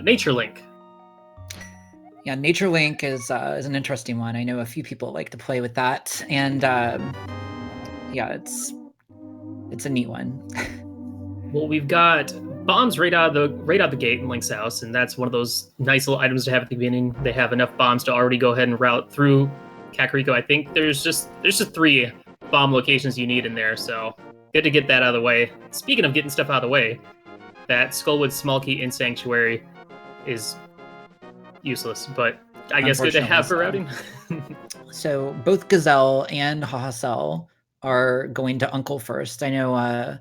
Nature Link. Yeah, Nature Link is an interesting one. I know a few people like to play with that, and yeah, it's a neat one. Well, we've got bombs right out the gate in Link's house, and that's one of those nice little items to have at the beginning. They have enough bombs to already go ahead and route through Kakariko. I think there's just 3 bomb locations you need in there, so good to get that out of the way. Speaking of getting stuff out of the way, that Skullwood Small Key in Sanctuary is useless, but I guess good to have for routing. So both Gazelle and Hahasell are going to Uncle first. I know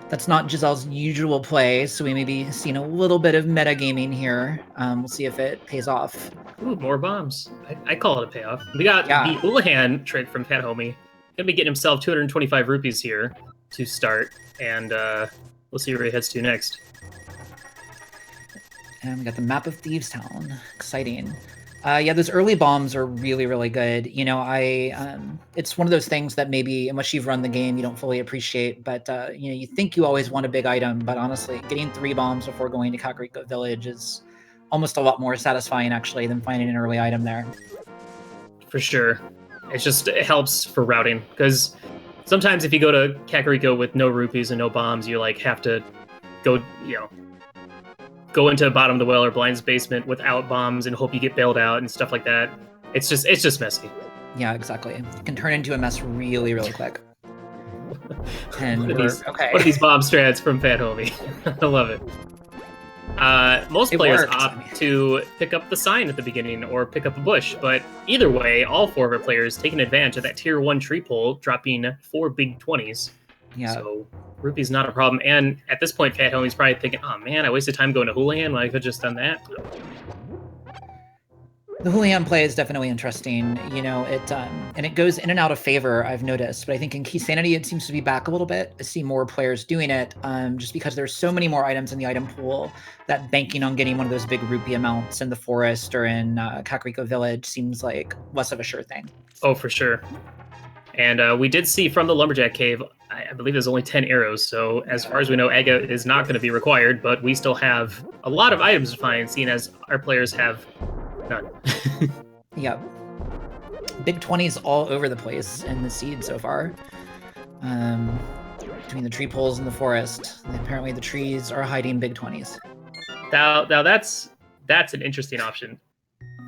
that's not Giselle's usual play, so we may be seeing a little bit of metagaming here. We'll see if it pays off. Ooh, more bombs. I call it a payoff. We got the Houlihan trick from PHatHome666. Gonna be getting himself 225 rupees here to start, and we'll see where he heads to next. And we got the map of Thieves Town. Exciting. Yeah, those early bombs are really, really good. You know, it's one of those things that maybe, unless you've run the game, you don't fully appreciate. But, you know, you think you always want a big item, but honestly, getting 3 bombs before going to Kakariko Village is almost a lot more satisfying, actually, than finding an early item there. For sure. It helps for routing, because sometimes if you go to Kakariko with no rupees and no bombs, you, like, have to go, go into bottom of the well or blind's basement without bombs and hope you get bailed out and stuff like that. It's just messy. Yeah, exactly. It can turn into a mess really, really quick. And what are these bomb strats from PHatHome666? I love it. Most players opt to pick up the sign at the beginning or pick up a bush, but either way, all 4 of our players taking advantage of that tier 1 tree pull, dropping 4 big 20s. Yeah. So rupee's not a problem. And at this point, PHatHome666's probably thinking, oh man, I wasted time going to Houlihan when I could have just done that. The Houlihan play is definitely interesting. You know, and it goes in and out of favor, I've noticed. But I think in Keysanity, it seems to be back a little bit. I see more players doing it, just because there's so many more items in the item pool that banking on getting one of those big rupee amounts in the forest or in Kakariko Village seems like less of a sure thing. Oh, for sure. And we did see from the Lumberjack Cave, I believe there's only 10 arrows, so as far as we know, Aga is not going to be required, but we still have a lot of items to find, seeing as our players have none. Yeah. Big 20s all over the place in the seed so far. Between the tree poles and the forest. Apparently the trees are hiding big 20s. Now that's an interesting option.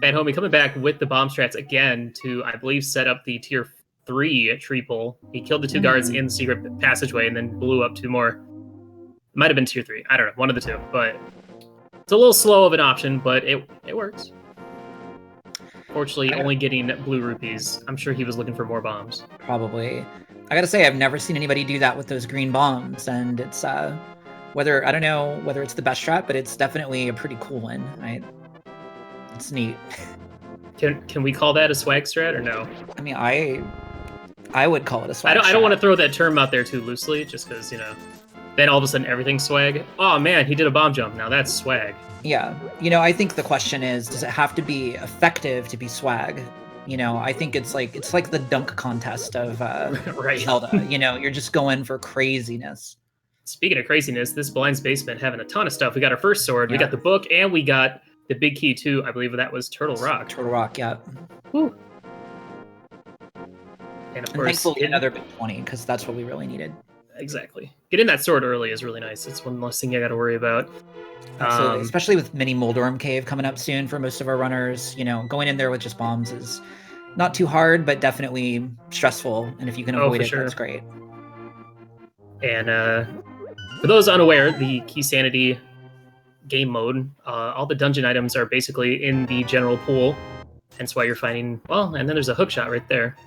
PHatHome666 coming back with the bomb strats again to, I believe, set up the tier 3 tree pole. He killed the 2 guards in the secret passageway and then blew up 2 more. It might have been tier 3. I don't know, one of the 2. But it's a little slow of an option, but it works. Fortunately, only getting blue rupees. I'm sure he was looking for more bombs. Probably. I gotta say, I've never seen anybody do that with those green bombs, and it's I don't know whether it's the best strat, but it's definitely a pretty cool one. It's neat. Can we call that a swag strat or no? I mean, I would call it a swag. I don't want to throw that term out there too loosely, just because then all of a sudden everything's swag. Oh man, he did a bomb jump. Now that's swag. Yeah, I think the question is, does it have to be effective to be swag? I think it's like the dunk contest of right. Zelda. You're just going for craziness. Speaking of craziness, this blind's basement having a ton of stuff. We got our first sword, we got the book, and we got the big key too. I believe that was Turtle Rock. Turtle Rock, yeah. Woo. And of course, thankfully another big 20, because that's what we really needed. Exactly. Getting that sword early is really nice. It's one less thing you got to worry about. Absolutely, especially with Mini Moldorm Cave coming up soon for most of our runners. going in there with just bombs is not too hard, but definitely stressful. And if you can avoid it, that's great. And for those unaware, the Keysanity game mode, all the dungeon items are basically in the general pool. Hence why you're finding, and then there's a hook shot right there.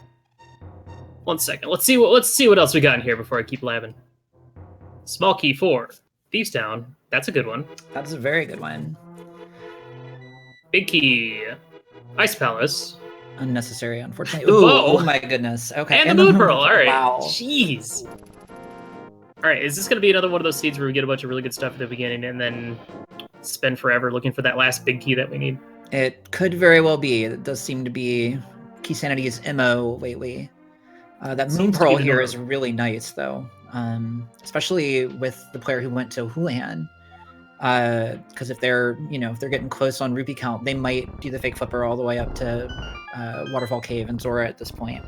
1 second. Let's see what else we got in here before I keep labbing. Small key 4. Thieves Town. That's a good one. That's a very good one. Big key. Ice Palace. Unnecessary, unfortunately. The bow. Oh my goodness. Okay. And the Moon Pearl. All right. Wow. Jeez. All right. Is this going to be another one of those seeds where we get a bunch of really good stuff at the beginning and then spend forever looking for that last big key that we need? It could very well be. It does seem to be Keysanity's MO lately. That Moon Pearl here is really nice, though. Especially with the player who went to Houlihan. because if they're getting close on rupee count, they might do the fake flipper all the way up to Waterfall Cave and Zora at this point.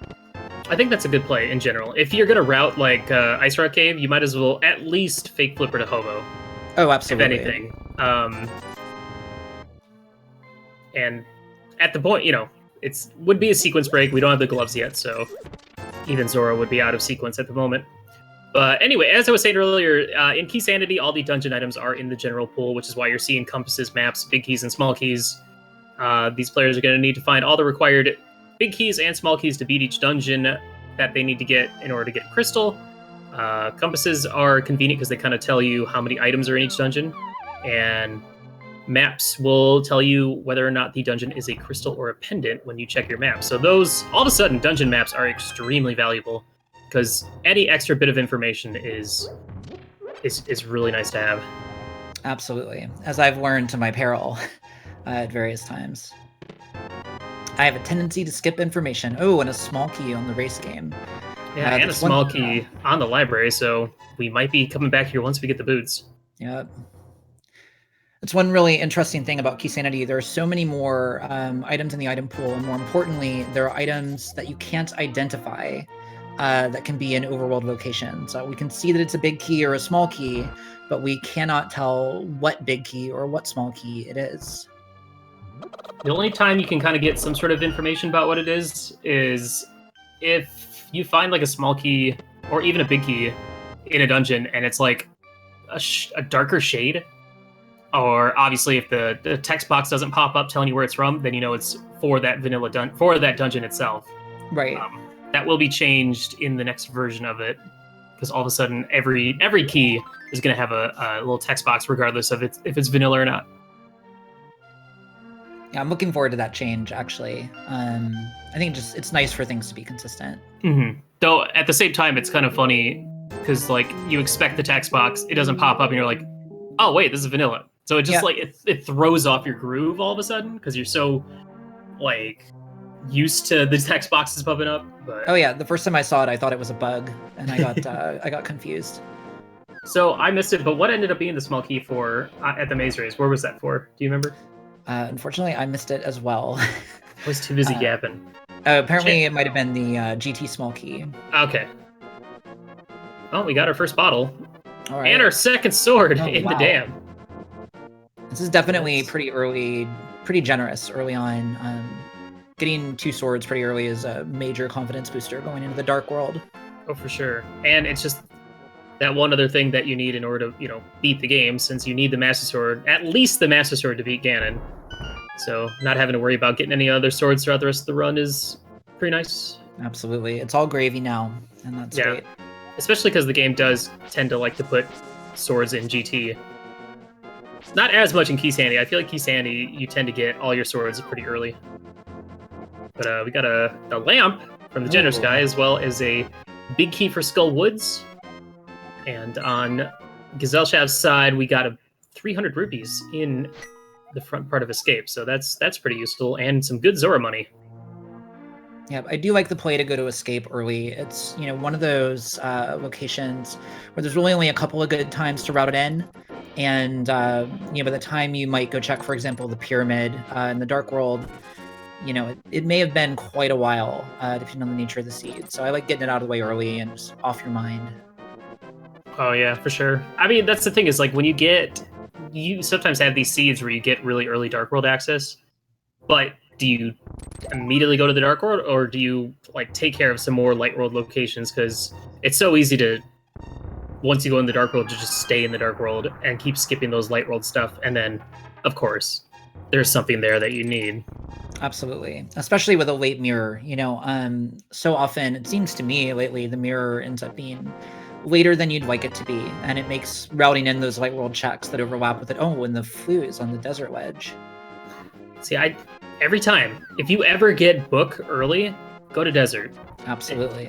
I think that's a good play in general. If you're gonna route like Ice Rock Cave, you might as well at least fake flipper to Hobo. Oh, absolutely. If anything, and at the point, would be a sequence break. We don't have the gloves yet, so even Zora would be out of sequence at the moment. But anyway, as I was saying earlier, in Keysanity, all the dungeon items are in the general pool, which is why you're seeing compasses, maps, big keys, and small keys. These players are going to need to find all the required big keys and small keys to beat each dungeon that they need to get in order to get a crystal. Compasses are convenient because they kind of tell you how many items are in each dungeon, and maps will tell you whether or not the dungeon is a crystal or a pendant when you check your map. So those, all of a sudden, dungeon maps are extremely valuable because any extra bit of information is really nice to have. Absolutely, as I've learned to my peril at various times. I have a tendency to skip information. Oh, and a small key on the race game. Yeah, and a small key on the library, so we might be coming back here once we get the boots. Yep. It's one really interesting thing about Keysanity. There are so many more items in the item pool, and more importantly, there are items that you can't identify that can be in overworld locations. We can see that it's a big key or a small key, but we cannot tell what big key or what small key it is. The only time you can kind of get some sort of information about what it is if you find like a small key or even a big key in a dungeon and it's like a darker shade, or obviously if the text box doesn't pop up telling you where it's from, then you know it's for that for that dungeon itself. Right. That will be changed in the next version of it, because all of a sudden every key is going to have a little text box regardless of if it's vanilla or not. Yeah, I'm looking forward to that change, actually. I think it's nice for things to be consistent. Mm-hmm. Though, at the same time, it's kind of funny, because, like, you expect the text box, it doesn't pop up, and you're like, oh, wait, this is vanilla. So it just, it throws off your groove all of a sudden, because you're so, like, used to the text boxes popping up. But... Oh, yeah, the first time I saw it, I thought it was a bug, and I got I got confused. So I missed it, but what ended up being the small key for at the maze race? Where was that for? Do you remember? Unfortunately, I missed it as well. I was too busy gapping. Apparently, it might have been the GT small key. Okay. Well, we got our first bottle. All right. And our second sword in the dam. This is definitely pretty early, pretty generous early on. Getting 2 swords pretty early is a major confidence booster going into the Dark World. Oh, for sure. And it's just that one other thing that you need in order to, beat the game, since you need the Master Sword, at least the Master Sword to beat Ganon. So not having to worry about getting any other swords throughout the rest of the run is pretty nice. Absolutely. It's all gravy now, and that's great. Especially because the game does tend to like to put swords in GT. Not as much in Keysanity. I feel like Keysanity, you tend to get all your swords pretty early. But we got a lamp from the generous guy, as well as a big key for Skull Woods. And on Gesellschaft's side, we got 300 rupees in the front part of Escape, so that's pretty useful, and some good Zora money. Yeah, I do like the play to go to Escape early. It's one of those locations where there's really only a couple of good times to route it in, and by the time you might go check, for example, the pyramid in the Dark World, it may have been quite a while, depending on the nature of the seed. So I like getting it out of the way early and just off your mind. Oh yeah, for sure. I mean, that's the thing is, like, when you sometimes have these seeds where you get really early Dark World access, but do you immediately go to the Dark World, or do you like take care of some more Light World locations? Because it's so easy to, once you go in the Dark World, to just stay in the Dark World and keep skipping those Light World stuff, and then, of course, there's something there that you need. Absolutely, especially with a late mirror. So often it seems to me lately the mirror ends up being later than you'd like it to be, and it makes routing in those Light World checks that overlap with it. Oh, and the flues on the Desert Ledge. See, every time, if you ever get book early, go to Desert. Absolutely.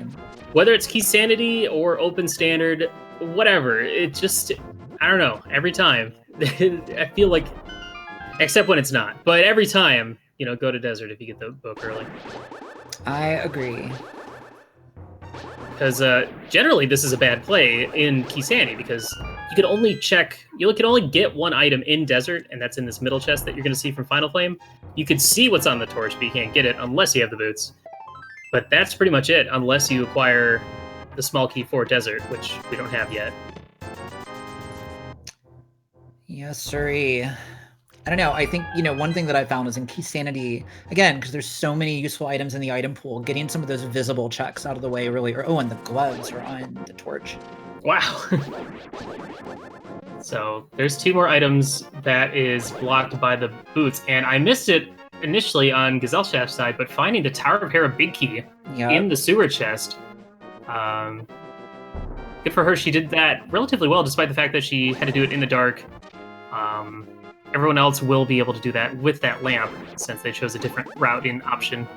Whether it's Keysanity or Open Standard, whatever, it just, I don't know, every time. I feel like, except when it's not, but every time, go to Desert if you get the book early. I agree. because generally this is a bad play in Keysanity because you can only get one item in Desert, and that's in this middle chest that you're going to see from Finalflame. You could see what's on the torch, but you can't get it unless you have the boots. But that's pretty much it, unless you acquire the small key for Desert, which we don't have yet. Yes, sirree. I don't know. I think, one thing that I found is in Keysanity, again, because there's so many useful items in the item pool, getting some of those visible checks out of the way really, and the gloves are on the torch. Wow. So there's 2 more items that is blocked by the boots, and I missed it initially on Gesellschaft's side, but finding the Tower of Hera big key in the sewer chest, good for her. She did that relatively well, despite the fact that she had to do it in the dark. Everyone else will be able to do that with that lamp, since they chose a different routing option.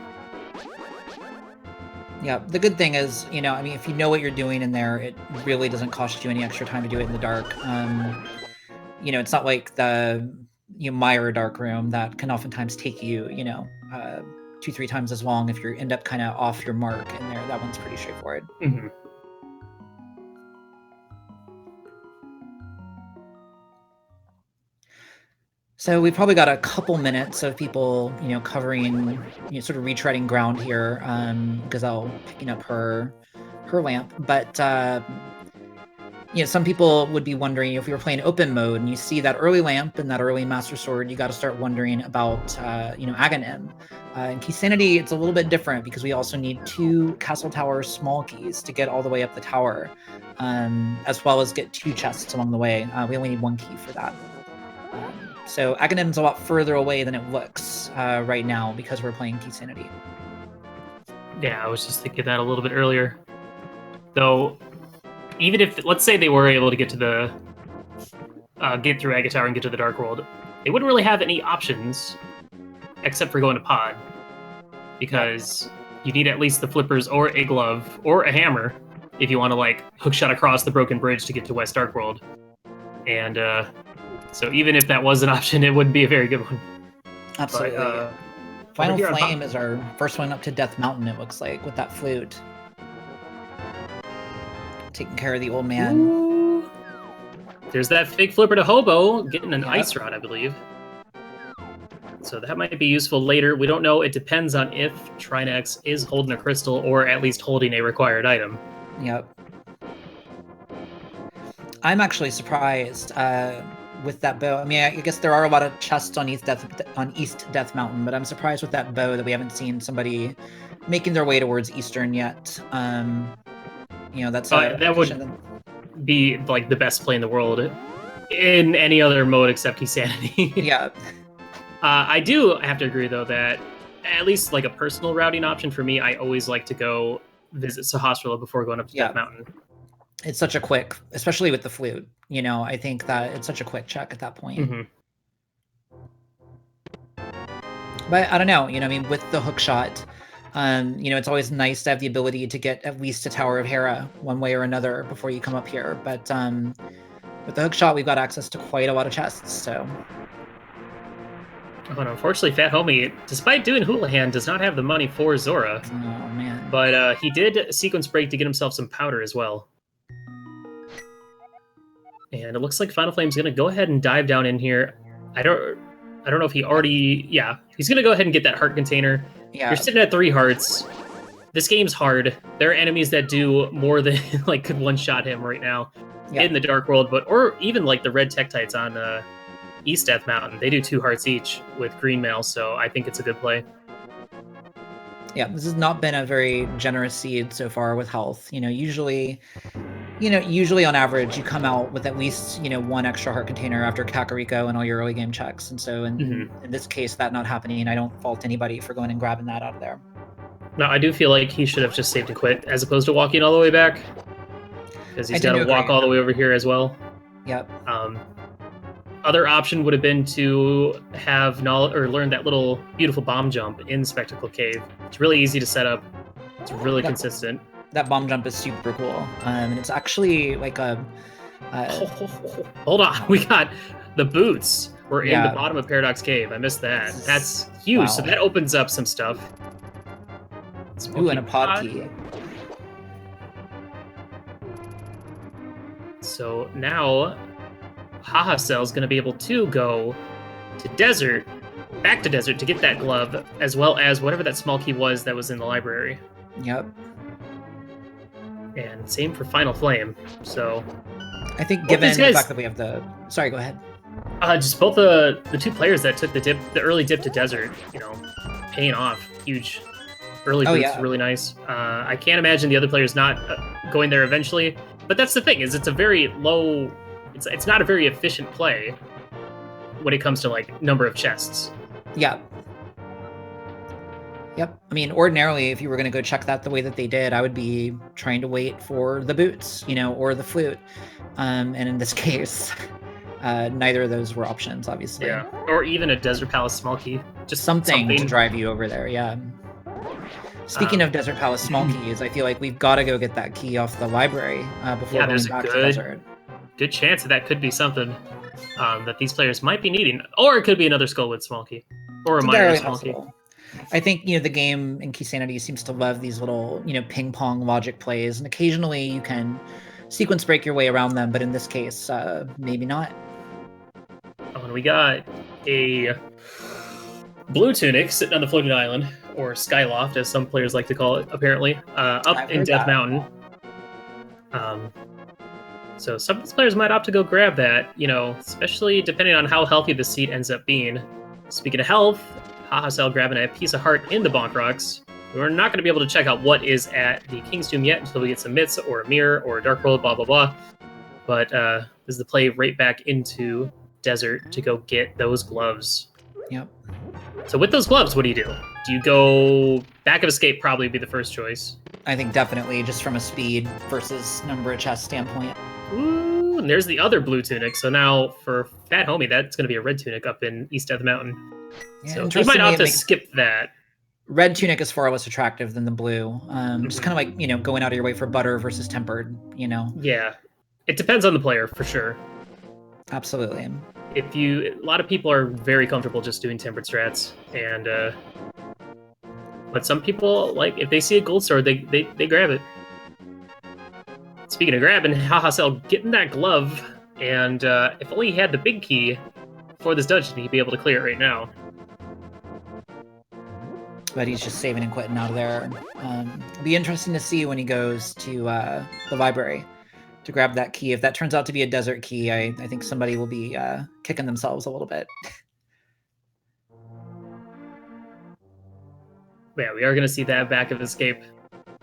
Yeah, the good thing is, if you know what you're doing in there, it really doesn't cost you any extra time to do it in the dark. It's not like the Mire dark room that can oftentimes take you, 2-3 times as long if you end up kind of off your mark in there. That one's pretty straightforward. Mm-hmm. So we've probably got a couple minutes of people, covering, sort of retreading ground here. Gazelle picking up her lamp, but some people would be wondering if we were playing open mode and you see that early lamp and that early Master Sword, you got to start wondering about, Ganon. In Keysanity, it's a little bit different because we also need 2 Castle Tower small keys to get all the way up the tower, as well as get 2 chests along the way. We only need 1 key for that. So Agonim's a lot further away than it looks right now because we're playing Keysanity. Yeah, I was just thinking that a little bit earlier. Though, even if, let's say they were able to get to the get through Aga Tower and get to the Dark World, they wouldn't really have any options except for going to Pod, because you need at least the flippers or a glove or a hammer if you want to hookshot across the broken bridge to get to West Dark World. And so even if that was an option, it wouldn't be a very good one. Absolutely. But, Finalflame is our first one up to Death Mountain, it looks like, with that flute. Taking care of the old man. Ooh. There's that fake flipper to Hobo, getting an ice rod, I believe. So that might be useful later. We don't know. It depends on if Trinex is holding a crystal or at least holding a required item. Yep. I'm actually surprised with that bow. I mean, I guess there are a lot of chests on East Death Mountain, but I'm surprised with that bow that we haven't seen somebody making their way towards Eastern yet. That's that would be the best play in the world in any other mode except Keysanity. Yeah. I do have to agree though that at least a personal routing option for me, I always like to go visit Hahasell before going up to Death Mountain. It's such a quick, especially with the flute. I think that it's such a quick check at that point. Mm-hmm. But I don't know. With the hook shot, it's always nice to have the ability to get at least a Tower of Hera one way or another before you come up here. But with the hook shot, we've got access to quite a lot of chests. So. Oh, and unfortunately, Fat Homie, despite doing Houlihan, does not have the money for Zora. Oh man! But he did sequence break to get himself some powder as well. And it looks like Finalflame's going to go ahead and dive down in here. I don't know if he already... Yeah, he's going to go ahead and get that heart container. Yeah. You're sitting at 3 hearts. This game's hard. There are enemies that do more than could one-shot him right now in the Dark World, or even the red Tektites on East Death Mountain. They do 2 hearts each with green mail, so I think it's a good play. Yeah, this has not been a very generous seed so far with health. Usually on average, you come out with at least, 1 extra heart container after Kakariko and all your early game checks. And so in this case, that not happening, I don't fault anybody for going and grabbing that out of there. No, I do feel like he should have just saved and quit as opposed to walking all the way back. Because he's got to walk all the way over here as well. Yep. Other option would have been to have learn that little beautiful bomb jump in Spectacle Cave. It's really easy to set up. It's really consistent. That bomb jump is super cool. And it's actually Hold on. We got the boots. We're in the bottom of Paradox Cave. I missed that. That's huge. Wow. So that opens up some stuff. Ooh, and a pod key. So now Hahasell is going to be able to go to desert, back to desert to get that glove, as well as whatever that small key was that was in the library. Yep. And same for Finalflame. So I think given the fact that we have the... Sorry, go ahead. Just both the two players that took the early dip to desert, paying off. Huge. Early boots, really nice. I can't imagine the other players not going there eventually. But that's the thing, is it's a very low... It's not a very efficient play when it comes to, like, number of chests. Yeah. Yep. I mean, ordinarily, if you were going to go check that the way that they did, I would be trying to wait for the boots, or the flute. And in this case, neither of those were options, obviously. Yeah. Or even a Desert Palace small key. Just something to drive you over there, yeah. Speaking of Desert Palace small keys, I feel like we've got to go get that key off the library before going back to Desert. Good chance that could be something that these players might be needing. Or it could be another Skullwood small key. Or a minor small key. I think, the game in Keysanity seems to love these little, ping pong logic plays, and occasionally you can sequence break your way around them, but in this case, maybe not. Oh, and we got a blue tunic sitting on the floating island, or Skyloft, as some players like to call it, apparently, up in Death Mountain. So some of these players might opt to go grab that, especially depending on how healthy the seat ends up being. Speaking of health, Hahasell grabbing a piece of heart in the Bonk Rocks. We're not going to be able to check out what is at the King's Tomb yet until we get some myths or a mirror or a dark world, blah, blah, blah. But this is the play right back into Desert to go get those gloves. Yep. So with those gloves, what do you do? Do you go back of escape? Probably be the first choice. I think definitely, just from a speed versus number of chest standpoint. Ooh, and there's the other blue tunic. So now for PHatHome, that's going to be a red tunic up in East Death Mountain. Yeah, so you might opt to skip that. Red tunic is far less attractive than the blue. Just kind of like, going out of your way for butter versus tempered, Yeah. It depends on the player, for sure. Absolutely. A lot of people are very comfortable just doing tempered strats, and but some people, like, if they see a gold sword, they grab it. Speaking of grabbing, Hahasell getting that glove, and if only he had the big key for this dungeon, he'd be able to clear it right now. But he's just saving and quitting out of there. It'll be interesting to see when he goes to the library to grab that key. If that turns out to be a desert key, I think somebody will be kicking themselves a little bit. Yeah, we are going to see that back of escape.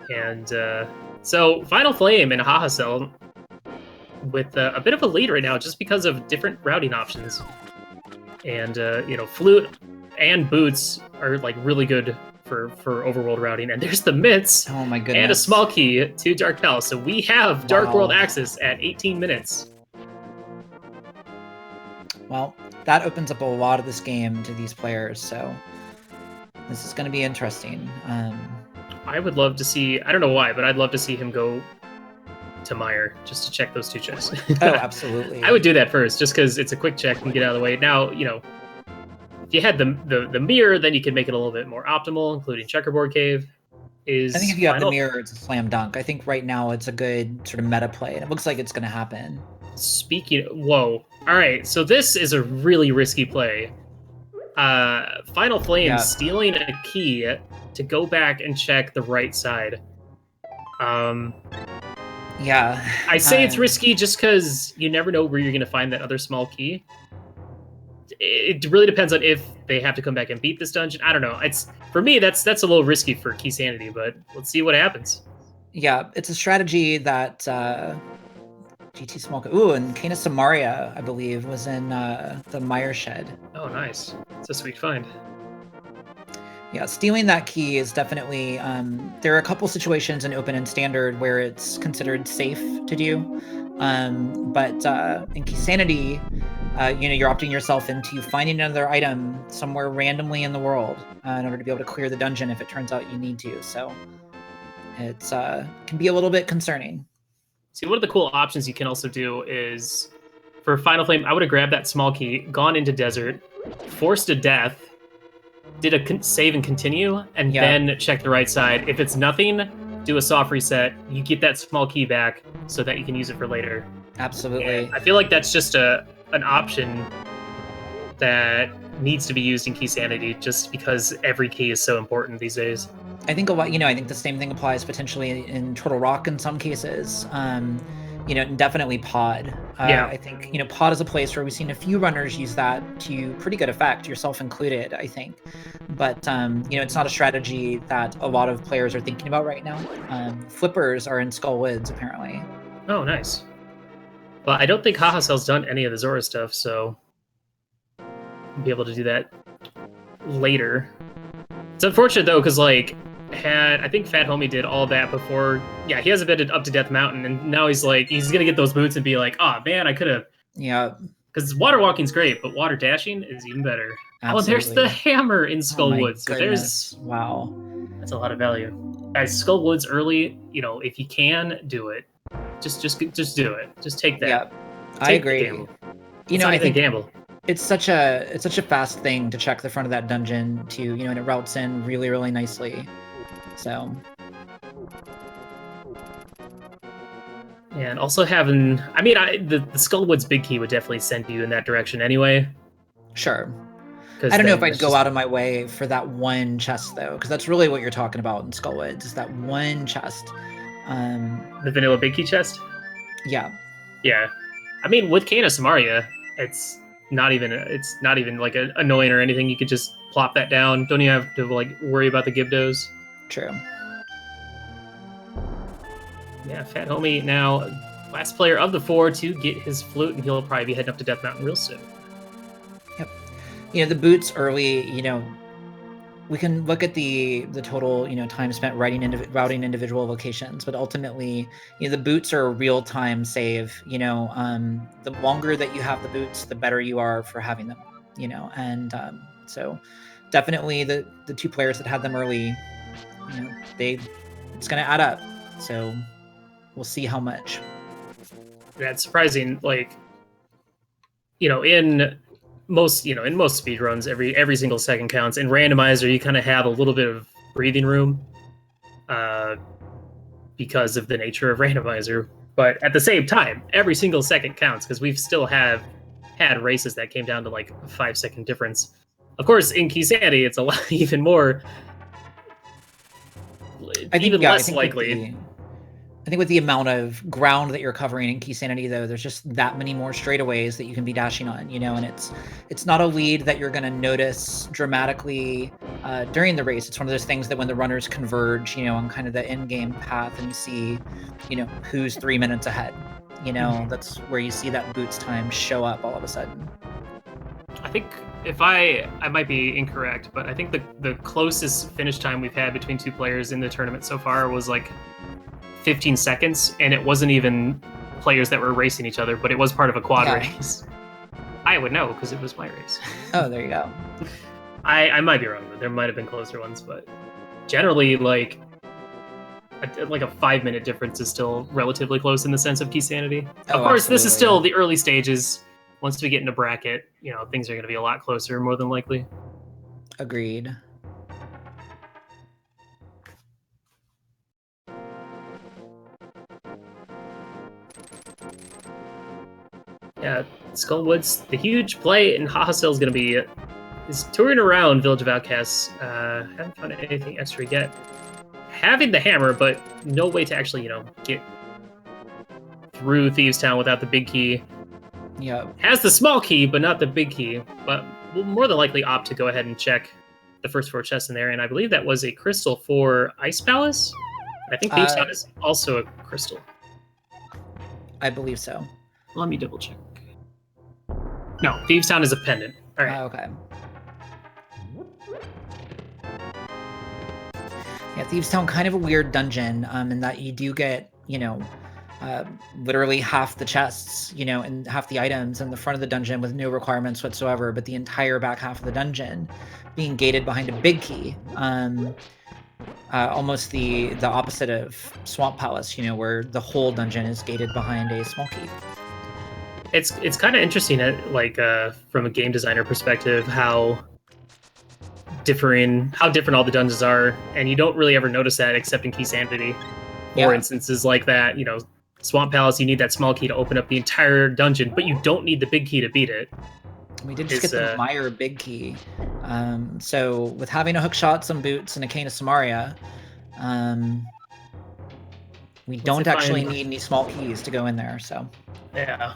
And so Finalflame and Hahasell with a bit of a lead right now just because of different routing options. And, flute and boots are, like, really good for overworld routing. And there's the myths. Oh my goodness. And a small key to Dark Palace. So we have Dark World access at 18 minutes. Well, that opens up a lot of this game to these players, so this is going to be interesting. I would love to see, I don't know why, but I'd love to see him go to Meyer just to check those two chests. Oh, absolutely. I would do that first, just because it's a quick check and get out of the way. Now, if you had the mirror, then you could make it a little bit more optimal, including Checkerboard Cave. I think if you have the mirror, it's a slam dunk. I think right now it's a good sort of meta play, and it looks like it's going to happen. Whoa. All right, so this is a really risky play. Finalflame stealing a key to go back and check the right side. Yeah. I say it's risky just because you never know where you're going to find that other small key. It really depends on if they have to come back and beat this dungeon. I don't know. For me, that's a little risky for Keysanity, but let's see what happens. Yeah, it's a strategy that GT Small... Ooh, and Kana Samaria, I believe, was in the Meyer Shed. Oh, nice. It's a sweet find. Yeah, stealing that key is definitely... there are a couple situations in Open and Standard where it's considered safe to do. But in Keysanity, you're opting yourself into finding another item somewhere randomly in the world in order to be able to clear the dungeon if it turns out you need to. So it's can be a little bit concerning. See, one of the cool options you can also do is, for Finalflame, I would have grabbed that small key, gone into Desert, forced a death, did a save and continue, and then check the right side. If it's nothing, do a soft reset. You get that small key back so that you can use it for later. Absolutely. And I feel like that's just an option that needs to be used in Keysanity just because every key is so important these days. I think a lot, I think the same thing applies potentially in Turtle Rock in some cases. Definitely Pod. Yeah. I think, Pod is a place where we've seen a few runners use that to pretty good effect, yourself included, I think. But, it's not a strategy that a lot of players are thinking about right now. Flippers are in Skull Woods, apparently. Oh, nice. Well, I don't think Hahasell's done any of the Zora stuff, so I'll be able to do that later. It's unfortunate, though, because, like, I think PHatHome666 did all that before. Yeah, he hasn't been up to Death Mountain, and now he's going to get those boots and be like, oh, man, I could have. Yeah. Because water walking's great, but water dashing is even better. Absolutely. Oh, there's the hammer in Skullwoods. So there's wow. That's a lot of value. Guys, Skullwoods early, if you can do it, just do it. Just take that. Yeah, I agree. I think gamble. It's such a fast thing to check the front of that dungeon too, and it routes in really, really nicely. So. And also having, the Skullwoods big key would definitely send you in that direction anyway. Sure. I don't know if I'd go out of my way for that one chest though, because that's really what you're talking about in Skullwoods, is that one chest. The vanilla big key chest? Yeah. Yeah. With Kana Samaria, it's not even like annoying or anything. You could just plop that down. Don't even have to like worry about the Gibdos. True. Yeah, PHatHome666 now last player of the 4 to get his flute, and he'll probably be heading up to Death Mountain real soon. Yep. The boots early, we can look at the total, time spent routing individual locations, but ultimately, the boots are a real-time save. The longer that you have the boots, the better you are for having them. And so definitely the 2 players that had them early, it's going to add up. So we'll see how much. That's surprising. Like, in most speedruns, every single second counts. In Randomizer, you kind of have a little bit of breathing room because of the nature of Randomizer. But at the same time, every single second counts, because we've still had races that came down to like a 5-second difference. Of course, in Keysanity, it's a lot even more. Less likely. I think with the amount of ground that you're covering in Keysanity, though, there's just that many more straightaways that you can be dashing on, and it's not a lead that you're going to notice dramatically during the race. It's one of those things that when the runners converge, on kind of the end-game path, and you see, who's 3 minutes ahead, that's where you see that boots time show up all of a sudden. I think if I might be incorrect, but I think the closest finish time we've had between 2 players in the tournament so far was like 15 seconds, and it wasn't even players that were racing each other, but it was part of a quad race. I would know because it was my race. Oh, there you go. I might be wrong, but there might have been closer ones, but generally like a 5-minute difference is still relatively close in the sense of Keysanity. Of course, this is still the early stages. Once we get into bracket, things are going to be a lot closer, more than likely. Agreed. Yeah, Skullwoods, the huge play in Hahasell is going to be is touring around Village of Outcasts. Haven't found anything extra yet. Having the hammer, but no way to actually, get through Thieves Town without the big key. Yeah. Has the small key, but not the big key. But we'll more than likely opt to go ahead and check the first 4 chests in there. And I believe that was a crystal for Ice Palace. I think Thieves Town is also a crystal. I believe so. Let me double check. No, Thieves Town is a pendant. All right. Okay. Yeah, Thieves Town, kind of a weird dungeon, in that you do get, literally half the chests, and half the items in the front of the dungeon with no requirements whatsoever, but the entire back half of the dungeon being gated behind a big key. Almost the opposite of Swamp Palace, where the whole dungeon is gated behind a small key. It's kind of interesting, from a game designer perspective, how different all the dungeons are, and you don't really ever notice that except in Keysanity, or instances like that. Swamp Palace, you need that small key to open up the entire dungeon, but you don't need the big key to beat it. We did just get the Mire big key. So with having a hookshot, some boots, and a cane of Samaria, we don't actually need any small keys to go in there. So yeah.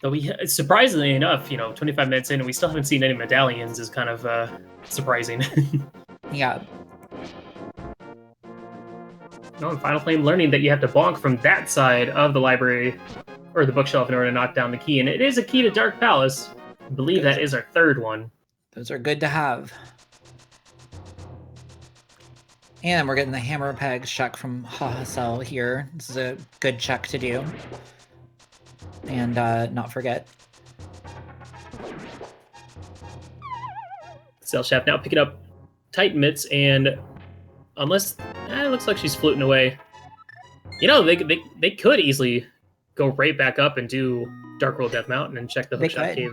So surprisingly enough, 25 minutes in, and we still haven't seen any medallions is kind of surprising. Yeah. No, and Finalflame learning that you have to bonk from that side of the library or the bookshelf in order to knock down the key, and it is a key to Dark Palace. I believe that is our third one. Those are good to have. And we're getting the hammer pegs check from Hahasell here. This is a good check to do. And not forget. Gesellschaft now picking up Titan mitts, and unless it looks like she's floating away, they could easily go right back up and do Dark World Death Mountain and check the hookshot cave.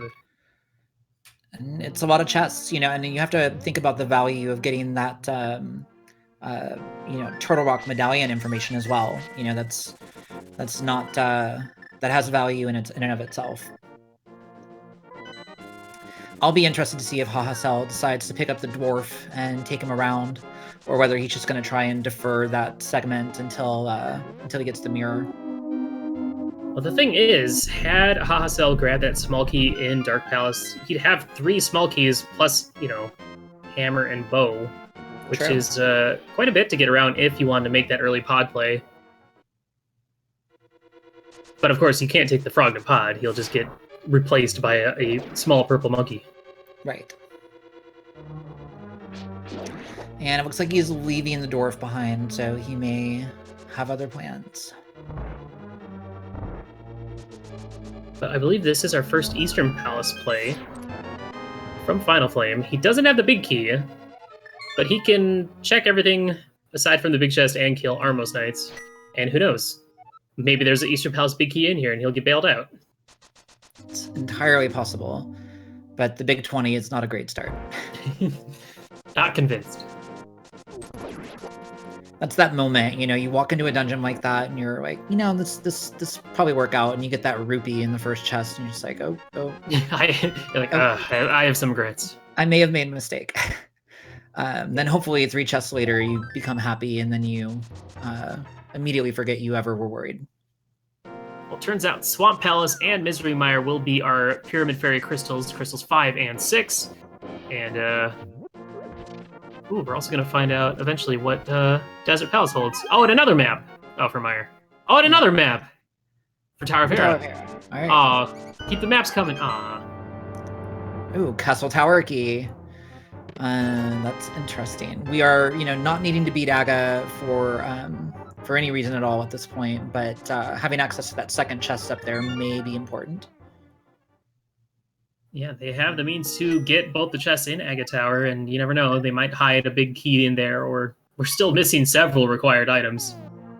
And it's a lot of chests, and you have to think about the value of getting that Turtle Rock medallion information as well. That's not that has value in and of itself. I'll be interested to see if Hahasell decides to pick up the dwarf and take him around, or whether he's just going to try and defer that segment until he gets the mirror. Well, the thing is, had Hahasell grabbed that small key in Dark Palace, he'd have 3 small keys plus, hammer and bow, which is quite a bit to get around if you wanted to make that early pod play. But of course, you can't take the frog to pod. He'll just get replaced by a small purple monkey. Right. And it looks like he's leaving the dwarf behind, so he may have other plans. But I believe this is our first Eastern Palace play from Finalflame. He doesn't have the big key, but he can check everything aside from the big chest and kill Armos Knights. And who knows? Maybe there's an Eastern Palace big key in here and he'll get bailed out. It's entirely possible, but the big 20 is not a great start. Not convinced. That's that moment, you walk into a dungeon like that and you're like, this probably work out, and you get that rupee in the first chest and you're just like, oh. I have some regrets. I may have made a mistake. Then hopefully 3 chests later you become happy, and then you immediately forget you ever were worried. Well, it turns out Swamp Palace and Misery Mire will be our Pyramid Fairy crystals 5 and 6. And, we're also going to find out eventually what Desert Palace holds. Oh, and another map! Oh, for Mire. Oh, and another map! For Tower of Hera. All right. Aw, keep the maps coming. Aw. Ooh, Castle Tower key. That's interesting. We are, not needing to beat Aga for any reason at all at this point, but having access to that second chest up there may be important. Yeah, they have the means to get both the chests in Aga Tower, and you never know, they might hide a big key in there, or we're still missing several required items.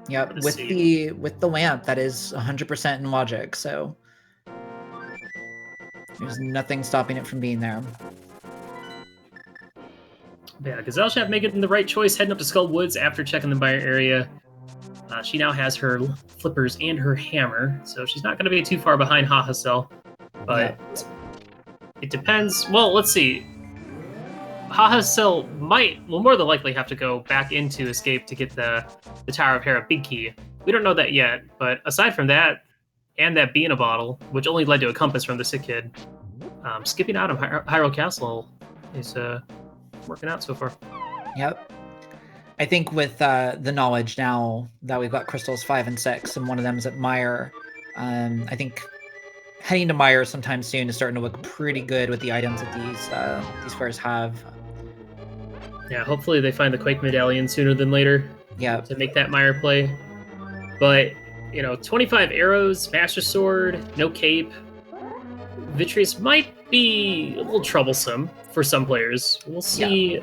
Yep, with the lamp, that is 100% in logic, so there's nothing stopping it from being there. Yeah, Gesellschaft making the right choice, heading up to Skull Woods after checking the Mire area. She now has her flippers and her hammer, so she's not going to be too far behind Hahasell. But it depends. Well, let's see. Hahasell will more than likely have to go back into Escape to get the Tower of Hera big key. We don't know that yet, but aside from that, and that bee in a bottle, which only led to a compass from the sick kid, skipping out of Hyrule Castle is working out so far. Yep. I think with the knowledge now that we've got crystals 5 and 6, and one of them is at Mire, I think heading to Mire sometime soon is starting to look pretty good with the items that these players have. Yeah, hopefully they find the Quake Medallion sooner than later. Yeah. To make that Mire play. But, 25 arrows, Master Sword, no cape. Vitreous might be a little troublesome for some players. We'll see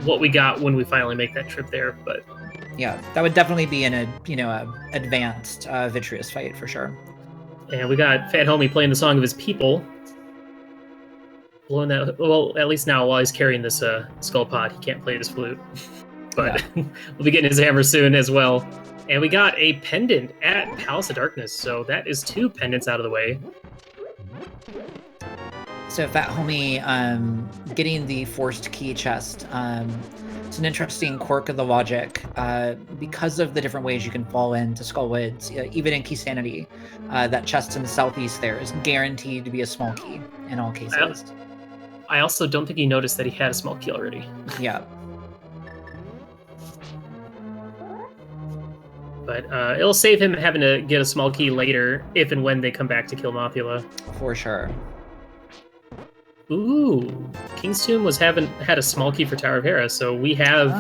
what we got when we finally make that trip there, but yeah, that would definitely be an advanced Vitreous fight for sure. And we got Fat Homie playing the song of his people, blowing that. Well, at least now while he's carrying this skull pod, he can't play his flute, but we'll be getting his hammer soon as well. And we got a pendant at Palace of Darkness, so that is 2 pendants out of the way. So PHatHomie, getting the forced key chest, it's an interesting quirk of the logic. Because of the different ways you can fall into Skullwoods, even in Keysanity, that chest in the southeast there is guaranteed to be a small key in all cases. I also don't think he noticed that he had a small key already. Yeah. But it'll save him having to get a small key later if and when they come back to kill Mothula. For sure. Ooh, King's Tomb had a small key for Tower of Hera, so we have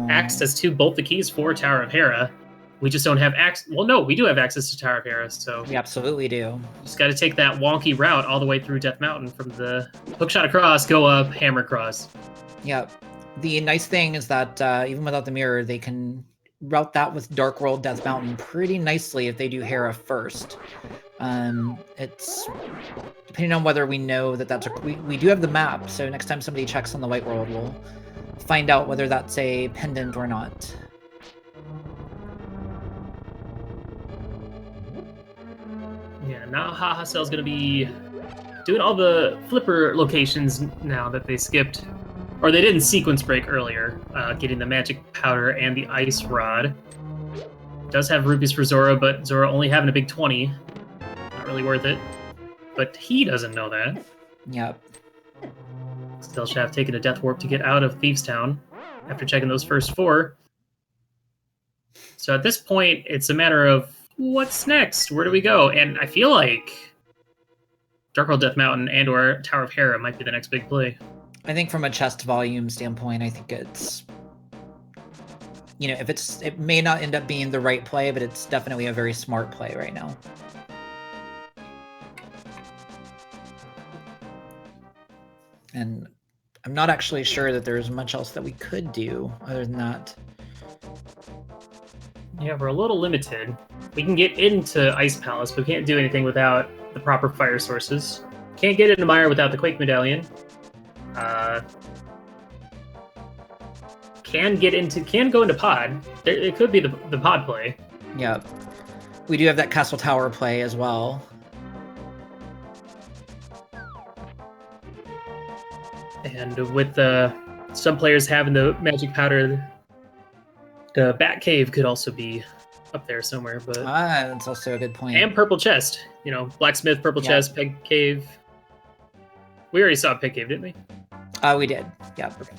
access to both the keys for Tower of Hera. We just don't have access. Well, no, we do have access to Tower of Hera, so we absolutely do. Just got to take that wonky route all the way through Death Mountain from the hookshot across, go up, hammer across. Yep. The nice thing is that even without the mirror, they can route that with Dark World Death Mountain pretty nicely if they do Hera first. It's depending on whether we know that that's we do have the map, so next time somebody checks on the White World, we'll find out whether that's a pendant or not. Yeah, now Hahasell's gonna be doing all the flipper locations now that they skipped, or they didn't sequence break earlier, getting the magic powder and the ice rod. Does have rupees for Zora, but Zora only having a big 20. Not really worth it. But he doesn't know that. Yep. Gesellschaft taking a death warp to get out of Thieves Town after checking those first 4. So at this point, it's a matter of what's next? Where do we go? And I feel like Dark World Death Mountain and or Tower of Hera might be the next big play. I think from a chest volume standpoint, I think it's, it may not end up being the right play, but it's definitely a very smart play right now. And I'm not actually sure that there's much else that we could do other than that. Yeah, we're a little limited. We can get into Ice Palace, but we can't do anything without the proper fire sources. Can't get into Mire without the Quake Medallion. Can go into Pod. It could be the Pod play. Yeah. We do have that Castle Tower play as well. And with some players having the magic powder, the Bat Cave could also be up there somewhere. But that's also a good point. And Purple Chest. Blacksmith, Purple Chest, Peg Cave. We already saw Peg Cave, didn't we? We did. Yeah. Okay.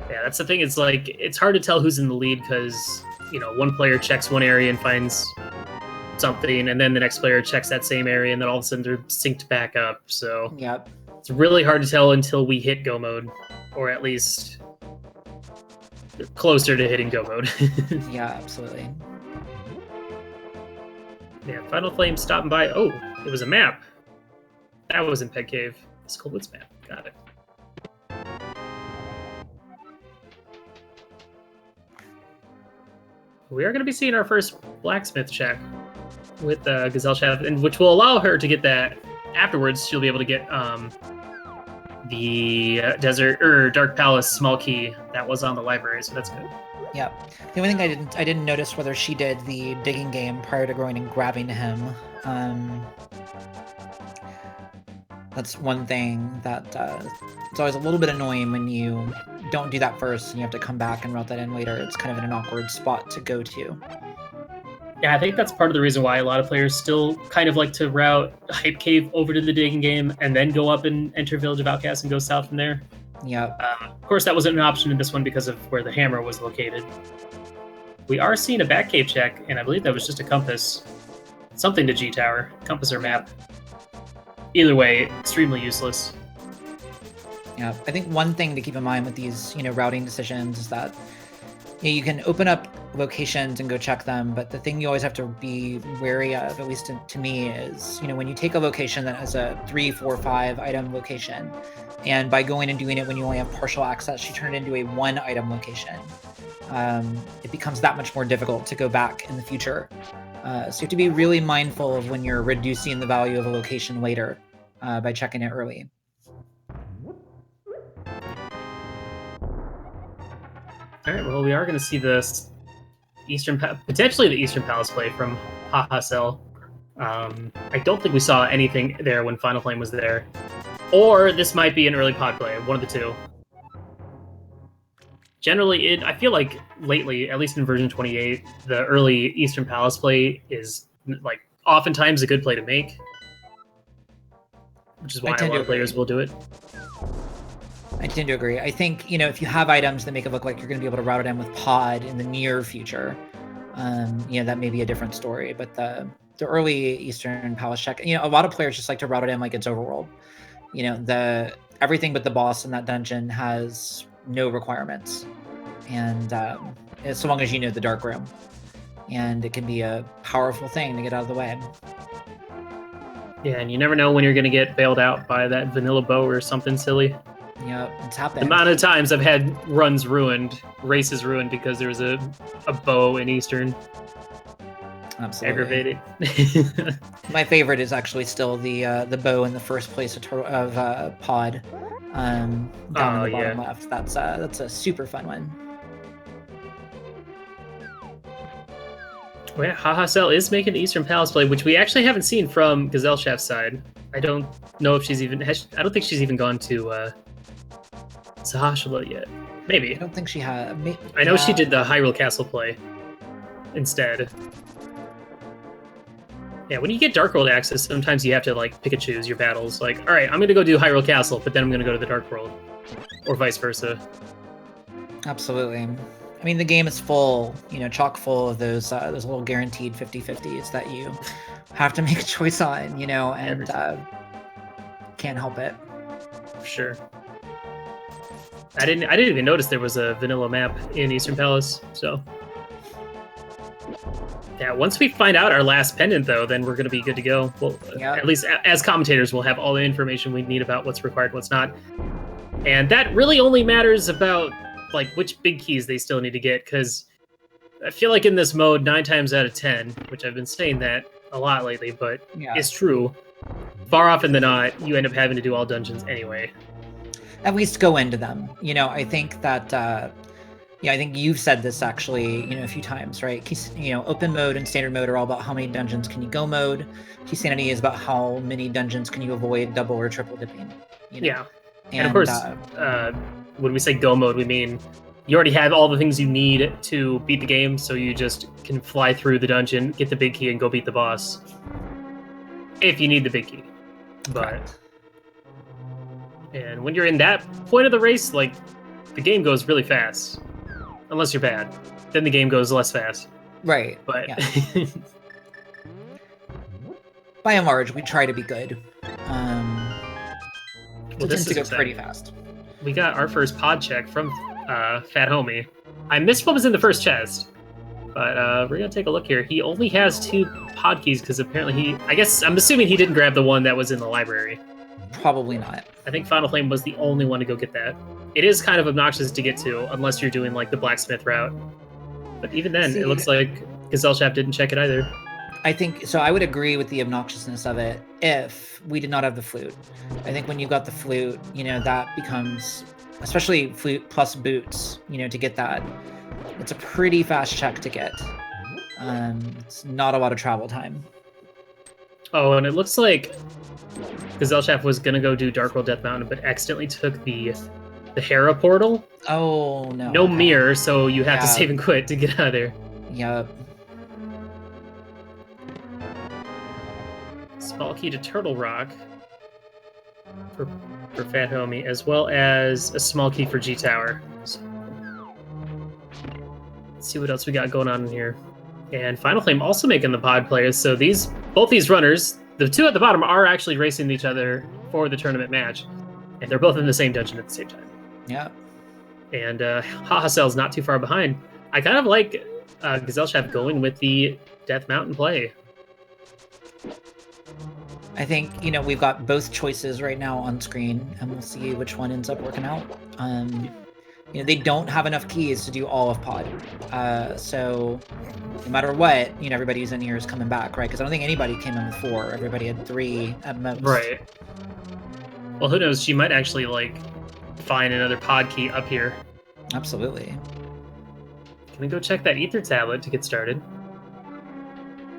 Yeah, that's the thing. It's like, it's hard to tell who's in the lead because, one player checks one area and finds something, and then the next player checks that same area, and then all of a sudden they're synced back up. So yep. It's really hard to tell until we hit go mode, or at least closer to hitting go mode. Yeah, absolutely. Yeah, Finalflame stopping by. Oh, it was a map. That was in Peg Cave. Skullwoods map. Got it. We are going to be seeing our first blacksmith check with Gesellschaft, and which will allow her to get that afterwards. She'll be able to get the Dark Palace small key that was on the library, so that's good. Yeah. The only thing I didn't notice whether she did the digging game prior to going and grabbing him. That's one thing that it's always a little bit annoying when you don't do that first and you have to come back and route that in later. It's kind of in an awkward spot to go to. Yeah, I think that's part of the reason why a lot of players still kind of like to route Hype Cave over to the digging game and then go up and enter Village of Outcasts and go south from there. Yeah. Of course, that wasn't an option in this one because of where the hammer was located. We are seeing a Batcave check, and I believe that was just a compass. Something to G-Tower. Compass or map. Either way, extremely useless. Yeah, I think one thing to keep in mind with these, routing decisions is that you can open up locations and go check them, but the thing you always have to be wary of, at least to me, is, when you take a location that has a 3, 4, 5 item location, and by going and doing it when you only have partial access, you turn it into a 1 item location. It becomes that much more difficult to go back in the future So you have to be really mindful of when you're reducing the value of a location later by checking it early. All right, well, we are going to see this potentially the Eastern Palace play from Hahasell. I don't think we saw anything there when Finalflame was there. Or this might be an early pod play, one of the two. Generally, I feel like lately, at least in version 28, the early Eastern Palace play is like oftentimes a good play to make, which is why a lot of players will do it. I tend to agree. I think, if you have items that make it look like you're going to be able to route it in with pod in the near future, that may be a different story. But the early Eastern Palace check, a lot of players just like to route it in like it's overworld. Everything but the boss in that dungeon has no requirements, and so long as you know the dark room, and it can be a powerful thing to get out of the way. Yeah, and you never know when you're going to get bailed out by that vanilla bow or something silly. Yeah, it's happened. The amount of times I've had runs ruined, races ruined because there was a bow in Eastern. Absolutely. Aggravated. My favorite is actually still the bow in the first place of pod, down in the bottom left. That's a super fun one. Well, yeah, Hahasell is making the Eastern Palace play, which we actually haven't seen from Gesellschaft's side. I don't know if she's even. I don't think she's even gone to Hahasell yet. Maybe. I don't think she had. I know she did the Hyrule Castle play instead. Yeah, when you get Dark World access, sometimes you have to like pick and choose your battles. Like, all right, I'm gonna go do Hyrule Castle, but then I'm gonna go to the Dark World, or vice versa. Absolutely. I mean, the game is full, chock full of those little guaranteed 50/50s that you have to make a choice on, and can't help it. Sure. I didn't even notice there was a vanilla map in Eastern Palace, so. Yeah, once we find out our last pendant, though, then we're going to be good to go. Well, at least as commentators, we'll have all the information we need about what's required, what's not. And that really only matters about, like, which big keys they still need to get, because I feel like in this mode, 9 times out of 10, which I've been saying that a lot lately, but it's true, far often than not, you end up having to do all dungeons anyway. At least go into them. I think that, I think you've said this actually, a few times, right? Open mode and standard mode are all about how many dungeons can you go mode. Keysanity is about how many dungeons can you avoid double or triple dipping. Yeah. And of course, when we say go mode, we mean you already have all the things you need to beat the game, so you just can fly through the dungeon, get the big key, and go beat the boss. If you need the big key. But... And when you're in that point of the race, like, the game goes really fast. Unless you're bad. Then the game goes less fast. Right. But by and large, we try to be good. Well, this tends to go pretty fast. We got our first pod check from PHatHome666. I missed what was in the first chest. But we're going to take a look here. He only has 2 pod keys because apparently I'm assuming he didn't grab the one that was in the library. Probably not. I think Finalflame was the only one to go get that. It is kind of obnoxious to get to, unless you're doing like the blacksmith route. But even then, it looks like Gesellschaft didn't check it either. I think so. I would agree with the obnoxiousness of it if we did not have the flute. I think when you got the flute, that becomes, especially flute plus boots, to get that, it's a pretty fast check to get. It's not a lot of travel time. Oh, and it looks like Gesellschaft was gonna go do Dark World Death Mountain, but accidentally took the Hera portal. Oh no! No mirror, so you have to save and quit to get out of there. Yep. Small key to Turtle Rock for PHatHome666, as well as a small key for G Tower. So, let's see what else we got going on in here. And Finalflame also making the pod players. So both these runners, the 2 at the bottom, are actually racing each other for the tournament match, and they're both in the same dungeon at the same time. Yeah. And Hahasell's not too far behind. I kind of like Gesellschaft going with the Death Mountain play. I think, we've got both choices right now on screen, and we'll see which one ends up working out. You know, they don't have enough keys to do all of pod. So no matter what, you know, everybody's in here is coming back, right? Because I don't think anybody came in with 4. Everybody had 3 at most. Right. Well, who knows? She might actually, like, find another pod key up here. Absolutely. Can we go check that ether tablet to get started?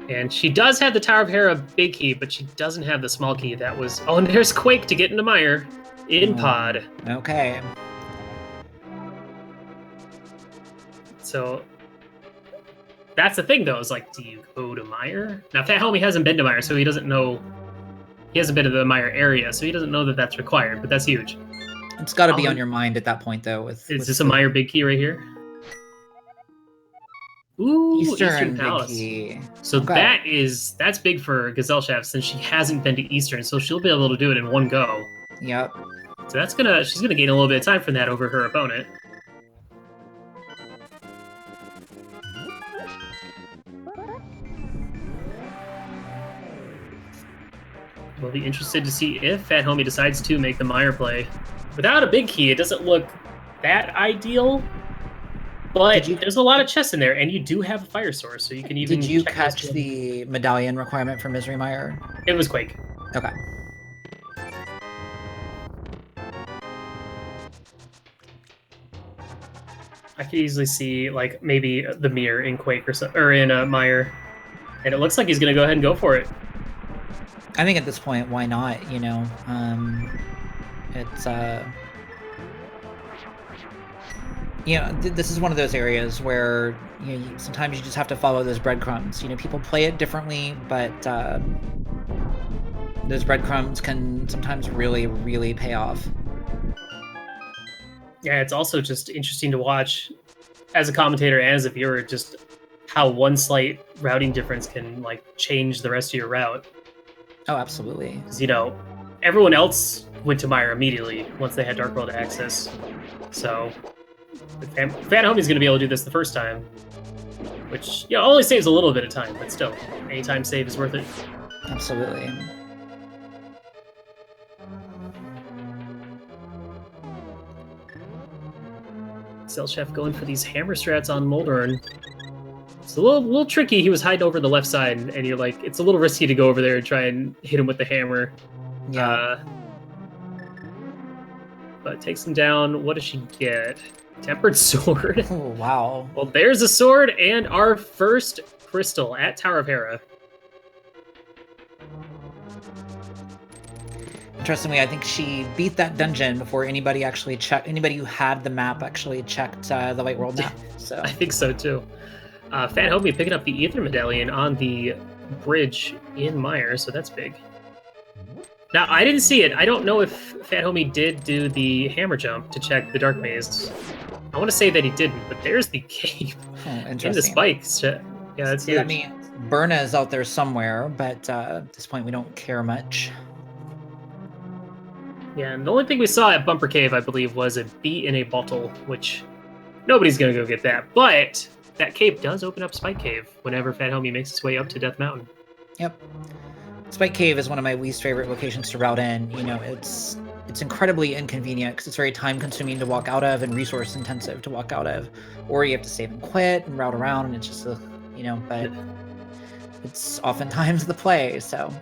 And she does have the Tower of Hera big key, but she doesn't have the small key. That was... Oh, and there's Quake to get into Mire. In pod. Okay. So... That's the thing, though, is, like, do you go to Mire? Now, PHatHome hasn't been to Mire, so he doesn't know... He hasn't been to the Mire area, so he doesn't know that that's required, but that's huge. It's got to be on your mind at that point, though. Is this a Mire big key right here? Ooh, Eastern big Palace. key. So okay. That's big for Gesellschaft since she hasn't been to Eastern, so she'll be able to do it in one go. Yep. So she's gonna gain a little bit of time from that over her opponent. We'll be interested to see if PHatHome decides to make the Mire play. Without a big key, it doesn't look that ideal. But there's a lot of chests in there, and you do have a fire source, so you can even... Did you catch the medallion requirement for Misery Mire? It was Quake. Okay. I could easily see, like, maybe the mirror in Quake or in Mire. And it looks like he's going to go ahead and go for it. I think at this point, why not, you know? It's... You know, this is one of those areas where, you know, sometimes you just have to follow those breadcrumbs. You know, people play it differently, but those breadcrumbs can sometimes really, really pay off. Yeah, it's also just interesting to watch as a commentator and as a viewer, just how one slight routing difference can, like, change the rest of your route. Oh, absolutely. Because, you know, everyone else went to Mire immediately once they had Dark World access. So... PHatHome is going to be able to do this the first time, which, you know, only saves a little bit of time, but still, any time save is worth it. Absolutely. Gesellschaft going for these hammer strats on Moldorn. It's a little tricky. He was hiding over the left side, and you're like, it's a little risky to go over there and try and hit him with the hammer. Yeah. But takes him down. What does she get? Tempered sword. Oh, wow. Well, there's a sword and our first crystal at Tower of Hera. Interestingly, I think she beat that dungeon before anybody actually checked. Anybody who had the map actually checked the White World map. So I think so too. PHatHome picking up the Ether Medallion on the bridge in Mire, so that's big. Now, I didn't see it. I don't know if PHatHome did do the hammer jump to check the Dark Maze. I want to say that he didn't, but there's the cape in the spikes. Yeah, that's huge. I mean, Berna is out there somewhere, but at this point we don't care much. Yeah, and the only thing we saw at Bumper Cave, I believe, was a bee in a bottle, which nobody's going to go get that. But that cape does open up Spike Cave whenever PHatHome makes its way up to Death Mountain. Yep. Spike Cave is one of my least favorite locations to route in. You know, it's incredibly inconvenient because it's very time consuming to walk out of and resource intensive to walk out of, or you have to save and quit and route around, and it's just you know, but it's oftentimes the play. So,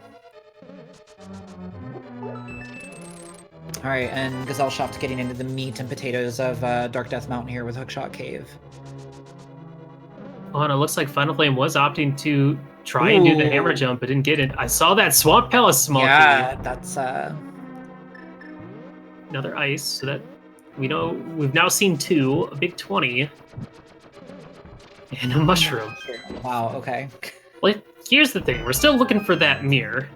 all right, and Gesellschaft getting into the meat and potatoes of Dark Death Mountain here with Hookshot Cave. Oh, and it looks like Finalflame was opting to try and do the hammer jump, but didn't get it. I saw that Swamp Palace small key. Yeah, that's another ice, so that we know we've now seen 2, a big 20, and a mushroom. Wow, okay. Well, here's the thing. We're still looking for that mirror.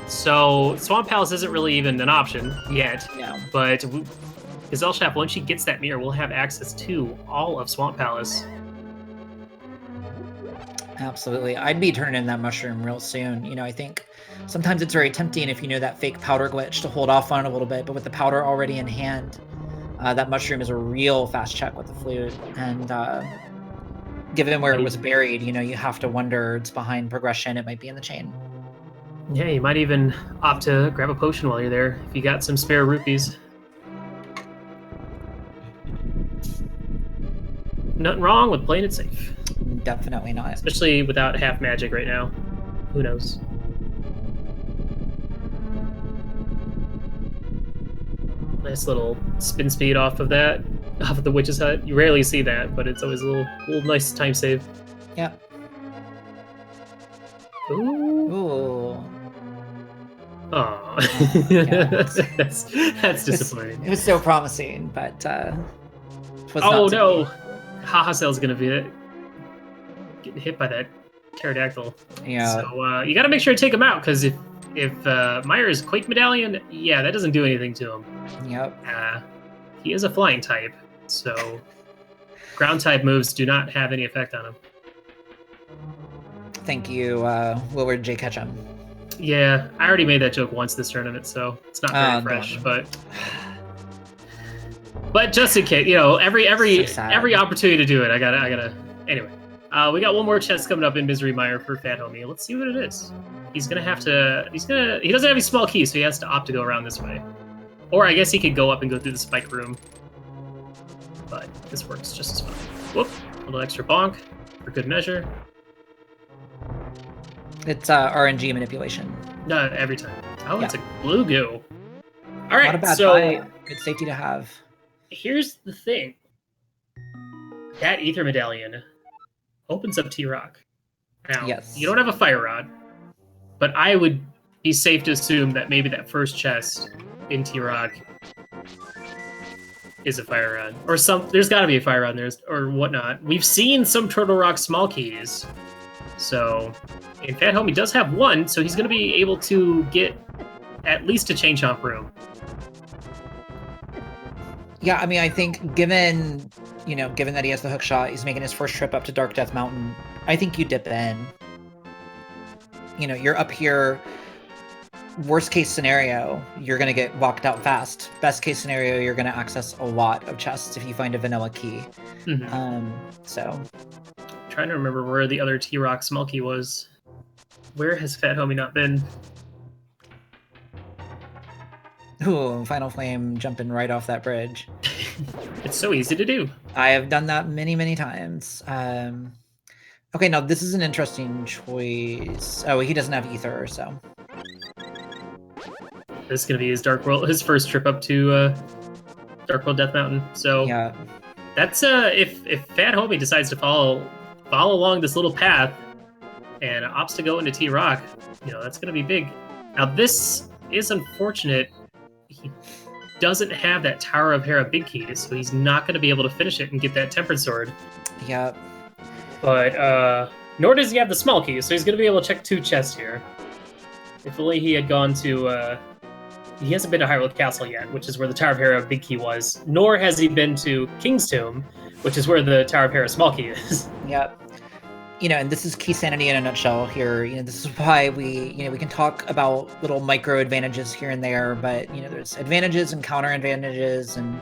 So Swamp Palace isn't really even an option yet. Yeah. But Gesellschaft, once she gets that mirror, we'll have access to all of Swamp Palace. Absolutely. I'd be turning in that mushroom real soon. You know, I think sometimes it's very tempting if you know that fake powder glitch to hold off on it a little bit, but with the powder already in hand, that mushroom is a real fast check with the flute. And given where it was buried, you know, you have to wonder it's behind progression. It might be in the chain. Yeah, you might even opt to grab a potion while you're there if you got some spare rupees. nothing wrong with playing it safe. Definitely not. Especially without half magic right now. Who knows? Nice little spin speed off of that, off of the witch's hut. You rarely see that, but it's always a little nice time save. Yeah. Ooh. Ooh. Oh, yeah. that's disappointing. It was so promising, but oh no, Hahasell's gonna be getting hit by that pterodactyl. Yeah. So you got to make sure to take him out, because if Myers Quake Medallion, yeah, that doesn't do anything to him. Yep. He is a flying type, so ground type moves do not have any effect on him. Thank you, Willard J. Ketchum. Yeah, I already made that joke once this tournament, so it's not very fresh. No. But just in case, every opportunity to do it, I gotta. Anyway, we got one more chest coming up in Misery Mire for PHatHome. Let's see what it is. He's gonna have to. He doesn't have any small keys, so he has to opt to go around this way. Or I guess he could go up and go through the spike room. But this works just as fine. Whoop! A little extra bonk for good measure. It's RNG manipulation. No, every time. Oh, yeah. It's a glue goo. All right, not a bad so fight. Good safety to have. Here's the thing. That Ether Medallion opens up T-Rock. Now, yes. You don't have a Fire Rod, but I would be safe to assume that maybe that first chest in T-Rock is a Fire Rod. Or there's got to be a Fire Rod in there, or whatnot. We've seen some Turtle Rock small keys, so... In PHatHome, he does have one, so he's going to be able to get at least a Chain Chomp room. Yeah, I mean, I think given that he has the hook shot, he's making his first trip up to Dark Death Mountain, I think you dip in. You're up here. Worst case scenario, you're going to get walked out fast. Best case scenario, you're going to access a lot of chests if you find a vanilla key. Mm-hmm. So... Trying to remember where the other T-Rock small key was. Where has PHatHome not been? Ooh, Finalflame jumping right off that bridge. It's so easy to do. I have done that many, many times. Okay, now this is an interesting choice. Oh, he doesn't have Ether, so... This is going to be his first trip up to Dark World Death Mountain. So yeah, that's if PHatHome decides to follow along this little path and opts to go into T-Rock, that's going to be big. Now, this is unfortunate. He doesn't have that Tower of Hera big key, so he's not going to be able to finish it and get that Tempered Sword. Yeah. But, nor does he have the small key, so he's going to be able to check 2 chests here. If only he had gone to, he hasn't been to Hyrule Castle yet, which is where the Tower of Hera big key was, nor has he been to King's Tomb, which is where the Tower of Hera small key is. Yep. And this is Keysanity in a nutshell here. This is why we can talk about little micro advantages here and there, but, there's advantages and counter advantages, and,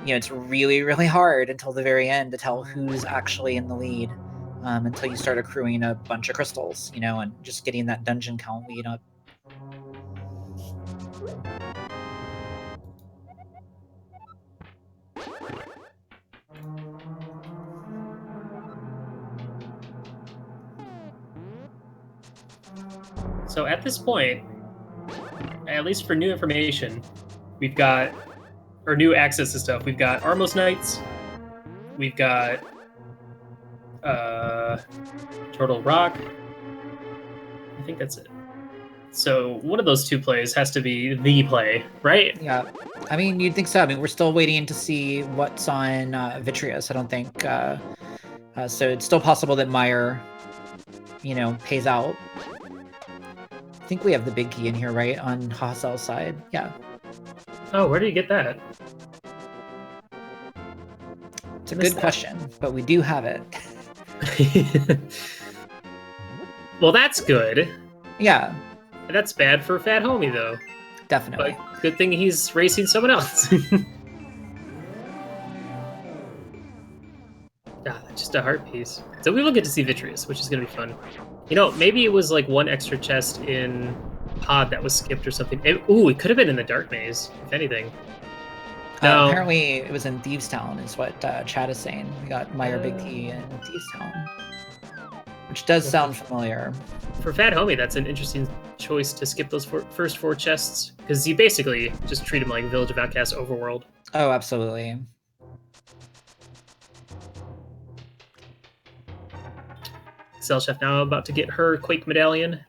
it's really, really hard until the very end to tell who's actually in the lead, until you start accruing a bunch of crystals, and just getting that dungeon count lead up. So at this point, at least for new information, we've got, or new access to stuff, we've got Armos Knights, we've got Turtle Rock. I think that's it. So one of those 2 plays has to be the play, right? Yeah. I mean, you'd think so. I mean, we're still waiting to see what's on Vitreous, I don't think. So it's still possible that Meyer, pays out. I think we have the big key in here, right? On Hahasell's side. Yeah. Oh, where do you get that? It's a good question, but we do have it. Well, that's good. Yeah. That's bad for PHatHome, though. Definitely. But good thing he's racing someone else. Just a heart piece. So we will get to see Vitreous, which is going to be fun. Maybe it was like one extra chest in Pod that was skipped or something. It could have been in the Dark Maze, if anything. No. Apparently, it was in Thieves Town, is what Chad is saying. We got Meyer Big T in Thieves Town, which does sound familiar. For PHatHome, that's an interesting choice to skip those first 4 chests, because you basically just treat them like Village of Outcasts overworld. Oh, absolutely. Gesellschaft now about to get her Quake Medallion.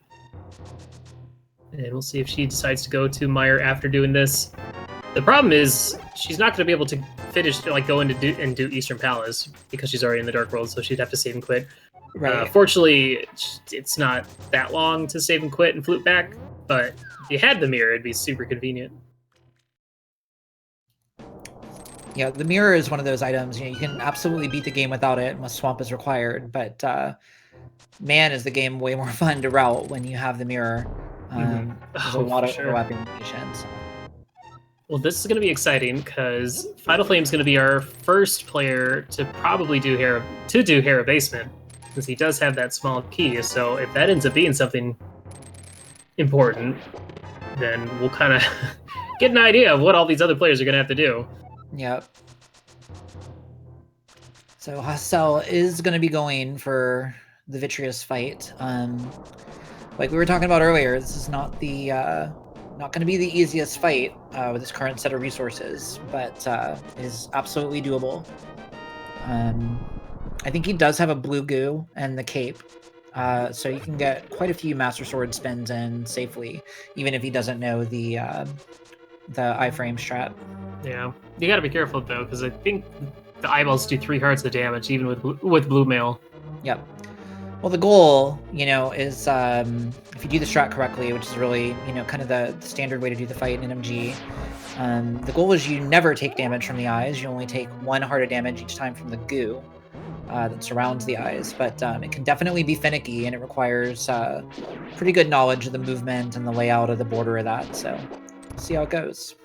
And we'll see if she decides to go to Meyer after doing this. The problem is she's not going to be able to finish, like, go into do Eastern Palace because she's already in the Dark World, so she'd have to save and quit. Right. Fortunately, it's not that long to save and quit and flute back, but if you had the mirror, it'd be super convenient. Yeah, the mirror is one of those items, you can absolutely beat the game without it unless swamp is required, but man, is the game way more fun to route when you have the mirror. There's a lot of overlapping locations. Well, this is going to be exciting because Finalflame is going to be our first player to probably do Hera Basement, because he does have that small key. So if that ends up being something important, then we'll kind of get an idea of what all these other players are going to have to do. Yep. So Hahasell is going to be going for the Vitreous fight. Like we were talking about earlier, this is not the not going to be the easiest fight with this current set of resources, but is absolutely doable. I think he does have a blue goo and the cape, so you can get quite a few Master Sword spins in safely, even if he doesn't know the iframe strat. Yeah, you got to be careful though, because I think the eyeballs do 3 hearts of damage even with blue mail. Yep. Well, the goal, is if you do the strat correctly, which is really, kind of the standard way to do the fight in MG, the goal is you never take damage from the eyes. You only take 1 heart of damage each time from the goo that surrounds the eyes. But it can definitely be finicky, and it requires pretty good knowledge of the movement and the layout of the border of that. So we'll see how it goes.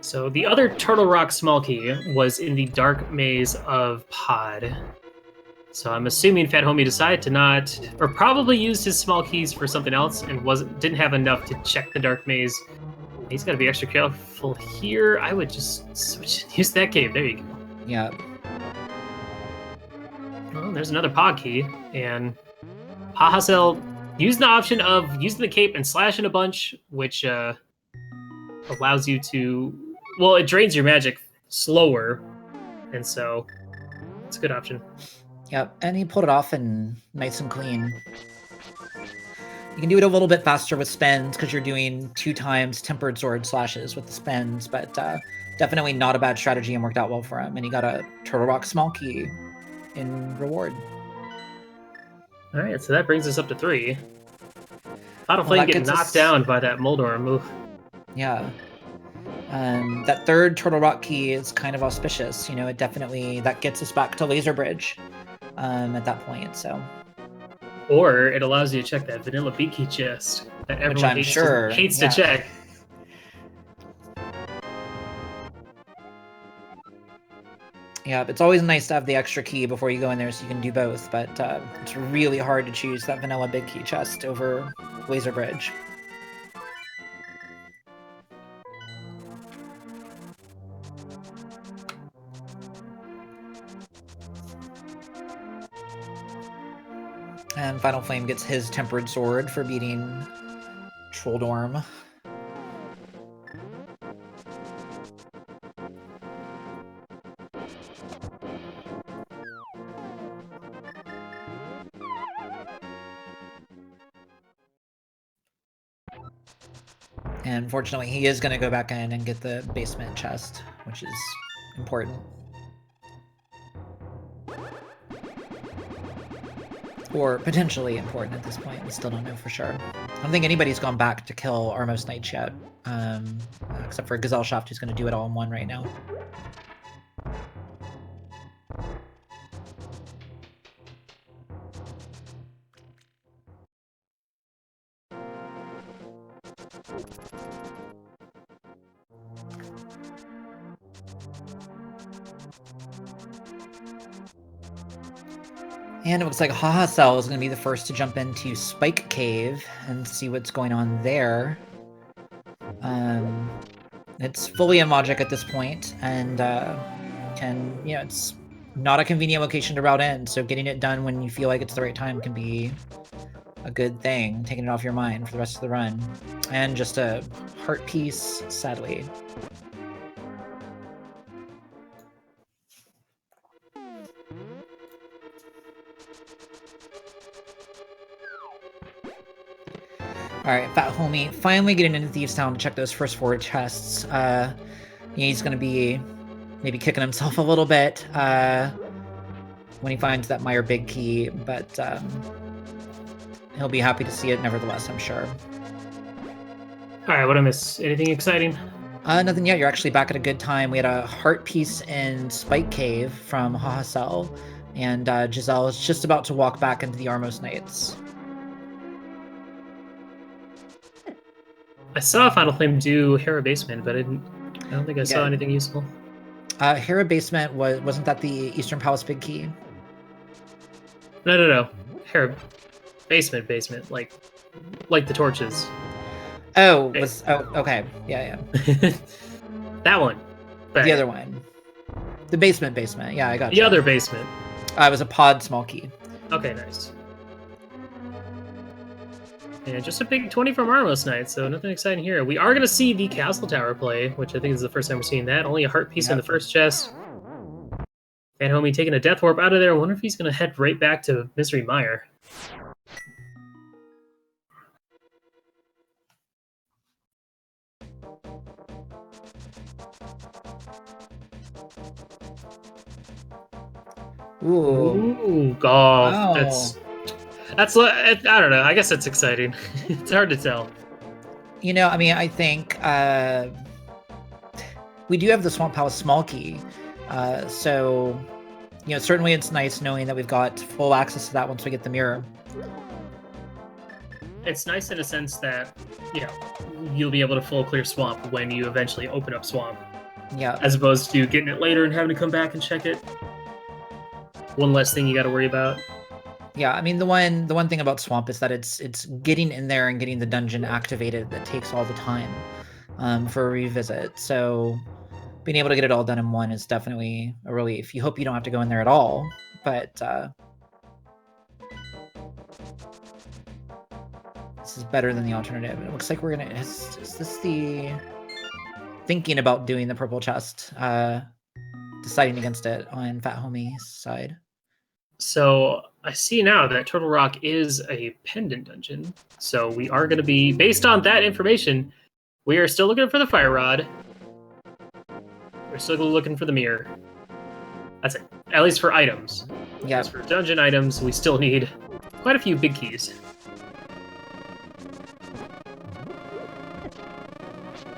So the other Turtle Rock small key was in the Dark Maze of Pod. So I'm assuming PHatHome decided to not, or probably used his small keys for something else and didn't have enough to check the Dark Maze. He's got to be extra careful here. I would just switch and use that cave. There you go. Yeah. Well, there's another pod key, and Hahasell used the option of using the cape and slashing a bunch, which allows you to... Well, it drains your magic slower, and so it's a good option. Yep, and he pulled it off and nice and clean. You can do it a little bit faster with spends because you're doing 2 times Tempered Sword slashes with the spends, but definitely not a bad strategy and worked out well for him. And he got a Turtle Rock small key in reward. All right, so that brings us up to 3. Finalflame getting knocked down by that Moldor move. Yeah. That 3rd Turtle Rock key is kind of auspicious. It definitely, that gets us back to Laser Bridge at that point, so. Or it allows you to check that vanilla beat key chest that everyone hates to check. Yeah, it's always nice to have the extra key before you go in there so you can do both, but it's really hard to choose that vanilla big key chest over Laser Bridge. And Finalflame gets his Tempered Sword for beating Trolldorm. And unfortunately, he is going to go back in and get the basement chest, which is important. Or potentially important at this point. We still don't know for sure. I don't think anybody's gone back to kill Armos Knights yet, except for Gesellschaft, who's going to do it all in one right now. And it looks like Hahasell is going to be the first to jump into Spike Cave and see what's going on there. It's fully in logic at this point, and it's not a convenient location to route in, so getting it done when you feel like it's the right time can be a good thing, taking it off your mind for the rest of the run. And just a heart piece, sadly. Alright, PHatHomie finally getting into Thieves Town to check those first 4 chests. He's going to be maybe kicking himself a little bit when he finds that Meyer Big Key, but he'll be happy to see it nevertheless, I'm sure. Alright, what did I miss? Anything exciting? Nothing yet. You're actually back at a good time. We had a heart piece in Spike Cave from Hahasell, and Giselle is just about to walk back into the Armos Knights. I saw Finalflame do Hera Basement, but I don't think I saw anything useful. Hera Basement wasn't that the Eastern Palace Big Key? No. Hera Basement, like the torches. Oh, okay. Yeah. That one. But the other one. The basement. Yeah, I got the other basement. It was a pod small key. Okay, nice. And just a big 20 from Armos Knight, so nothing exciting here. We are going to see the Castle Tower play, which I think is the first time we're seeing that. Only a heart piece in the first chest. PHatHomie taking a Death Warp out of there. I wonder if he's going to head right back to Misery Mire. Ooh, golf. Wow. That's I don't know. I guess that's exciting. It's hard to tell. I think we do have the Swamp Palace small key, so certainly it's nice knowing that we've got full access to that once we get the mirror. It's nice in a sense that you'll be able to full clear Swamp when you eventually open up Swamp. Yeah. As opposed to getting it later and having to come back and check it. One less thing you got to worry about. Yeah, I mean the one thing about Swamp is that it's getting in there and getting the dungeon activated that takes all the time for a revisit. So being able to get it all done in one is definitely a relief. You hope you don't have to go in there at all, but this is better than the alternative. It looks like we're gonna. Is this the thinking about doing the purple chest? Deciding against it on PHatHomie's side. So I see now that Turtle Rock is a pendant dungeon. So we are going to be, based on that information, we are still looking for the Fire Rod. We're still looking for the mirror. That's it. At least for items. Yeah. As for dungeon items, we still need quite a few big keys.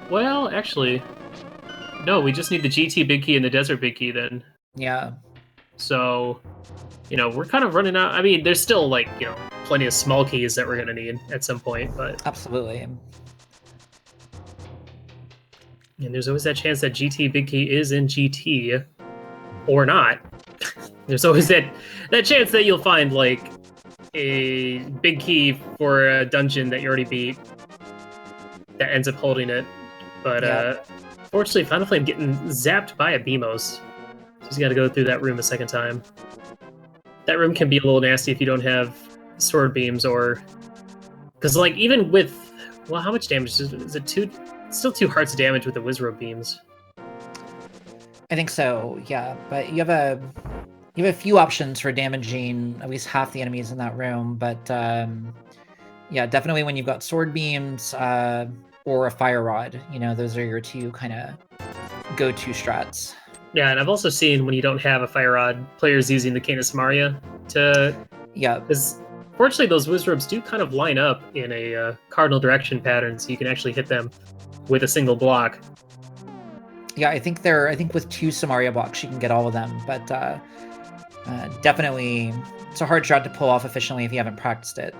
Well, actually, no, we just need the GT big key and the desert big key then. Yeah. So, we're kind of running out. I mean, there's still, plenty of small keys that we're going to need at some point, but... Absolutely. And there's always that chance that GT big key is in GT, or not. There's always that chance that you'll find, a big key for a dungeon that you already beat that ends up holding it. But, fortunately, Finalflame getting zapped by a Beamos. He's got to go through that room a second time. That room can be a little nasty if you don't have sword beams or... Because, even with... Well, how much damage? Is it two... Still 2 hearts of damage with the Wizrobe beams. I think so, yeah. But you have a few options for damaging at least half the enemies in that room. But, yeah, definitely when you've got sword beams or a fire rod, those are your 2 kind of go-to strats. Yeah, and I've also seen when you don't have a Fire Rod, players using the Canis Maria to... Yeah. Because, fortunately, those Wizrobes do kind of line up in a cardinal direction pattern, so you can actually hit them with a single block. Yeah, I think with 2 Samaria blocks, you can get all of them, but definitely, it's a hard shot to pull off efficiently if you haven't practiced it.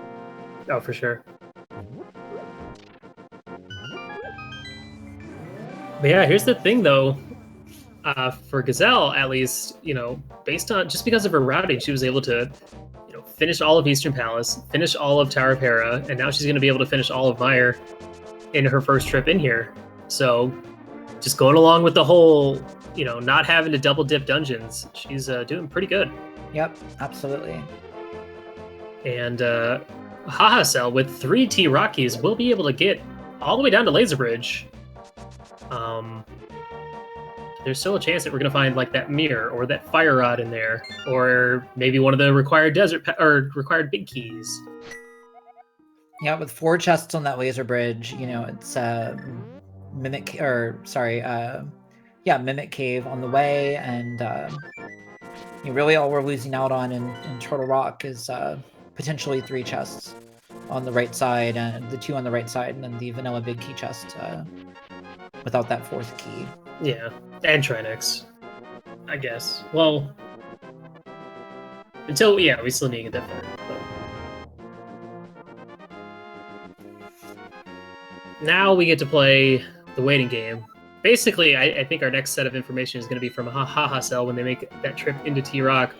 Oh, for sure. But yeah, here's the thing, though. For Gazelle, at least, based on just because of her routing, she was able to finished all of Eastern Palace, finished all of Tower of Hera, and now she's going to be able to finish all of Mire in her first trip in here. So just going along with the whole, not having to double dip dungeons, she's doing pretty good. Yep, absolutely. And Hahasell with 3 T-Rock keys will be able to get all the way down to Laser Bridge. There's still a chance that we're going to find like that mirror or that fire rod in there, or maybe one of the required required big keys. Yeah, with 4 chests on that Laser Bridge, it's Mimic Cave on the way, and really all we're losing out on in Turtle Rock is potentially 3 chests on the right side, and the 2 on the right side, and then the vanilla big key chest without that 4th key. Yeah, and Trinex, I guess. Well, until we still need to get that far. But now we get to play the waiting game. Basically, I think our next set of information is going to be from Hahasell when they make that trip into T-Rock.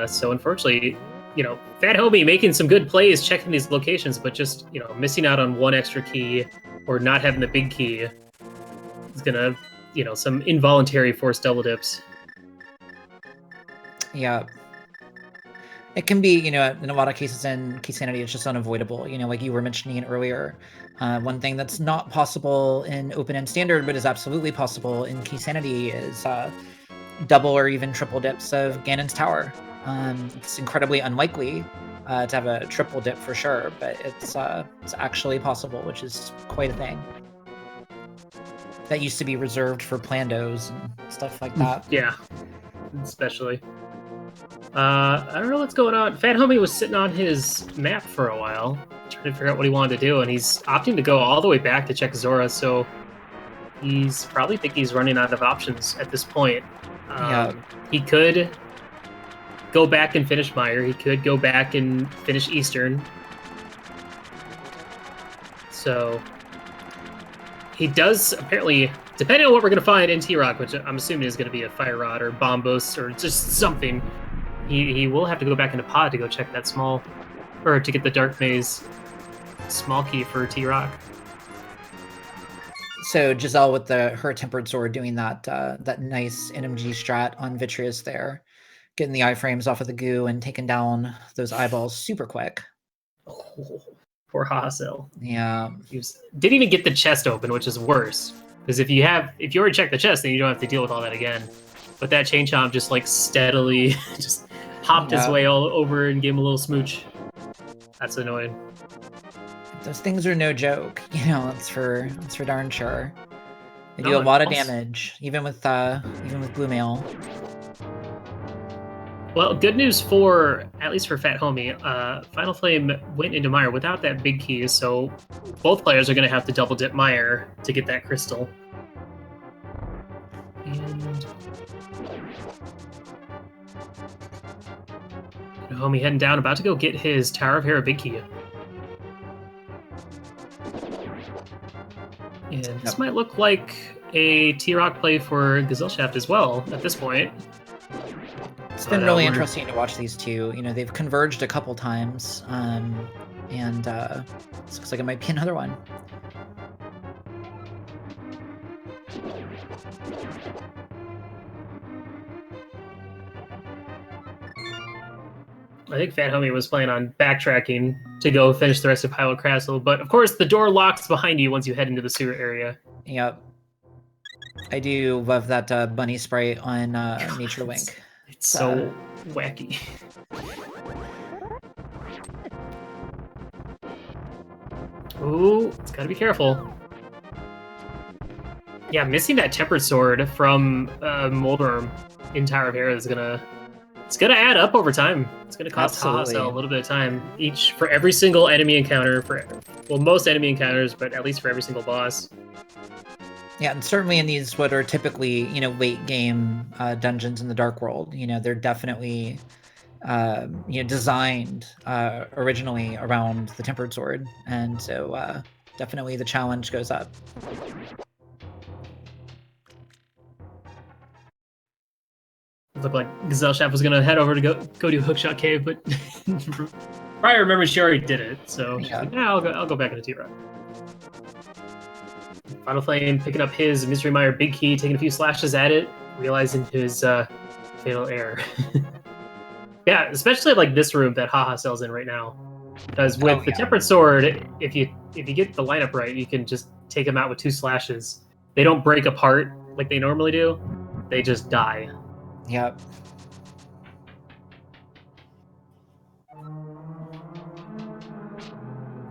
So unfortunately, PHatHome making some good plays, checking these locations, but just, missing out on 1 extra key or not having the big key is going to, some involuntary forced double dips. Yeah. It can be, in a lot of cases in Keysanity, it's just unavoidable. Like you were mentioning earlier, one thing that's not possible in open-end standard, but is absolutely possible in Keysanity is double or even triple dips of Ganon's Tower. It's incredibly unlikely to have a triple dip for sure, but it's actually possible, which is quite a thing. That used to be reserved for Plandos and stuff like that. Yeah, especially. I don't know what's going on. PHatHome was sitting on his map for a while, trying to figure out what he wanted to do, and he's opting to go all the way back to check Zora, so he's probably think he's running out of options at this point. He could go back and finish Mire. He could go back and finish Eastern. So he does apparently, depending on what we're going to find in T-Rock, which I'm assuming is going to be a Fire Rod or Bombos or just something, he will have to go back into Pod to go check that to get the Dark Maze small key for T-Rock. So Giselle with her Tempered Sword doing that nice NMG strat on Vitreous there, getting the iframes off of the goo and taking down those eyeballs super quick. Oh, poor Hahasell. Yeah. Didn't even get the chest open, which is worse. Because if you already checked the chest, then you don't have to deal with all that again. But that Chain Chomp just like steadily just hopped his way all over and gave him a little smooch. That's annoying. Those things are no joke, that's for darn sure. They do a lot of damage, even with Blue Mail. Well, good news at least for PHatHome, Finalflame went into Mire without that big key, so both players are going to have to double dip Mire to get that crystal. And PHatHome heading down, about to go get his Tower of Hera big key. And this might look like a T-Rock play for Gesellschaft as well at this point. It's been really interesting to watch these two. They've converged a couple times, and it looks like it might be another one. I think PHatHome was planning on backtracking to go finish the rest of Hyrule Castle, but of course the door locks behind you once you head into the sewer area. Yep. I do love that bunny sprite on Nature Link. It's so wacky. Ooh, it's gotta be careful. Yeah, missing that Tempered Sword from Moldworm in Tower of Hera is gonna add up over time. It's gonna cost Hahasell a little bit of time for every single enemy encounter, most enemy encounters, but at least for every single boss. Yeah, and certainly in these what are typically, late game dungeons in the Dark World, they're definitely designed originally around the Tempered Sword, and so definitely the challenge goes up. looked like Gesellschaft was gonna head over to go do Hookshot Cave, but I remember she already did it, so she's like, "Nah, I'll go back into T-Rock." Finalflame picking up his Mystery Mire Big Key, taking a few slashes at it, realizing his fatal error. Yeah, especially like this room that Hahasell's in right now, because with the Tempered Sword, if you get the lineup right, you can just take them out with 2 slashes. They don't break apart like they normally do; they just die. Yep.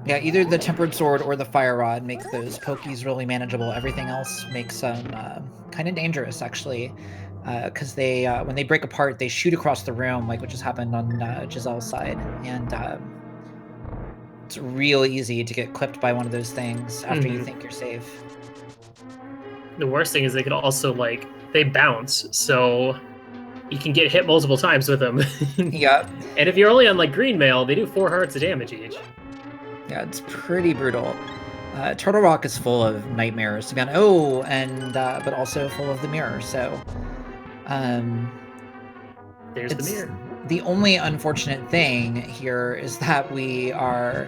Yeah, either the Tempered Sword or the Fire Rod make those pokies really manageable. Everything else makes them kind of dangerous, actually, because they when they break apart, they shoot across the room, like what just happened on Giselle's side, and it's real easy to get clipped by one of those things after you think you're safe. The worst thing is they could also, like, they bounce, so you can get hit multiple times with them. Yep. And if you're only on, like, green mail, they do 4 hearts of damage each. Yeah, it's pretty brutal. Turtle Rock is full of nightmares to be honest. Oh, and but also full of the mirror. So, there's the mirror. The only unfortunate thing here is that we are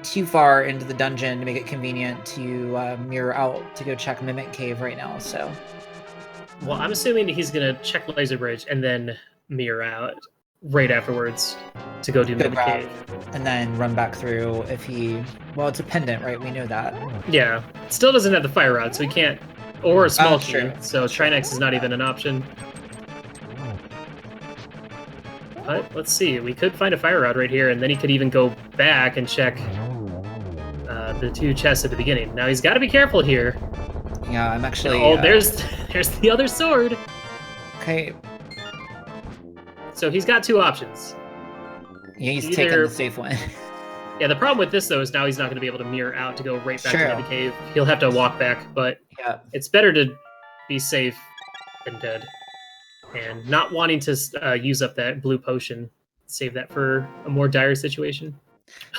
too far into the dungeon to make it convenient to mirror out to go check Mimic Cave right now. So, well, I'm assuming that he's gonna check Laser Bridge and then mirror out right afterwards to go do Mimic Cave. And then run back through if he... Well, it's a pendant, right? We know that. Yeah. Still doesn't have the Fire Rod, so he can't... Or a small key, so Trinex is not even an option. But let's see. We could find a Fire Rod right here, and then he could even go back and check the 2 chests at the beginning. Now, he's got to be careful here. Yeah, I'm actually... Oh, there's the other sword. Okay. So he's got 2 options. Yeah, he's taking the safe one. Yeah, the problem with this, though, is now he's not going to be able to mirror out to go right back to the cave. He'll have to walk back, but it's better to be safe than dead. And not wanting to use up that blue potion, save that for a more dire situation.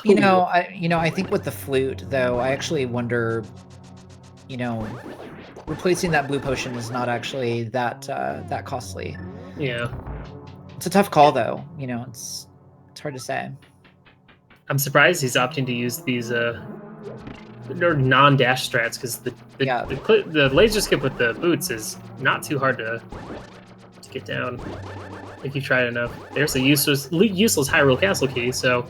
I think with the flute, though, I actually wonder, replacing that blue potion is not actually that costly. Yeah. It's a tough call, though. It's hard to say. I'm surprised he's opting to use these non-dash strats, because the laser skip with the boots is not too hard to get down if you try it enough. There's a useless Hyrule Castle key, so...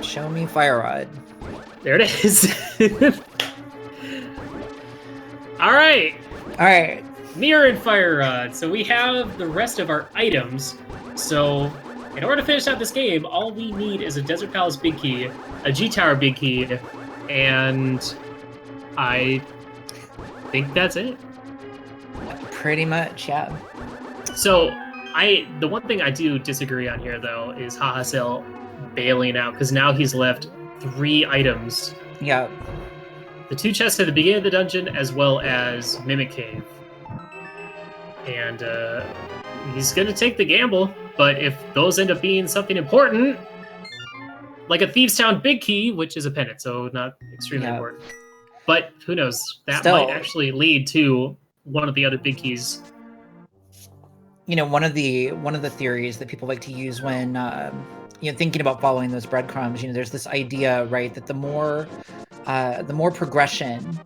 Show me Fire Rod. There it is. All right. Mirror and Fire Rod. So we have the rest of our items. So in order to finish out this game, all we need is a Desert Palace Big Key, a G-Tower Big Key, and I think that's it. Pretty much, yeah. So the one thing I do disagree on here, though, is Hahasell bailing out, because now he's left 3 items. Yeah. The 2 chests at the beginning of the dungeon, as well as Mimic Cave. And he's going to take the gamble, but if those end up being something important, like a Thieves' Town Big Key, which is a pendant, so not extremely important. But who knows? That might actually lead to one of the other big keys. One of the theories that people like to use when thinking about following those breadcrumbs, there's this idea, right, that the more progression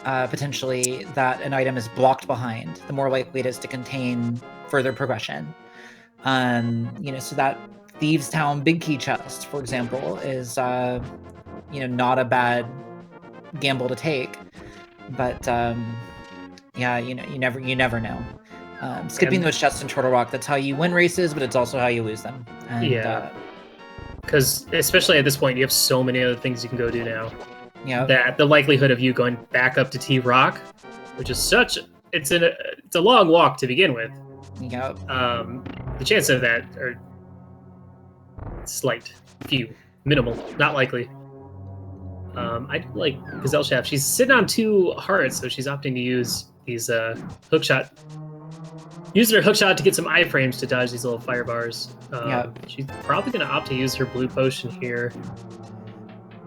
potentially that an item is blocked behind, the more likely it is to contain further progression. So that Thieves' Town Big Key chest, for example, is not a bad gamble to take, but you never know. Skipping those chests in Turtle Rock, that's how you win races, but it's also how you lose them. And, because especially at this point, you have so many other things you can go do now. Yeah. That the likelihood of you going back up to T-Rock, which is it's a long walk to begin with. Yeah. The chances of that are slight, few, minimal, not likely. I like Gesellschaft. She's sitting on 2 hearts, so she's opting to use these hookshot. Using her hookshot to get some iframes to dodge these little fire bars. She's probably going to opt to use her blue potion here.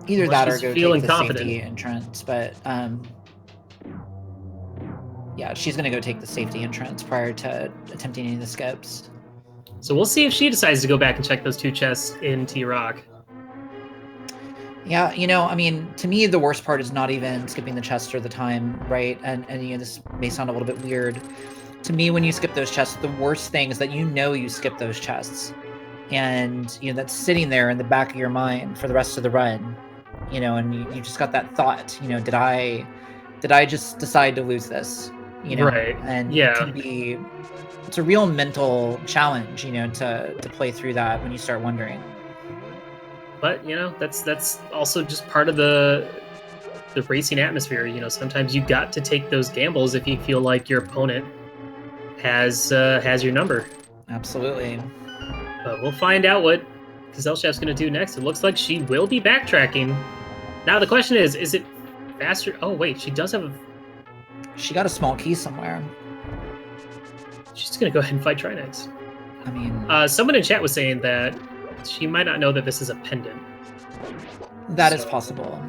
Either that or go feeling take the confident safety entrance, but Yeah, she's gonna go take the safety entrance prior to attempting any of the skips. So we'll see if she decides to go back and check those 2 chests in T-Rock. Yeah, I mean, to me, the worst part is not even skipping the chest or the time, right? And this may sound a little bit weird. To me, when you skip those chests, the worst thing is that you skip those chests. And, that's sitting there in the back of your mind for the rest of the run, and you just got that thought, did I just decide to lose this? Right. And yeah. it's a real mental challenge, to play through that when you start wondering. But that's also just part of the racing atmosphere. Sometimes you got to take those gambles if you feel like your opponent has your number. Absolutely. But we'll find out what Gesellschaft's going to do next. It looks like she will be backtracking. Now the question is it faster? Oh wait, she does have. She got a small key somewhere. She's going to go ahead and fight Trinex. I mean, someone in chat was saying that she might not know that this is a pendant. That is possible.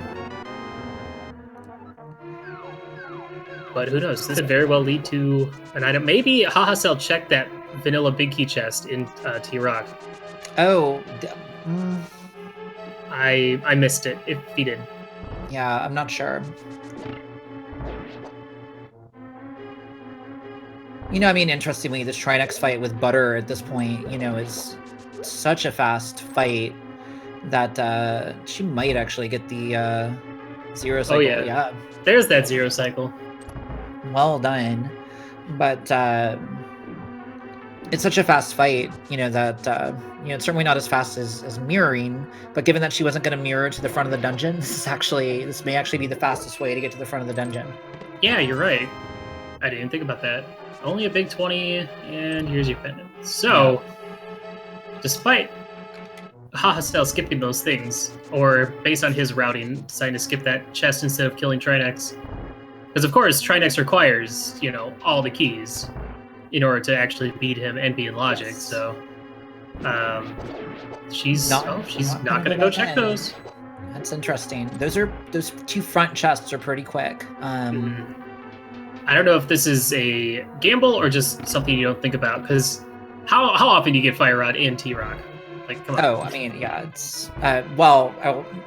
But who knows? This could very well lead to an item. Maybe Hahasell checked that vanilla big key chest in T-Rock. Oh. I missed it. If he did. Yeah, I'm not sure. I mean, interestingly, this Trinex fight with Butter at this point, is such a fast fight that she might actually get the 0 cycle. Oh, yeah. There's that 0 cycle. Well done. But it's such a fast fight, that it's certainly not as fast as mirroring, but given that she wasn't going to mirror to the front of the dungeon, this may actually be the fastest way to get to the front of the dungeon. Yeah, you're right. I didn't think about that. Only a big 20, and here's your pendant. So, despite Hahasell skipping those things, or based on his routing, deciding to skip that chest instead of killing Trinex, because of course Trinex requires, all the keys in order to actually beat him and be in logic. So, she's not going to go check those. That's interesting. Those 2 front chests are pretty quick. I don't know if this is a gamble or just something you don't think about, because how often do you get Fire Rod in T-Rock? Like, come on. Oh, I mean, yeah, it's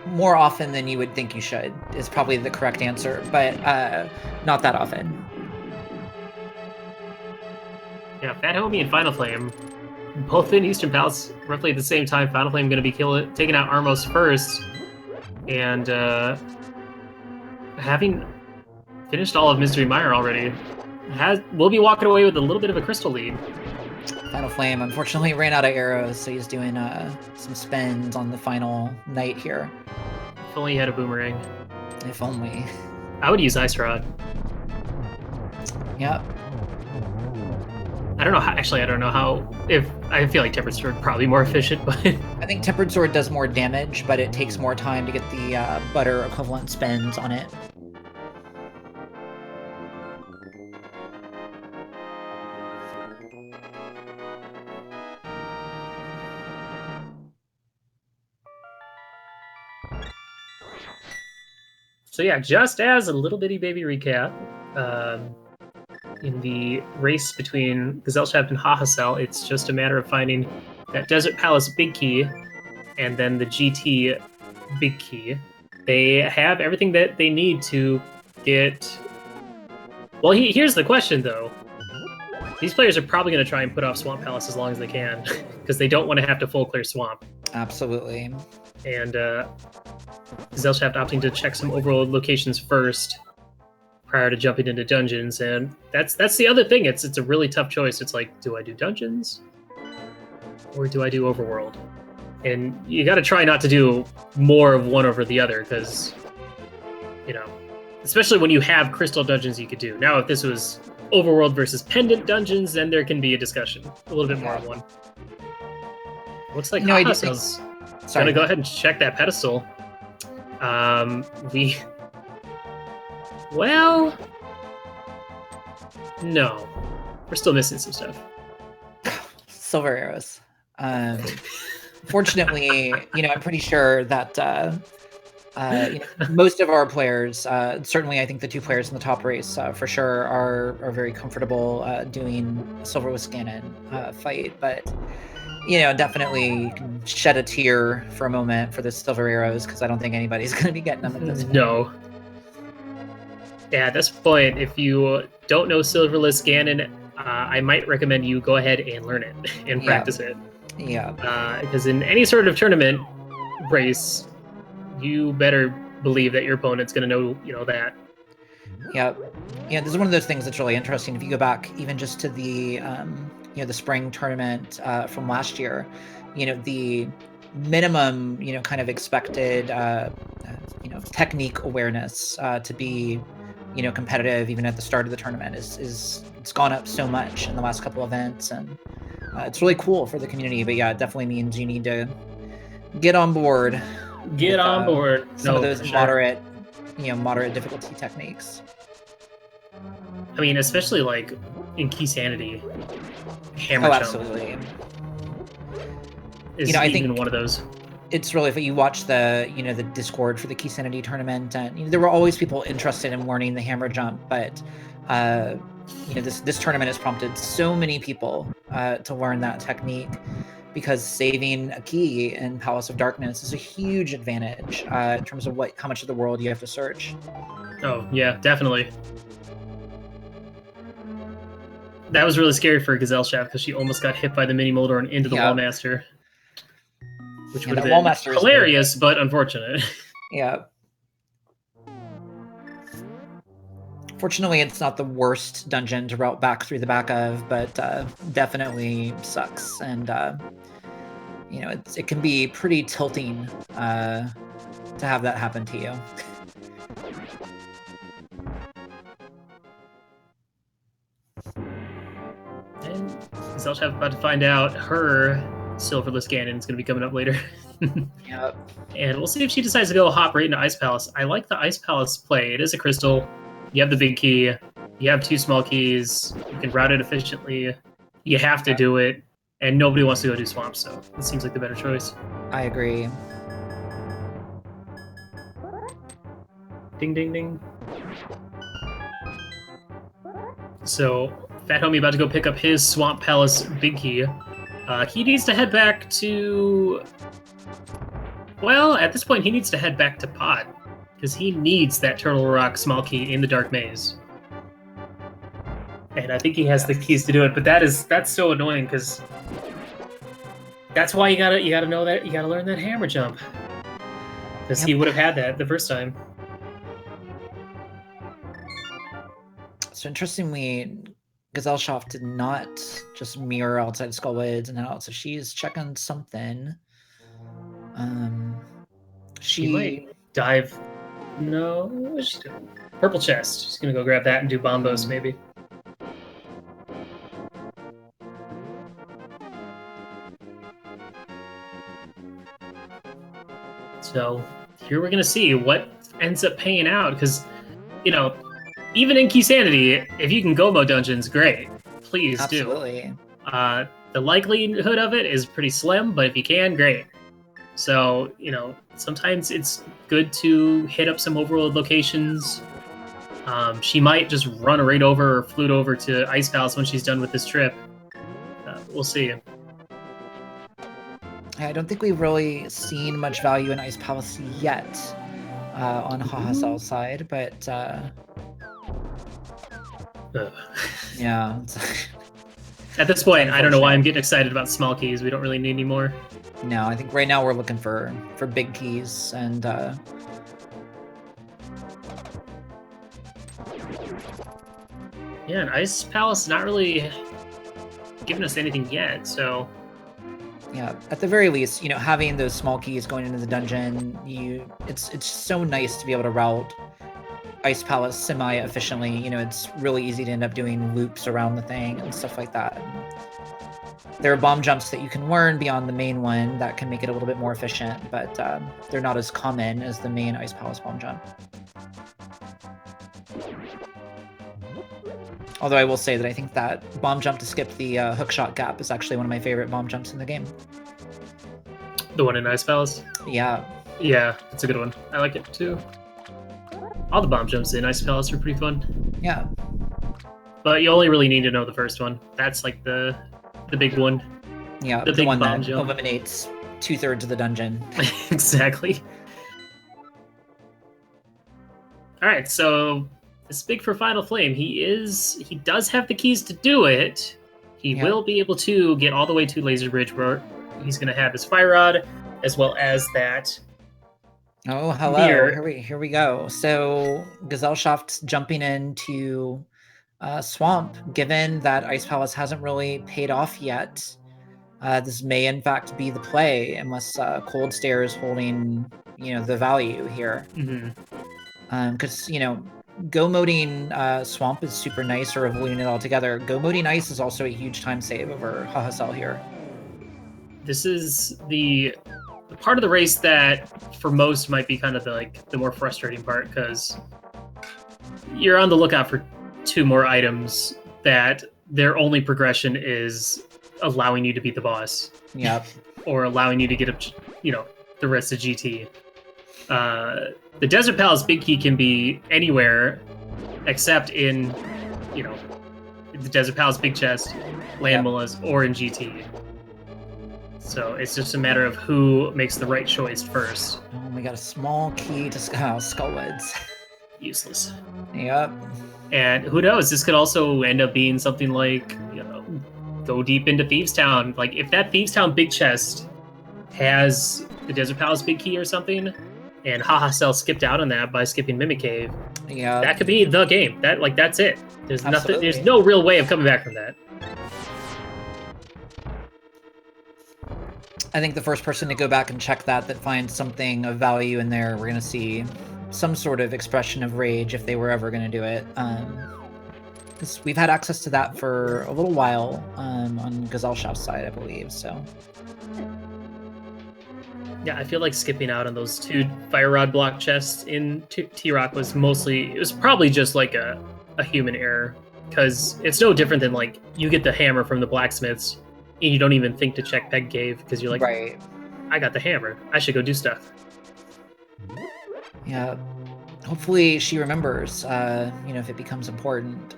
more often than you would think you should is probably the correct answer, but not that often. Yeah, PHatHome and Finalflame, both in Eastern Palace roughly at the same time. Finalflame going to be taking out Armos first, and having finished all of Mystery Mire already, will be walking away with a little bit of a crystal lead. Finalflame unfortunately ran out of arrows, so he's doing some spins on the final night here. If only he had a boomerang. If only. I would use Ice Rod. Yep. I don't know how. I feel like Tempered Sword probably more efficient, but I think Tempered Sword does more damage, but it takes more time to get the Butter equivalent spins on it. So yeah, just as a little bitty baby recap, in the race between Gesellschaft and Hahasell, it's just a matter of finding that Desert Palace big key and then the GT big key. They have everything that they need to get... Well, here's the question, though. These players are probably going to try and put off Swamp Palace as long as they can, because they don't want to have to full clear Swamp. Absolutely. And Gesellschaft opting to check some overworld locations first prior to jumping into dungeons, and that's the other thing. It's a really tough choice. It's like, do I do dungeons or do I do overworld? And you got to try not to do more of one over the other, because especially when you have crystal dungeons you could do. Now, if this was overworld versus pendant dungeons, then there can be a discussion, a little bit more of one. Looks like Hahasell's gonna go ahead and check that pedestal. No, we're still missing some stuff. Silver arrows. Fortunately, I'm pretty sure that Most of our players, certainly I think the 2 players in the top race for sure are very comfortable doing silver with Ganon fight, but definitely you can shed a tear for a moment for the silver arrows because I don't think anybody's going to be getting them at this point. No. Yeah, at this point, if you don't know Silverless Ganon, I might recommend you go ahead and learn it and practice it. Yeah. Because in any sort of tournament race, you better believe that your opponent's going to know that. Yeah. Yeah, this is one of those things that's really interesting. If you go back even just to the the spring tournament from last year, the minimum kind of expected technique awareness to be competitive even at the start of the tournament is it's gone up so much in the last couple events, and it's really cool for the community. But yeah, it definitely means you need to get on board. Get on board. Some of those moderate difficulty techniques. I mean, especially like in Keysanity, hammer jump. Absolutely. Is I even think one of those. It's really, if you watch the the Discord for the Keysanity tournament, and there were always people interested in learning the hammer jump, but this tournament has prompted so many people to learn that technique, because saving a key in Palace of Darkness is a huge advantage in terms of how much of the world you have to search. Oh yeah, definitely. That was really scary for Gesellschaft because she almost got hit by the mini Moldor and into the Wallmaster, which would have been hilarious but unfortunate. Yeah. Fortunately, it's not the worst dungeon to route back through the back of, but definitely sucks, and it can be pretty tilting to have that happen to you. And Gesellschaft about to find out her Silverless Ganon is going to be coming up later. Yep. And we'll see if she decides to go hop right into Ice Palace. I like the Ice Palace play. It is a crystal. You have the big key. You have 2 small keys. You can route it efficiently. You have to do it. And nobody wants to go do Swamp, so it seems like the better choice. I agree. Ding, ding, ding. So, Fat Homie about to go pick up his Swamp Palace big key. He needs to head back to... Well, at this point, he needs to head back to Pod, because he needs that Turtle Rock small key in the Dark Maze. And I think he has the keys to do it, but that's so annoying, because that's why you gotta know that, you gotta learn that hammer jump. Because he would have had that the first time. So interestingly, Gesellschaft did not just mirror outside Skullwoods and out, so she's checking something. She might dive. No, what's she doing? Purple chest. She's gonna go grab that and do bombos, maybe. So here we're gonna see what ends up paying out, because even in Keysanity, if you can go-mo dungeons, great. Please Absolutely. do. The likelihood of it is pretty slim, but if you can, great. So, sometimes it's good to hit up some overworld locations. She might just run right over or flute over to Ice Palace when she's done with this trip. We'll see. I don't think we've really seen much value in Ice Palace yet on Hahasell's side, but... yeah. At this point, I don't know why I'm getting excited about small keys. We don't really need any more. No, I think right now we're looking for big keys, and yeah, and Ice Palace not really giving us anything yet, so yeah, at the very least, having those small keys going into the dungeon, it's so nice to be able to route Ice Palace semi-efficiently. It's really easy to end up doing loops around the thing and stuff like that. There are bomb jumps that you can learn beyond the main one that can make it a little bit more efficient, but they're not as common as the main Ice Palace bomb jump. Although I will say that I think that bomb jump to skip the hookshot gap is actually one of my favorite bomb jumps in the game. The one in Ice Palace? Yeah. Yeah, it's a good one. I like it too. All the bomb jumps in Ice Palace are pretty fun. Yeah. But you only really need to know the first one. That's like the big one. Yeah, the the big one bomb that jump. eliminates 2/3 of the dungeon. Exactly. All right, so it's big for Final Flame. He does have the keys to do it. He will be able to get all the way to Laser Bridge, where he's going to have his Fire Rod, as well as that. Oh, hello. Mirror. Here we go. So Gesellschaft's jumping into Swamp, given that Ice Palace hasn't really paid off yet. This may in fact be the play, unless Cold Stare is holding, the value here. Because, go moding Swamp is super nice, or avoiding it altogether. Go moding Ice is also a huge time save over Hahasell here. This is the part of the race that for most might be kind of the more frustrating part, because you're on the lookout for 2 more items that their only progression is allowing you to beat the boss. Yep. Or allowing you to get up, the rest of GT. The Desert Palace Big Key can be anywhere except in, the Desert Palace Big Chest, Land Mullahs, or in GT. So it's just a matter of who makes the right choice first. Oh, we got a small key to Skullwoods. Useless. Yep. And who knows? This could also end up being something like, go deep into Thieves Town. Like, if that Thieves Town Big Chest has the Desert Palace Big Key or something, and Hahasell skipped out on that by skipping Mimic Cave, that could be the game. That's it. There's nothing. There's no real way of coming back from that. I think the first person to go back and check that finds something of value in there, we're going to see some sort of expression of rage if they were ever going to do it. Because we've had access to that for a little while on Gesellschaft's side, I believe. So. Yeah, I feel like skipping out on those 2 Fire Rod block chests in T-Rock was probably just like a human error. Because it's no different than, like, you get the hammer from the blacksmiths, and you don't even think to check Peg Cave, because you're like, right. I got the hammer. I should go do stuff. Yeah. Hopefully she remembers, if it becomes important.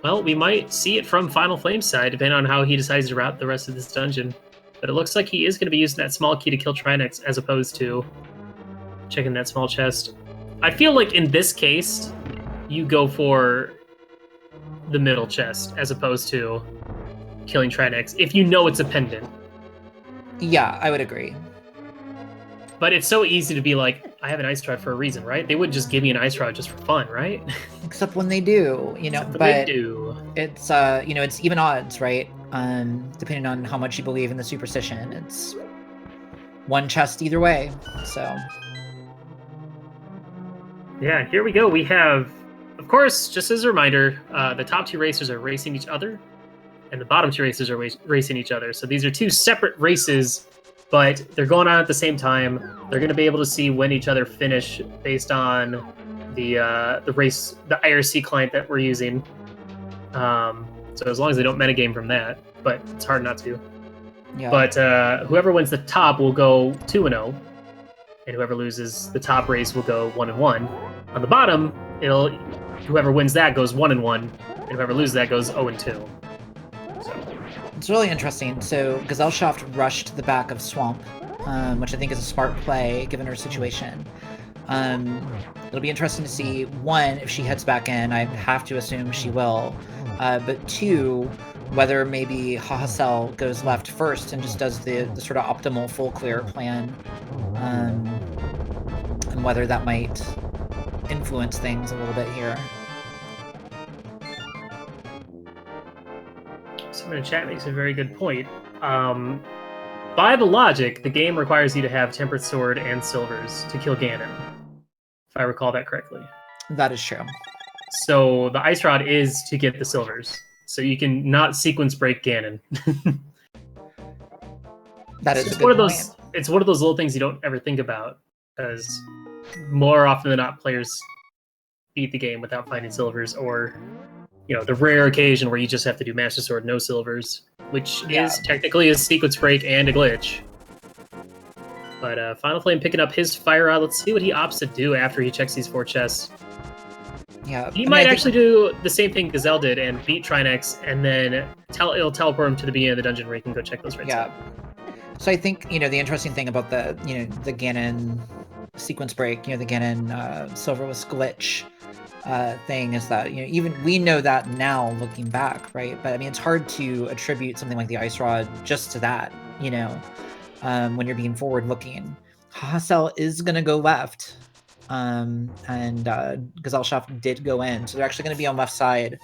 Well, we might see it from Final Flame's side, depending on how he decides to route the rest of this dungeon. But it looks like he is going to be using that small key to kill Trinex, as opposed to checking that small chest. I feel like in this case, you go for the middle chest, as opposed to killing Trinex, if you know it's a pendant. Yeah, I would agree. But it's so easy to be like, I have an ice rod for a reason, right? They wouldn't just give me an ice rod just for fun, right? Except when they do, Except but they do. It's it's even odds, right? Depending on how much you believe in the superstition. It's one chest either way. So yeah, here we go. We have, of course, just as a reminder, the top 2 racers are racing each other, and the bottom 2 racers are racing each other. So these are 2 separate races, but they're going on at the same time. They're going to be able to see when each other finish based on the race, the IRC client that we're using. So as long as they don't metagame from that, but it's hard not to. Yeah. But whoever wins the top will go 2-0, and whoever loses the top race will go 1-1. On the bottom, whoever wins that goes 1-1, and whoever loses that goes 0-2. It's really interesting. So Gesellschaft rushed the back of Swamp, which I think is a smart play given her situation. It'll be interesting to see, 1, if she heads back in. I have to assume she will. But 2, whether maybe Hahasell goes left first and just does the sort of optimal full clear plan. And whether that might influence things a little bit here. Someone in chat makes a very good point. By the logic, the game requires you to have Tempered Sword and Silvers to kill Ganon, if I recall that correctly. That is true. So the Ice Rod is to get the Silvers, so you can not sequence break Ganon. That is one of those. It's one of those little things you don't ever think about, because more often than not, players beat the game without finding Silvers, or the rare occasion where you just have to do Master Sword, no Silvers, which is technically a sequence break and a glitch. But Finalflame picking up his fire rod. Let's see what he opts to do after he checks these 4 chests. Yeah, He might actually do the same thing Gesell did and beat Trinex, and then it'll teleport him to the beginning of the dungeon where he can go check those rates. Yeah. So I think, the interesting thing about the, the Ganon sequence break, the Ganon Silverless glitch thing is that, even we know that now looking back, right? But I mean, it's hard to attribute something like the Ice Rod just to that, when you're being forward looking. Hahasell is going to go left, and Gesellschaft did go in. So they're actually going to be on left side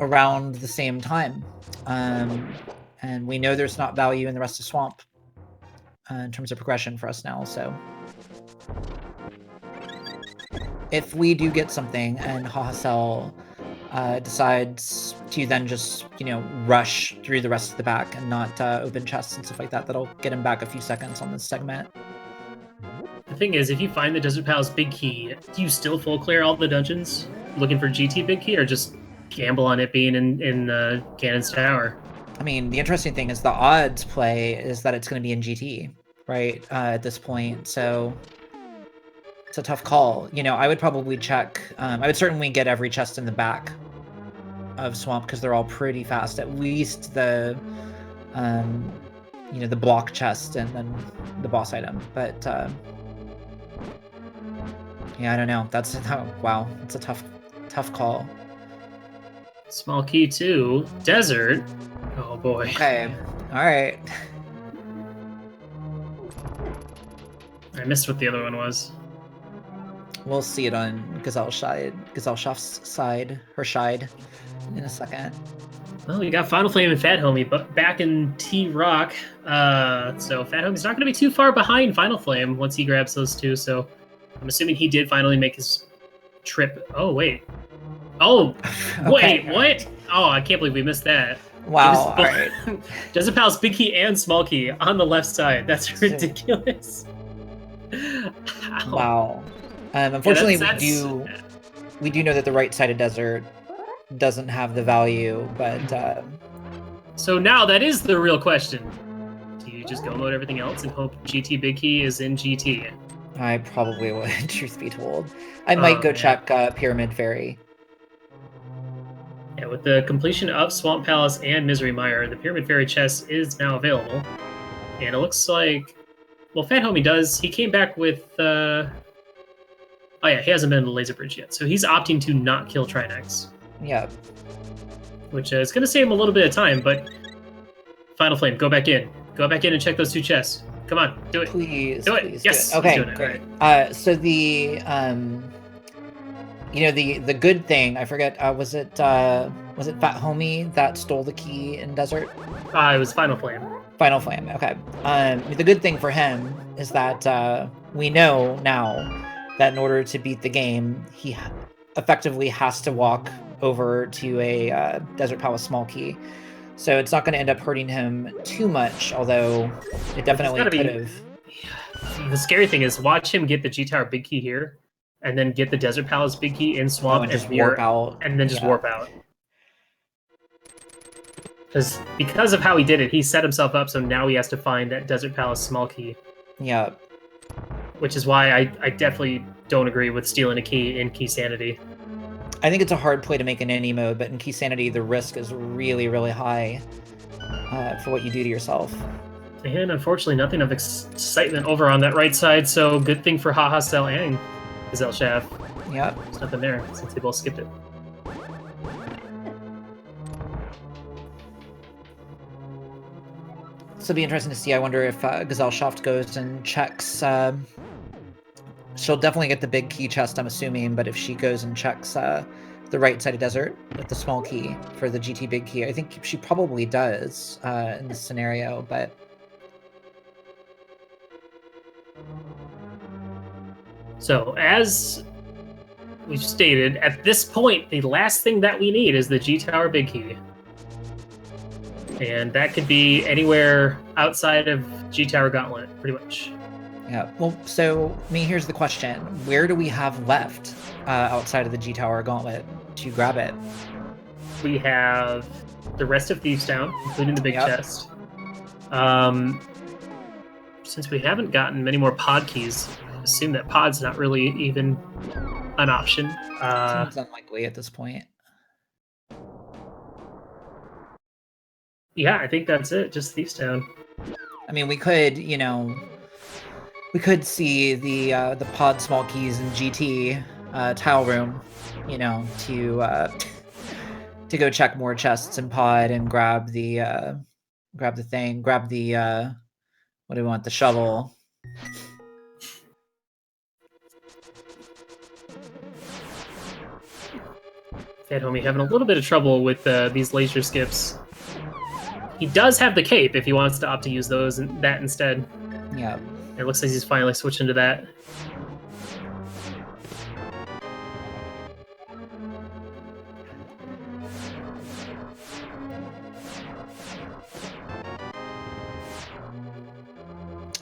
around the same time. And we know there's not value in the rest of Swamp in terms of progression for us now, so if we do get something and Hahasell decides to then just, rush through the rest of the back and not open chests and stuff like that, that'll get him back a few seconds on this segment. The thing is, if you find the Desert Palace Big Key, do you still full clear all the dungeons looking for GT Big Key, or just gamble on it being in Ganon's Tower? I mean, the interesting thing is the odds play is that it's going to be in GT, right, at this point, so it's a tough call. I would probably check, I would certainly get every chest in the back of Swamp, because they're all pretty fast, at least the, the block chest and then the boss item, but, yeah, I don't know, that's, wow, it's a tough call. Small key 2, Desert. Oh boy. Okay, alright. I missed what the other one was. We'll see it on Gesellschaft's side, her side, in a second. Well, we got Finalflame and PHatHome, but back in T-Rock. So PHatHome's not going to be too far behind Finalflame once he grabs those 2, so I'm assuming he did finally make his trip. Oh, wait. Oh, wait, what? Oh, I can't believe we missed that. Wow, all right. Desert Palace Big Key and Small Key on the left side. That's ridiculous. Wow. Unfortunately, we do know that the right side of Desert doesn't have the value, but... So now that is the real question. Do you just go load everything else and hope GT Big Key is in GT? I probably would, truth be told. I might go check Pyramid Fairy. Yeah, with the completion of Swamp Palace and Misery Mire, the Pyramid Fairy chest is now available. And it looks like... Well, PHatHome he came back with... Oh yeah, he hasn't been in the Laser Bridge yet, so he's opting to not kill Trinex. Yeah. Which is going to save him a little bit of time, but... Finalflame, go back in. Go back in and check those 2 chests. Come on, do it. Please, do it. Please, yes. Do it. Okay, it. great. Right. So the the good thing, I forget, was it PHatHome that stole the key in Desert? It was Finalflame. Finalflame, okay. The good thing for him is that we know now that in order to beat the game, he effectively has to walk over to a Desert Palace Small Key. So it's not going to end up hurting him too much, although it definitely could have. The scary thing is, watch him get the G Tower Big Key here, and then get the Desert Palace Big Key in Swamp and just warp out. And then just warp out. Because of how he did it, he set himself up, so now he has to find that Desert Palace Small Key. Yeah. Which is why I definitely don't agree with stealing a key in Keysanity. I think it's a hard play to make in any mode, but in Keysanity, the risk is really, really high for what you do to yourself. And unfortunately, nothing of excitement over on that right side, so good thing for Hahasell and Gesellschaft. Yep. There's nothing there, since they both skipped it. So it'll be interesting to see. I wonder if Gesellschaft goes and checks... she'll definitely get the big key chest, I'm assuming, but if she goes and checks the right side of Desert with the small key for the GT big key, I think she probably does in this scenario, but... So, as we've stated, at this point, the last thing that we need is the G-Tower Big Key. And that could be anywhere outside of G-Tower Gauntlet, pretty much. Yeah, well, so, I mean, here's the question. Where do we have left outside of the G-Tower Gauntlet to grab it? We have the rest of Thieves Town, including the big chest. since we haven't gotten many more pod keys, I assume that pod's not really even an option. Seems unlikely at this point. Yeah, I think that's it. Just Thieves Town. I mean, we could, you know, we could see the pod small keys in GT tile room, you know, to go check more chests in pod and grab the thing, grab the what do we want? The shovel. PHatHome having a little bit of trouble with these laser skips. He does have the cape if he wants to opt to use those and that instead. Yeah. It looks like he's finally switching to that.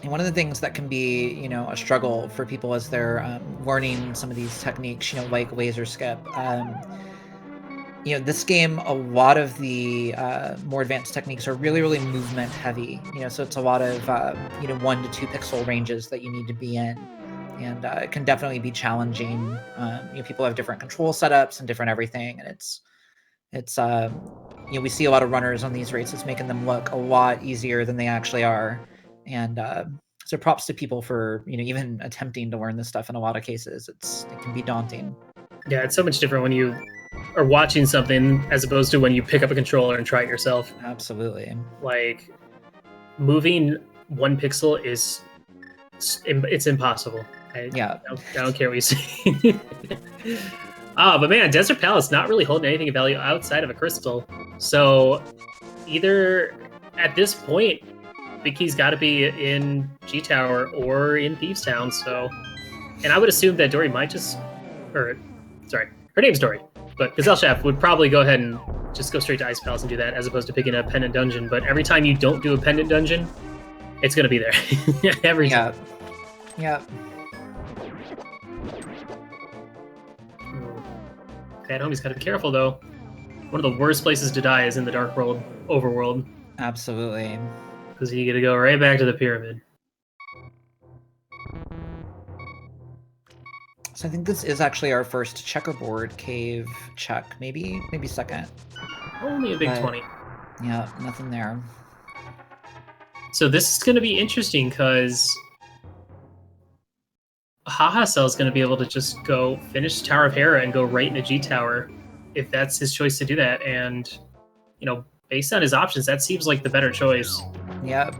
And one of the things that can be, you know, a struggle for people as they're learning some of these techniques, you know, like laser skip. You know, this game, a lot of the more advanced techniques are really, really movement heavy. You know, so it's a lot of, you know, 1 to 2 pixel ranges that you need to be in. And it can definitely be challenging. You know, people have different control setups and different everything. And it's you know, we see a lot of runners on these races making them look a lot easier than they actually are. And so props to people for, you know, even attempting to learn this stuff in a lot of cases. It can be daunting. Yeah, it's so much different when you are watching something as opposed to when you pick up a controller and try it yourself. Absolutely. Like, moving 1 pixel it's impossible. I don't care what you say. But man, Desert Palace not really holding anything of value outside of a crystal. So either at this point, Big Key's got to be in G Tower or in Thieves Town. So, and I would assume that Dory might just, her name's Dory, but Gesellschaft would probably go ahead and just go straight to Ice Palace and do that as opposed to picking a pendant dungeon. But every time you don't do a pendant dungeon, it's going to be there. Every time. Yeah. PHatHome's got to be careful, though. One of the worst places to die is in the Dark World, Overworld. Absolutely. Because you get to go right back to the pyramid. So I think this is actually our first checkerboard cave check. Maybe second. Only a big 20. Yeah, nothing there. So this is going to be interesting because Hahasell is going to be able to just go finish Tower of Hera and go right into G Tower if that's his choice to do that. And, you know, based on his options, that seems like the better choice. Yep.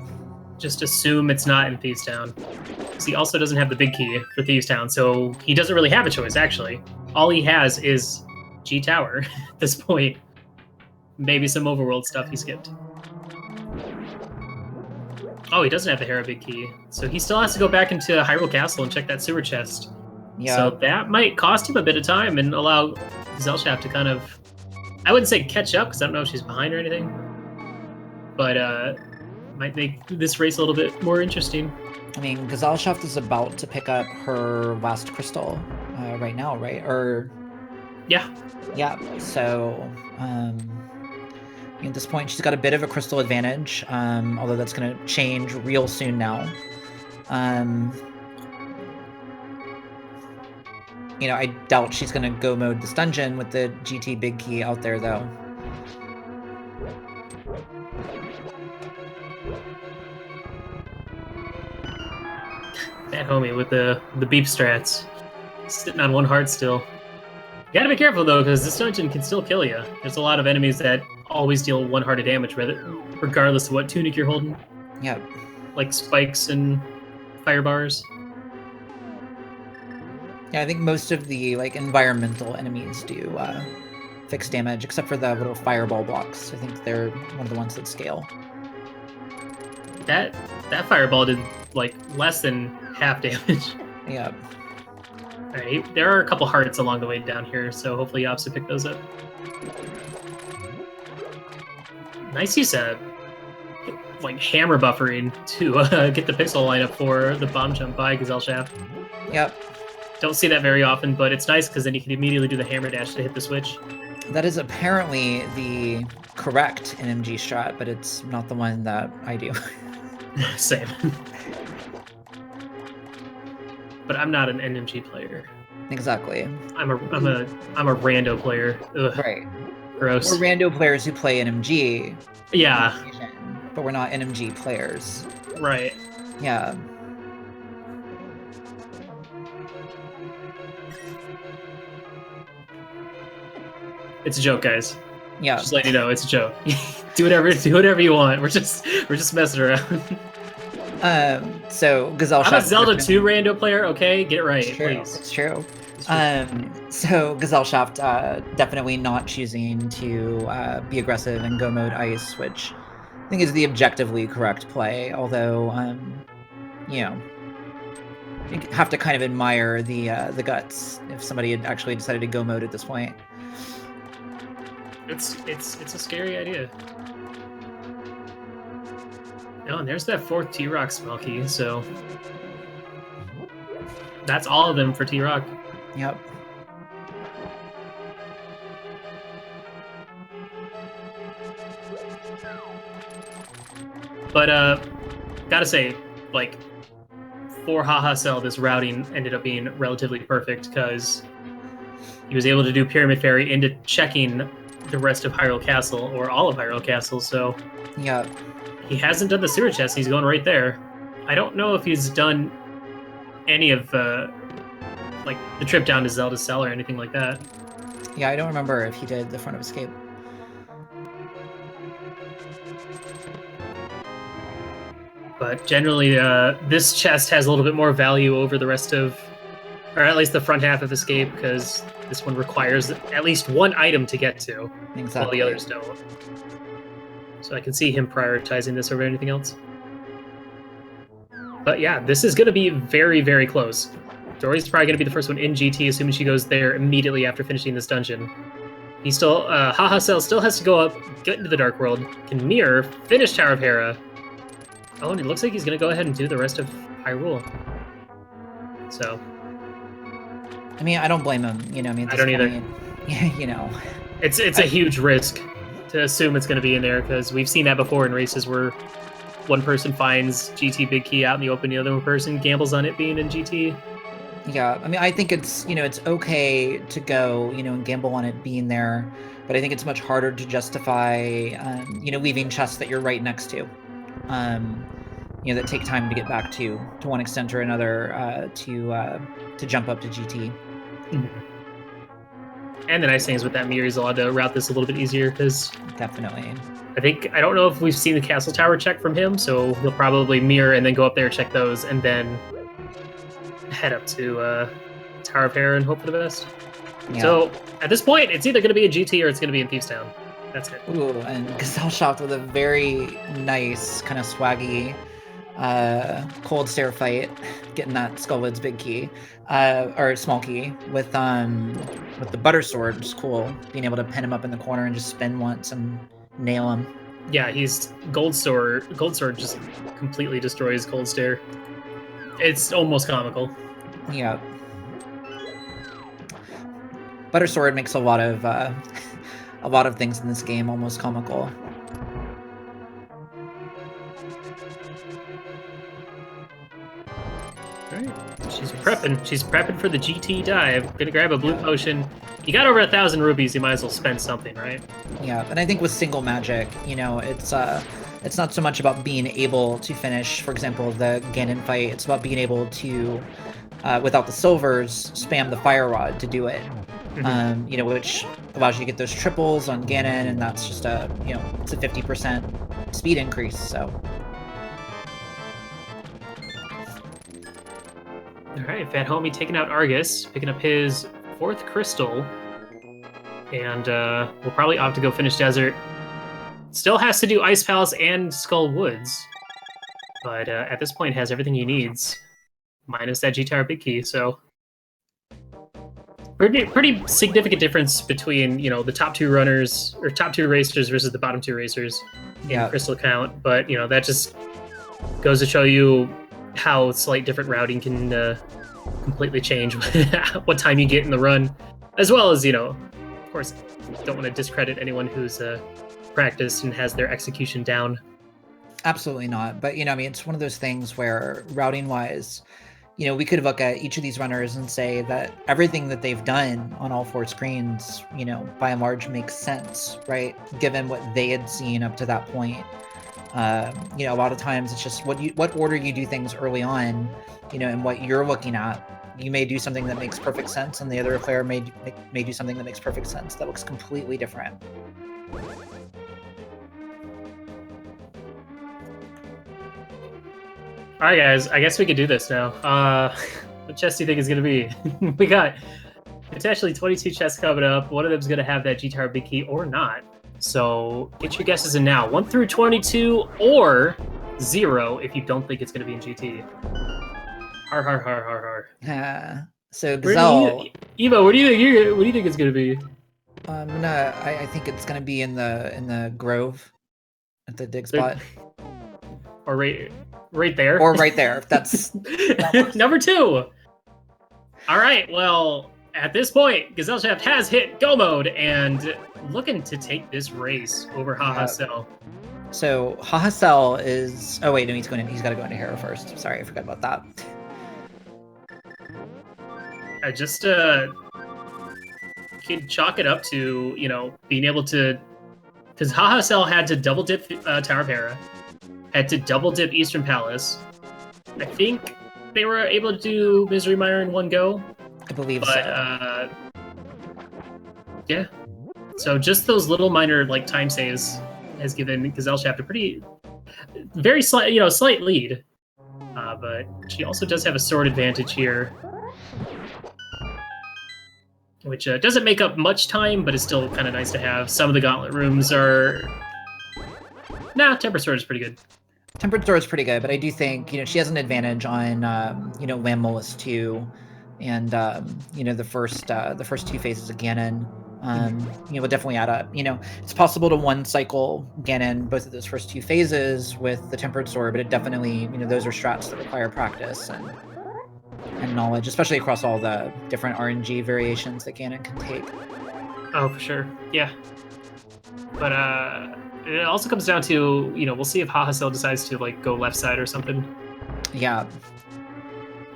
Just assume it's not in Thieves Town. Because he also doesn't have the big key for Thieves Town, so he doesn't really have a choice, actually. All he has is G Tower at this point. Maybe some overworld stuff he skipped. Oh, he doesn't have the Hera big key. So he still has to go back into Hyrule Castle and check that sewer chest. Yeah. So that might cost him a bit of time and allow Gesellschaft to kind of... I wouldn't say catch up, because I don't know if she's behind or anything. But might make this race a little bit more interesting. I mean, Gesellschaft is about to pick up her last crystal right now, right? Or... Yeah. Yeah, so... at this point, she's got a bit of a crystal advantage, although that's going to change real soon now. You know, I doubt she's going to go mode this dungeon with the GT big key out there, though. PHatHome with the beep strats. Sitting on 1 heart still. You gotta be careful, though, because this dungeon can still kill you. There's a lot of enemies that always deal 1 heart of damage, regardless of what tunic you're holding. Yeah. Like spikes and fire bars. Yeah, I think most of the environmental enemies do fixed damage, except for the little fireball blocks. I think they're one of the ones that scale. That fireball did less than half damage. Yeah. Alright, there are a couple hearts along the way down here, so hopefully Yops will pick those up. Nice use of hammer buffering to get the pixel lineup for the bomb jump by Gesellschaft. Yep. Don't see that very often, but it's nice because then you can immediately do the hammer dash to hit the switch. That is apparently the correct NMG strat, but it's not the one that I do. Same. but I'm not an NMG player. Exactly. I'm a rando player. Ugh, Right. gross. We're rando players who play NMG. Yeah. But we're not NMG players. Right. Yeah. It's a joke, guys. Yeah. Just letting you know, it's a joke. do whatever you want. We're just messing around. So Gesellschaft. I'm a Zelda 2 rando player. Okay, get it right, it's true. please. It's true. So Gesellschaft definitely not choosing to be aggressive and go mode ice, which I think is the objectively correct play. Although, you know, you have to kind of admire the guts if somebody had actually decided to go mode at this point. It's a scary idea. Oh, and there's that 4th T-Rock spell key, so that's all of them for T-Rock. Yep. But gotta say, like, for Hahasell, this routing ended up being relatively perfect because he was able to do Pyramid Fairy into checking the rest of Hyrule Castle, or all of Hyrule Castle, so yeah, he hasn't done the sewer chest. He's going right there. I don't know if he's done any of like the trip down to Zelda Cell or anything like that. Yeah, I don't remember if he did the Front of Escape. But generally, this chest has a little bit more value over the rest of, or at least the front half of Escape, because this one requires at least one item to get to, while the others don't. So I can see him prioritizing this over anything else. But yeah, this is going to be very, very close. Dory's probably going to be the first one in GT, assuming she goes there immediately after finishing this dungeon. He still, Hahasell still has to go up, get into the Dark World, can mirror, finish Tower of Hera. Oh, and it looks like he's going to go ahead and do the rest of Hyrule. So. I mean, I don't blame him. You know, I mean, I don't either. You know, it's a huge risk to assume it's going to be in there, because we've seen that before in races where one person finds GT Big Key out in the open, the other person gambles on it being in GT. Yeah, I mean, I think it's, you know, it's okay to go, you know, and gamble on it being there, but I think it's much harder to justify, you know, leaving chests that you're right next to, you know, that take time to get back to one extent or another, to jump up to GT. Mm-hmm. And the nice thing is with that mirror, he's allowed to route this a little bit easier, because definitely. I don't know if we've seen the Castle Tower check from him, so he'll probably mirror and then go up there, check those, and then head up to Tower of Hera and hope for the best. Yeah. So at this point, it's either going to be a GT or it's going to be in Thieves Town. That's it. Ooh, and Gesellschaft with a very nice, kind of swaggy cold stare fight, getting that Skullwood's big key, or small key, with the butter sword, which is cool. Being able to pin him up in the corner and just spin once and nail him. Yeah, he's Gold Sword just completely destroys Cold Stare. It's almost comical. Yeah. Butter sword makes a lot of things in this game almost comical. Right. She's prepping for the GT dive. Gonna grab a blue potion. You got over 1,000 rubies, you might as well spend something, right? Yeah, and I think with single magic, you know, it's not so much about being able to finish, for example, the Ganon fight. It's about being able to, without the silvers, spam the fire rod to do it. Mm-hmm. You know, which allows you to get those triples on Ganon, and that's just it's a 50% speed increase. So. All right, PHatHome taking out Argus, picking up his 4th crystal, and we'll probably opt to go finish Desert. Still has to do Ice Palace and Skull Woods, but at this point has everything he needs, minus that G-Tower Big Key, so pretty significant difference between, you know, the top 2 runners, or top 2 racers versus the bottom 2 racers in crystal count, but, you know, that just goes to show you how slight different routing can completely change what time you get in the run, as well as, you know, of course, don't want to discredit anyone who's practiced and has their execution down. Absolutely not. But, you know, I mean, it's one of those things where routing wise, you know, we could look at each of these runners and say that everything that they've done on all 4 screens, you know, by and large makes sense, right? Given what they had seen up to that point. You know, a lot of times it's just what order you do things early on, you know, and what you're looking at. You may do something that makes perfect sense, and the other player may do something that makes perfect sense that looks completely different. All right, guys. I guess we could do this now. What chest do you think is going to be? We got potentially 22 chests coming up. One of them's going to have that G-Tower big key or not. So get your guesses in now. 1 through 22 or 0 if you don't think it's going to be in GT. Har har har har har. So Gazelle, Evo, what do you think it's going to be? I think it's gonna be in the Grove, at the dig spot, or right there, or right there. That's number 2. All right, well, at this point, Gesellschaft has hit go mode and looking to take this race over Hahasell. So Hahasell is. Oh wait, no, he's got to go into Hero first. Sorry, I forgot about that. I just can chalk it up to, you know, being able to, because Hahasell had to double dip Tower of Hera, had to double dip Eastern Palace. I think they were able to do Misery Mire in one go. I believe so. Yeah. So just those little minor like time saves has given Gesellschaft a very slight lead. But she also does have a sword advantage here, which doesn't make up much time, but is still kind of nice to have. Some of the gauntlet rooms are... Nah, Tempered Sword is pretty good. Tempered Sword is pretty good, but I do think, you know, she has an advantage on, you know, Lamb Molus 2 and, you know, the first 2 phases of Ganon. You know, will definitely add up. You know, it's possible to one cycle Ganon both of those first 2 phases with the Tempered Sword, but it definitely, you know, those are strats that require practice and knowledge, especially across all the different RNG variations that Ganon can take. Oh, for sure. Yeah. But it also comes down to, you know, we'll see if Hahasell decides to like go left side or something. Yeah.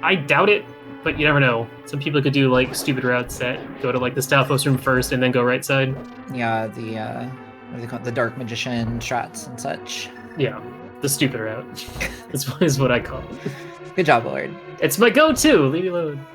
I doubt it, but you never know. Some people could do like stupid routes that go to like the Stalfos room first and then go right side. Yeah, the what do they call it? The Dark Magician strats and such. Yeah, the stupid route. That's what I call it. Good job, Willard. It's my go-to. Leave me alone.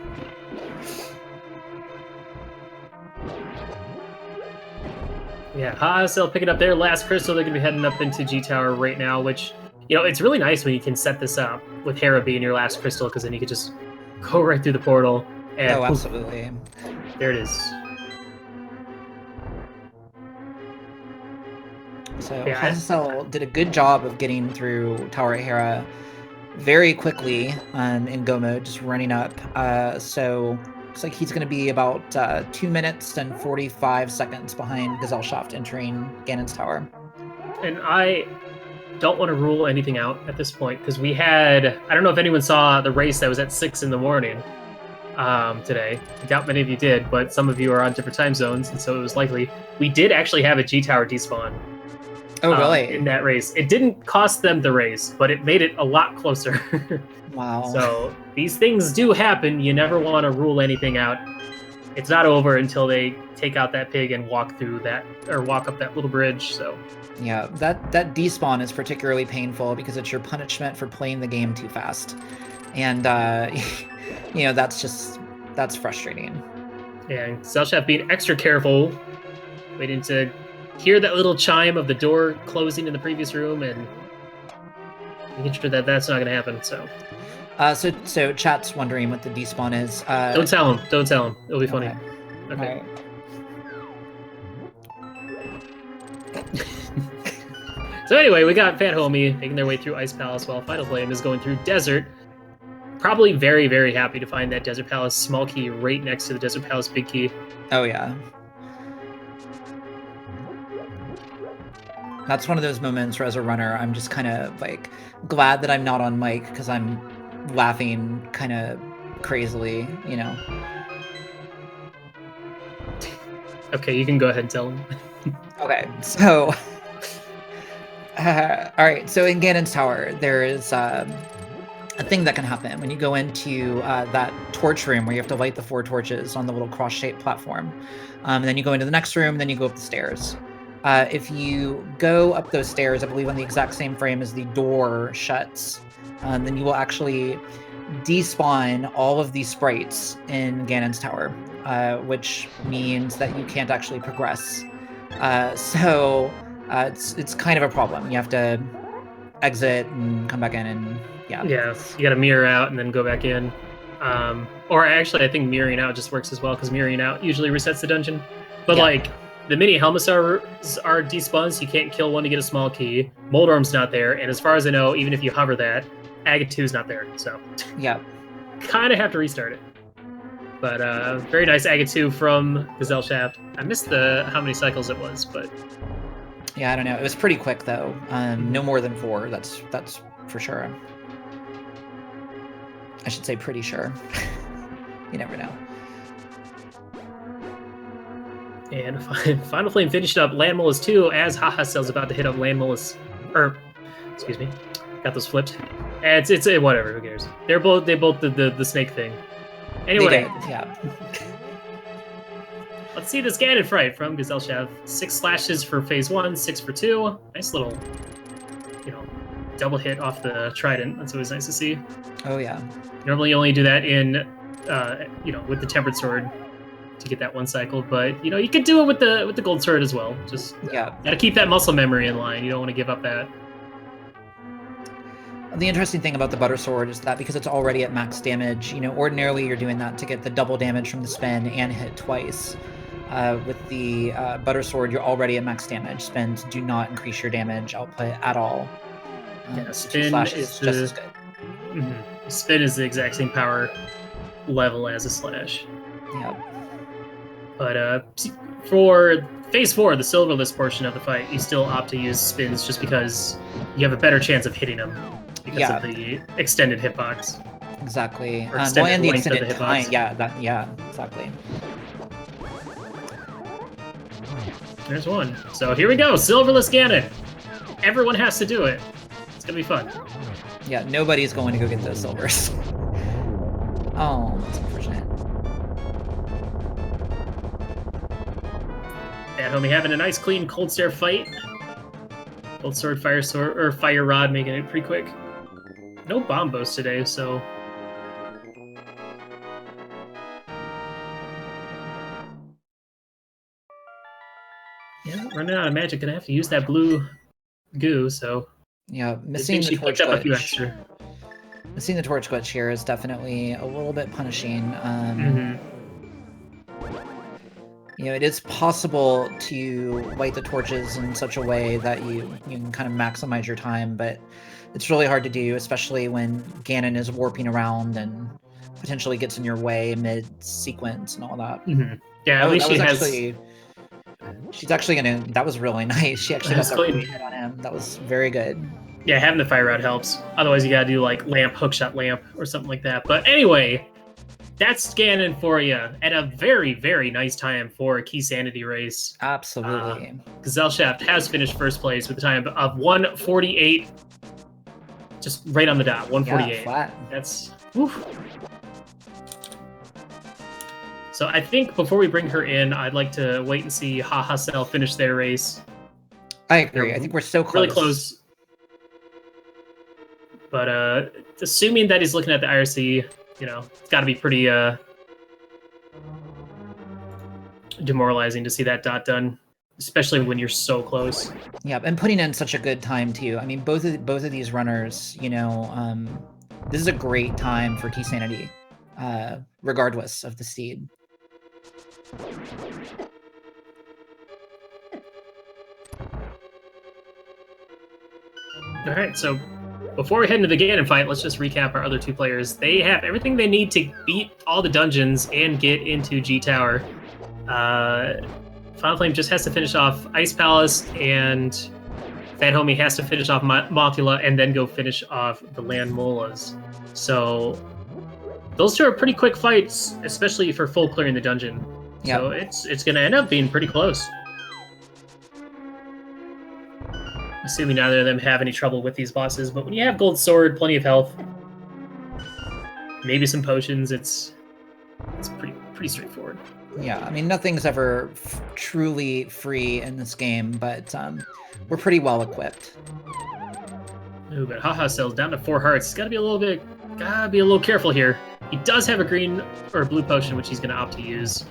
Yeah, Hahasell picking up their last crystal. They're going to be heading up into G-Tower right now, which, you know, it's really nice when you can set this up with Hera being your last crystal, because then you could just go right through the portal. And oh, absolutely. There it is. So yeah, Hahasell did a good job of getting through Tower of Hera very quickly in go mode, just running up. So looks like he's going to be about 2 minutes and 45 seconds behind Gesellschaft entering Ganon's Tower. And I don't want to rule anything out at this point, because we had, I don't know if anyone saw the race that was at 6 in the morning today. I doubt many of you did, but some of you are on different time zones, and so it was likely. We did actually have a G-Tower despawn. Oh, really? In that race. It didn't cost them the race, but it made it a lot closer. Wow. So these things do happen. You never want to rule anything out. It's not over until they take out that pig and walk through that, or walk up that little bridge. So yeah, that despawn is particularly painful because it's your punishment for playing the game too fast. And you know, that's frustrating. Yeah, Gesellschaft being extra careful, waiting to hear that little chime of the door closing in the previous room and making sure that that's not going to happen. So chat's wondering what the despawn is. Don't tell him. Don't tell him. It'll be funny. Okay. Right. So anyway, we got PHatHome making their way through Ice Palace while Finalflame is going through Desert. Probably very, very happy to find that Desert Palace small key right next to the Desert Palace big key. Oh, yeah. That's one of those moments where, as a runner, I'm just kind of like glad that I'm not on mic because I'm laughing kind of crazily, you know. Okay, you can go ahead and tell him. Okay, so all right. So in Ganon's Tower, there is at thing that can happen when you go into that torch room where you have to light the 4 torches on the little cross-shaped platform. And then you go into the next room, then you go up the stairs. If you go up those stairs, I believe on the exact same frame as the door shuts, then you will actually despawn all of these sprites in Ganon's tower, which means that you can't actually progress. So it's kind of a problem. You have to exit and come back in, and yeah. Yeah, you got to mirror out and then go back in. Or actually, I think mirroring out just works as well, because mirroring out usually resets the dungeon. But like, the mini helmets are despawned, so you can't kill one to get a small key. Moldorm's not there, and as far as I know, even if you hover that, Agate 2's not there, so yeah, kind of have to restart it. But very nice Agate 2 from Gesellschaft. I missed how many cycles it was, but yeah, I don't know. It was pretty quick though. No more than 4. That's for sure. I should say pretty sure. You never know. And Finalflame finished up Landmolus 2 as Hahasell's about to hit up Landmolus, or excuse me, got those flipped. It's whatever. Who cares? They both did the snake thing. Anyway, yeah. Let's see this Ganon fight from Gesellschaft. 6 slashes for phase 1, 6 for 2. Nice little, double hit off the trident. That's always nice to see. Oh yeah. Normally you only do that in, with the tempered sword to get that 1 cycle, but you could do it with the gold sword as well. Just gotta keep that muscle memory in line. You don't want to give up that. The interesting thing about the butter sword is that because it's already at max damage, ordinarily you're doing that to get the double damage from the spin and hit twice. With the butter sword, you're already at max damage. Spins do not increase your damage output at all. Spin is just as good. Mm-hmm. Spin is the exact same power level as a slash. Yeah. But for phase 4, the silverless portion of the fight, you still opt to use spins just because you have a better chance of hitting them because of the extended hitbox. Exactly. Or extended and the length extended of the time. hitbox. Yeah, exactly. There's one. So here we go, silverless Ganon. Everyone has to do it. It's gonna be fun. Yeah, nobody's going to go get those silvers. Oh, that's unfortunate. PHatHome having a nice, clean cold stare fight. Cold sword, or fire rod, making it pretty quick. No bombos today, so. Yeah, running out of magic. Gonna have to use that blue goo, so. Yeah, missing the torch glitch. Missing the torch glitch here is definitely a little bit punishing. It is possible to light the torches in such a way that you can kind of maximize your time, but it's really hard to do, especially when Ganon is warping around and potentially gets in your way mid-sequence and all that. Yeah, at least she has... She's actually gonna... That was really nice. She actually got that really hit on him. That was very good. Yeah, having the fire rod helps. Otherwise, you gotta do like lamp, hookshot lamp, or something like that. But anyway, that's Ganon for you at a very, very nice time for a Keysanity race. Absolutely. Gesellschaft has finished first place with a time of 1:48. Just right on the dot, 1:48. Yeah, flat. That's... Woof. So I think before we bring her in, I'd like to wait and see Hahasell finish their race. I agree. I think we're so close. Really close. But assuming that he's looking at the IRC, it's got to be pretty demoralizing to see that dot done, especially when you're so close. Yeah, and putting in such a good time too. I mean, both of these runners, this is a great time for Keysanity, regardless of the seed. All right, so before we head into the Ganon fight, let's just recap our other 2 players. They have everything they need to beat all the dungeons and get into G Tower. Finalflame just has to finish off Ice Palace, and PHatHome has to finish off Mothula and then go finish off the Landmolas. So those 2 are pretty quick fights, especially for full clearing the dungeon. Yep. So it's going to end up being pretty close. Assuming neither of them have any trouble with these bosses, but when you have Gold Sword, plenty of health, maybe some potions. It's pretty straightforward. Yeah, I mean, nothing's ever truly free in this game, but we're pretty well equipped. Ooh, but Hahasell's down to 4 hearts. Gotta be a little careful here. He does have a green or a blue potion, which he's gonna opt to use.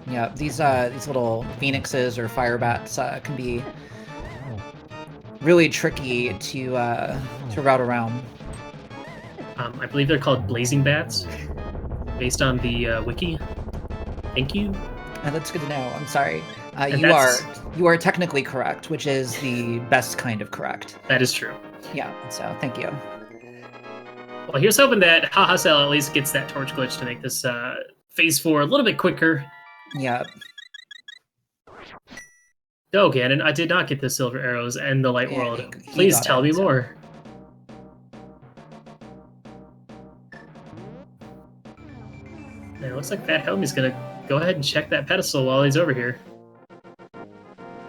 Yeah, these little phoenixes or fire bats can be really tricky to route around. I believe they're called blazing bats, based on the wiki. Thank you. That's good to know. I'm sorry. And You are technically correct, which is the best kind of correct. That is true. Yeah, so thank you. Well, here's hoping that Hahasell at least gets that torch glitch to make this phase 4 a little bit quicker. Yeah. Go, Ganon. I did not get the silver arrows and the light world. He Please got tell it, me so. more. And it looks like PHatHome is going to go ahead and check that pedestal while he's over here.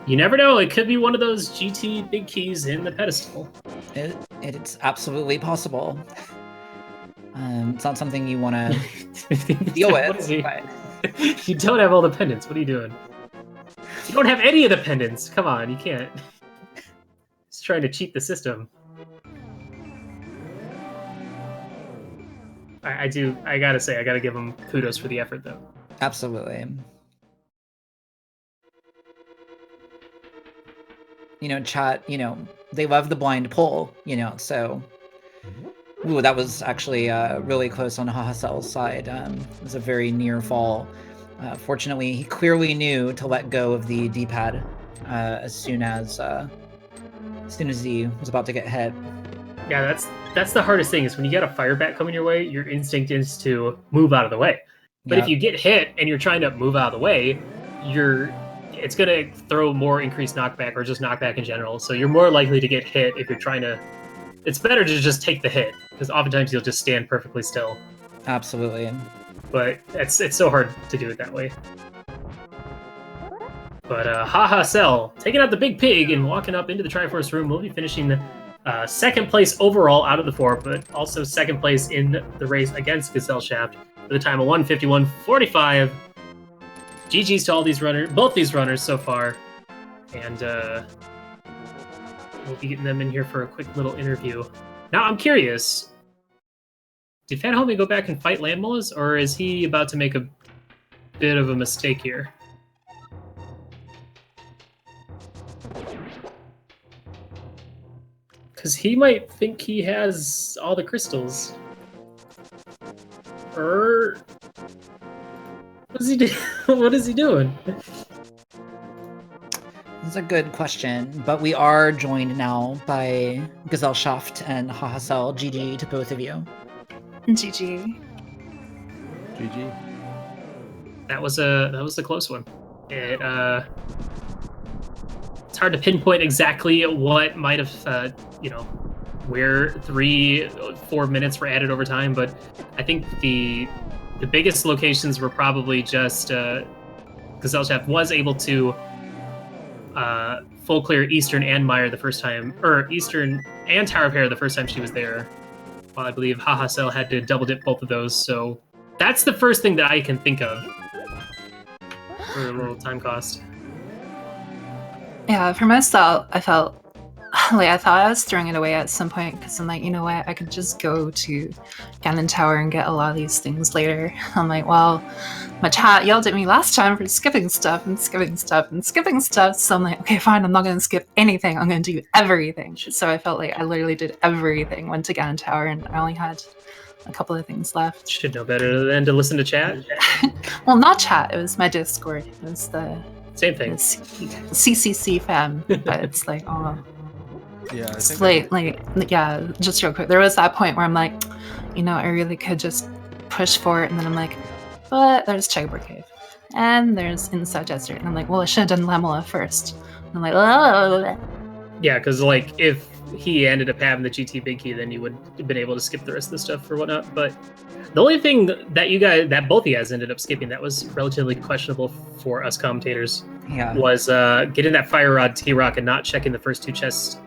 You never know. It could be one of those GT big keys in the pedestal. It's absolutely possible. It's not something you want to deal with. But... You don't have all the pendants. What are you doing? You don't have any of the pendants. Come on, you can't. He's trying to cheat the system. I gotta say, I gotta give him kudos for the effort, though. Absolutely. Chat, they love the blind pull, so... Ooh, that was actually really close on Hahasell's side. It was a very near fall. Fortunately, he clearly knew to let go of the D-pad as soon as he was about to get hit. Yeah, that's the hardest thing, is when you get a fire bat coming your way, your instinct is to move out of the way. But if you get hit and you're trying to move out of the way, it's going to throw more increased knockback, or just knockback in general. So you're more likely to get hit if you're trying to... It's better to just take the hit, because oftentimes you'll just stand perfectly still. Absolutely. But it's so hard to do it that way. But Hahasell, taking out the big pig and walking up into the Triforce room, will be finishing second place overall out of the 4, but also second place in the race against Gesellschaft with a time of 1:51.45. GG's to all both these runners so far, and we'll be getting them in here for a quick little interview. Now, I'm curious, did PHatHome go back and fight Landmullas, or is he about to make a bit of a mistake here? Because he might think he has all the crystals. Or... What is he doing? What is he doing? That's a good question, but we are joined now by Gesellschaft and Hahasell. GG to both of you. GG. GG. That was a close one. It's hard to pinpoint exactly what might have, where 3-4 minutes were added over time, but I think the biggest locations were probably just Gesellschaft was able to full clear Eastern and Meyer the first time, or Eastern and Tower of Hair the first time she was there, while I believe Hahasell had to double dip both of those. So that's the first thing that I can think of for a little time cost. Yeah, for myself, I felt like I thought I was throwing it away at some point, because I'm like, you know what, I could just go to Ganon Tower and get a lot of these things later. I'm like, well, my chat yelled at me last time for skipping stuff and skipping stuff and skipping stuff, so I'm like, okay, fine, I'm not going to skip anything, I'm going to do everything. So I felt like I literally did everything, went to Ganon Tower, and I only had a couple of things left. Should know better than to listen to chat. Well, not chat, it was my Discord. It was the same thing. The CCC fam, but it's like, oh... Yeah, I it's think yeah, just real quick. There was that point where I'm like, I really could just push for it, and then I'm like, but there's Chugboard Cave, and there's Inside Desert, and I'm like, well, I should have done Lamela first. And I'm like, oh. Yeah, because if he ended up having the GT big key, then you would have been able to skip the rest of the stuff or whatnot. But the only thing that both of you guys ended up skipping that was relatively questionable for us commentators was getting that Fire Rod T-Rock and not checking the first 2 chests.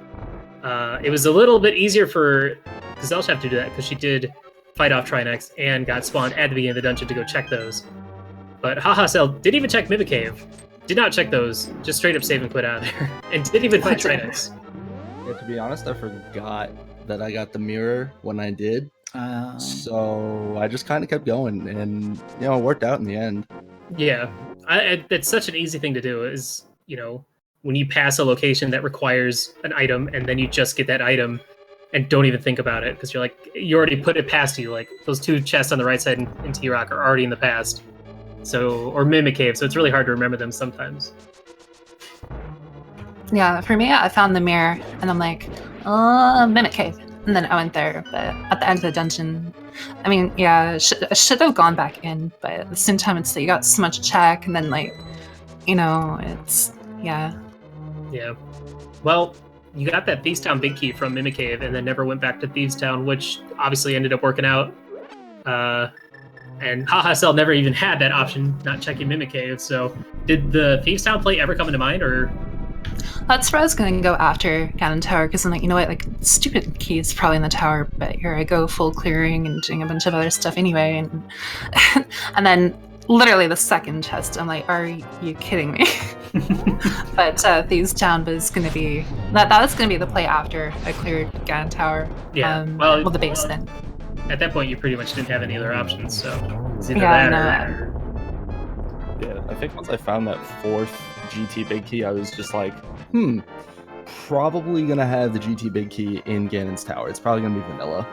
It was a little bit easier for Gesellschaft to do that, because she did fight off Trinex and got spawned at the beginning of the dungeon to go check those. But Hahasell didn't even check Mimic Cave. Did not check those. Just straight up save and quit out of there. And didn't even fight Trinex. Yeah, to be honest, I forgot that I got the mirror when I did. So I just kind of kept going, and it worked out in the end. Yeah, it's such an easy thing to do. Is when you pass a location that requires an item, and then you just get that item, and don't even think about it because you're like you already put it past you. Like those two chests on the right side in T-Rock are already in the past. So or Mimic Cave, so it's really hard to remember them sometimes. Yeah, for me, I found the mirror, and I'm like, Mimic Cave. And then I went there, but at the end of the dungeon, I mean, yeah, I should have gone back in, but at the same time, it's that you got so much check, and then, like, it's, yeah. Yeah. Well, you got that Thieves Town big key from Mimic Cave, and then never went back to Thieves Town, which obviously ended up working out. And Hahasell never even had that option, not checking Mimic Cave, so did the Thieves Town play ever come into mind, or...? That's where I was going to go after Ganon Tower, because I'm like, you know what, like, stupid key is probably in the tower, but here I go full clearing and doing a bunch of other stuff anyway, and and then literally the second chest, I'm like, are you kidding me? But Thieves Town was going to be, that was going to be the play after I cleared Ganon Tower. Yeah, well, the base then. At that point, you pretty much didn't have any other options, so it's either yeah, that or... Yeah, I think once I found that fourth GT big key, I was just like, probably gonna have the GT big key in Ganon's tower. It's probably gonna be vanilla.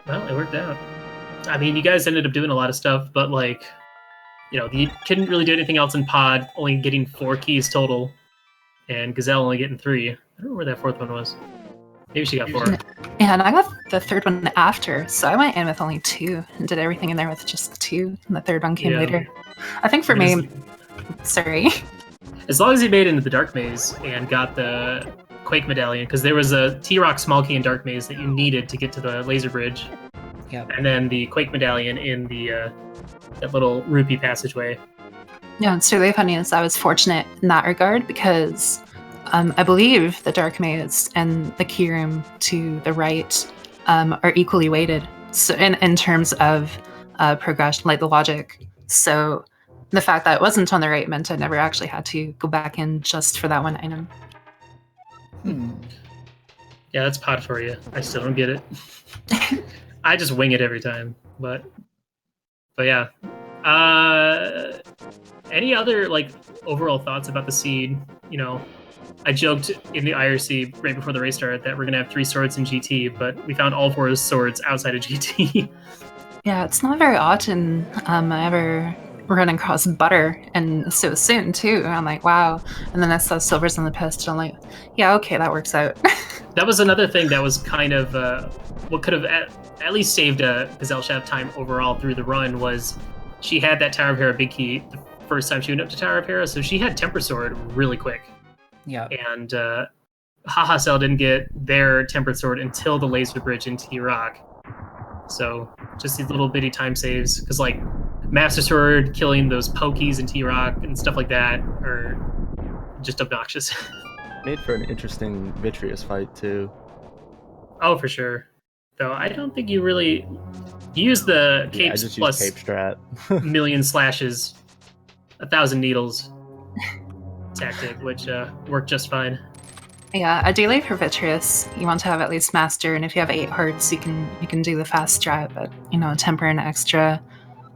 Well, it worked out. I mean, you guys ended up doing a lot of stuff, but like, you couldn't really do anything else in pod, only getting 4 keys total, and Gazelle only getting 3. I don't know where that 4th one was. Maybe she got 4. Yeah, and I got the 3rd one after, so I went in with only 2 and did everything in there with just the 2, and the 3rd one came later. I think for me, sorry. As long as you made it into the Dark Maze and got the Quake Medallion, because there was a T-Rock small key in Dark Maze that you needed to get to the laser bridge. Yep. And then the Quake Medallion in the that little rupee passageway. Yeah, it's really funny as I was fortunate in that regard because I believe the Dark Maze and the key room to the right are equally weighted. So in terms of progression, like the logic. So the fact that it wasn't on the right meant I never actually had to go back in just for that one item. Yeah, that's pod for you. I still don't get it. I just wing it every time. But yeah. Any other like overall thoughts about the seed? I joked in the IRC right before the race started that we're gonna have 3 swords in GT, but we found all 4 swords outside of GT. Yeah, it's not very often I ever run across butter, and so soon too. And I'm like, wow. And then I saw silvers on the pistol. I'm like, yeah, okay, that works out. That was another thing that was kind of what could have at least saved Gesellschaft time overall through the run was she had that Tower of Hera big key the first time she went up to Tower of Hera, so she had Temper Sword really quick. Yeah. And Hahasell didn't get their Tempered Sword until the laser bridge in T-Rock. So just these little bitty time saves, because like Master Sword killing those pokies in T-Rock and stuff like that are just obnoxious. Made for an interesting Vitreous fight too. Oh, for sure. Though I don't think you really use the capes plus cape strat. million slashes, 1,000 needles tactic, which worked just fine. Yeah, ideally for Vitreous, you want to have at least Master, and if you have 8 hearts, you can do the fast strat, but temper and extra,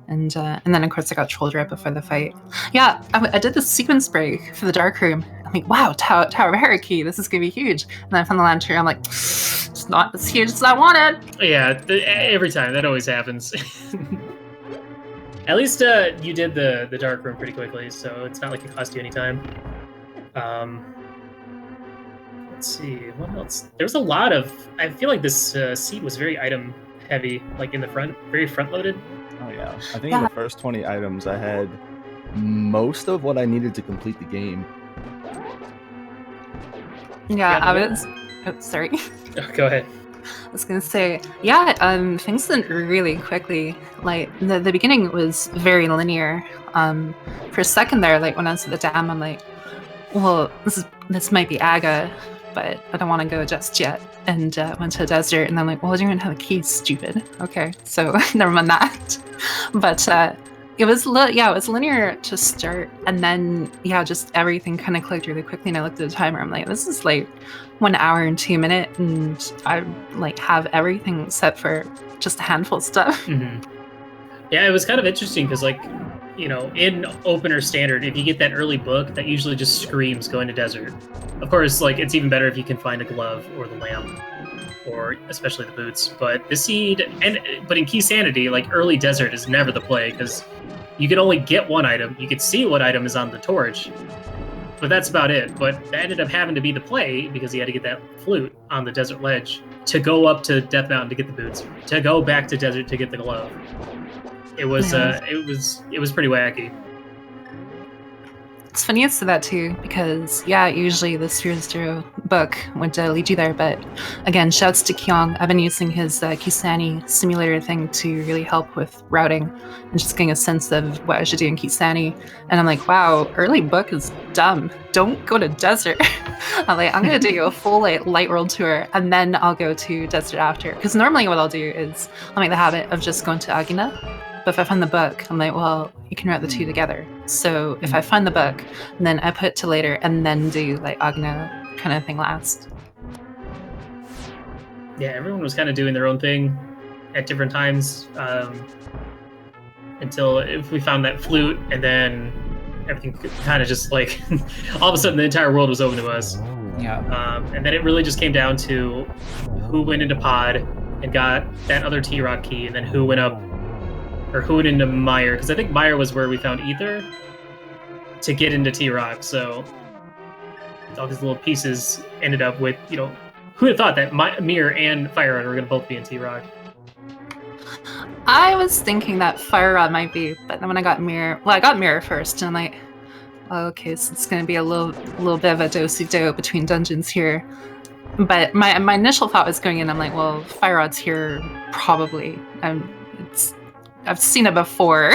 and then of course I got trolled right before the fight. Yeah, I did the sequence break for the dark room. I'm like, wow, Tower of Hera key, this is gonna be huge. And then I found the lantern. I'm like, it's not as huge as I wanted. Yeah, every time that always happens. At least you did the dark room pretty quickly, so it's not like it cost you any time. Let's see, what else? There was a lot of... I feel like this seed was very item heavy, like in the front, very front loaded. Oh yeah, I think in the first 20 items I had most of what I needed to complete the game. Yeah, I was... Oh, sorry. Oh, go ahead. I was gonna say, yeah, things went really quickly. Like, the beginning was very linear. For a second there, like when I was at the dam, I'm like, well, this might be Aga. but I don't want to go just yet. And went to a desert, and I'm like, well, I don't even have a key, stupid. Okay, so never mind that. But it was it was linear to start, and then just everything kind of clicked really quickly. And I looked at the timer. I'm like, this is like 1 hour and 2 minutes, and I like have everything set for just a handful of stuff. Mm-hmm. Yeah, it was kind of interesting because, like, you know, in opener standard, if you get that early book, that usually just screams going to desert. Of course, like, it's even better if you can find a glove or the lamp, or especially the boots. But the seed, but in Keysanity, like, early desert is never the play because you can only get one item. You can see what item is on the torch, but that's about it. But that ended up having to be the play because he had to get that flute on the desert ledge to go up to Death Mountain to get the boots, to go back to desert to get the glove. It was it was pretty wacky. It's funny you said that too, because usually the Spheres Zero book would lead you there, but again, shouts to Kyung. I've been using his Keysanity simulator thing to really help with routing and just getting a sense of what I should do in Keysanity. And I'm like, wow, early book is dumb. Don't go to desert. I'm gonna do a full light world tour, and then I'll go to desert after. Because normally what I'll do is I'll make the habit of just going to Agina. But if I find the book, I'm like, well, you can route the two together. So if I find the book, then I put it to later, and then do like Agna kind of thing last. Yeah, everyone was kind of doing their own thing at different times until if we found that flute, and then everything kind of just like all of a sudden the entire world was open to us. Yeah. And then it really just came down to who went into pod and got that other T-Rock key, and then who went up. Or who went into Meyer, because I think Meyer was where we found Ether to get into T-Rock. So all these little pieces ended up with, you know, who would have thought that Mir and Fire Rod were going to both be in T-Rock? I was thinking that Fire Rod might be, but then when I got Mir, I got Mir first, and I'm like, okay, so it's going to be a little bit of a do-si-do between dungeons here. But my initial thought was going in, I'm like, well, Fire Rod's here probably. I've seen it before,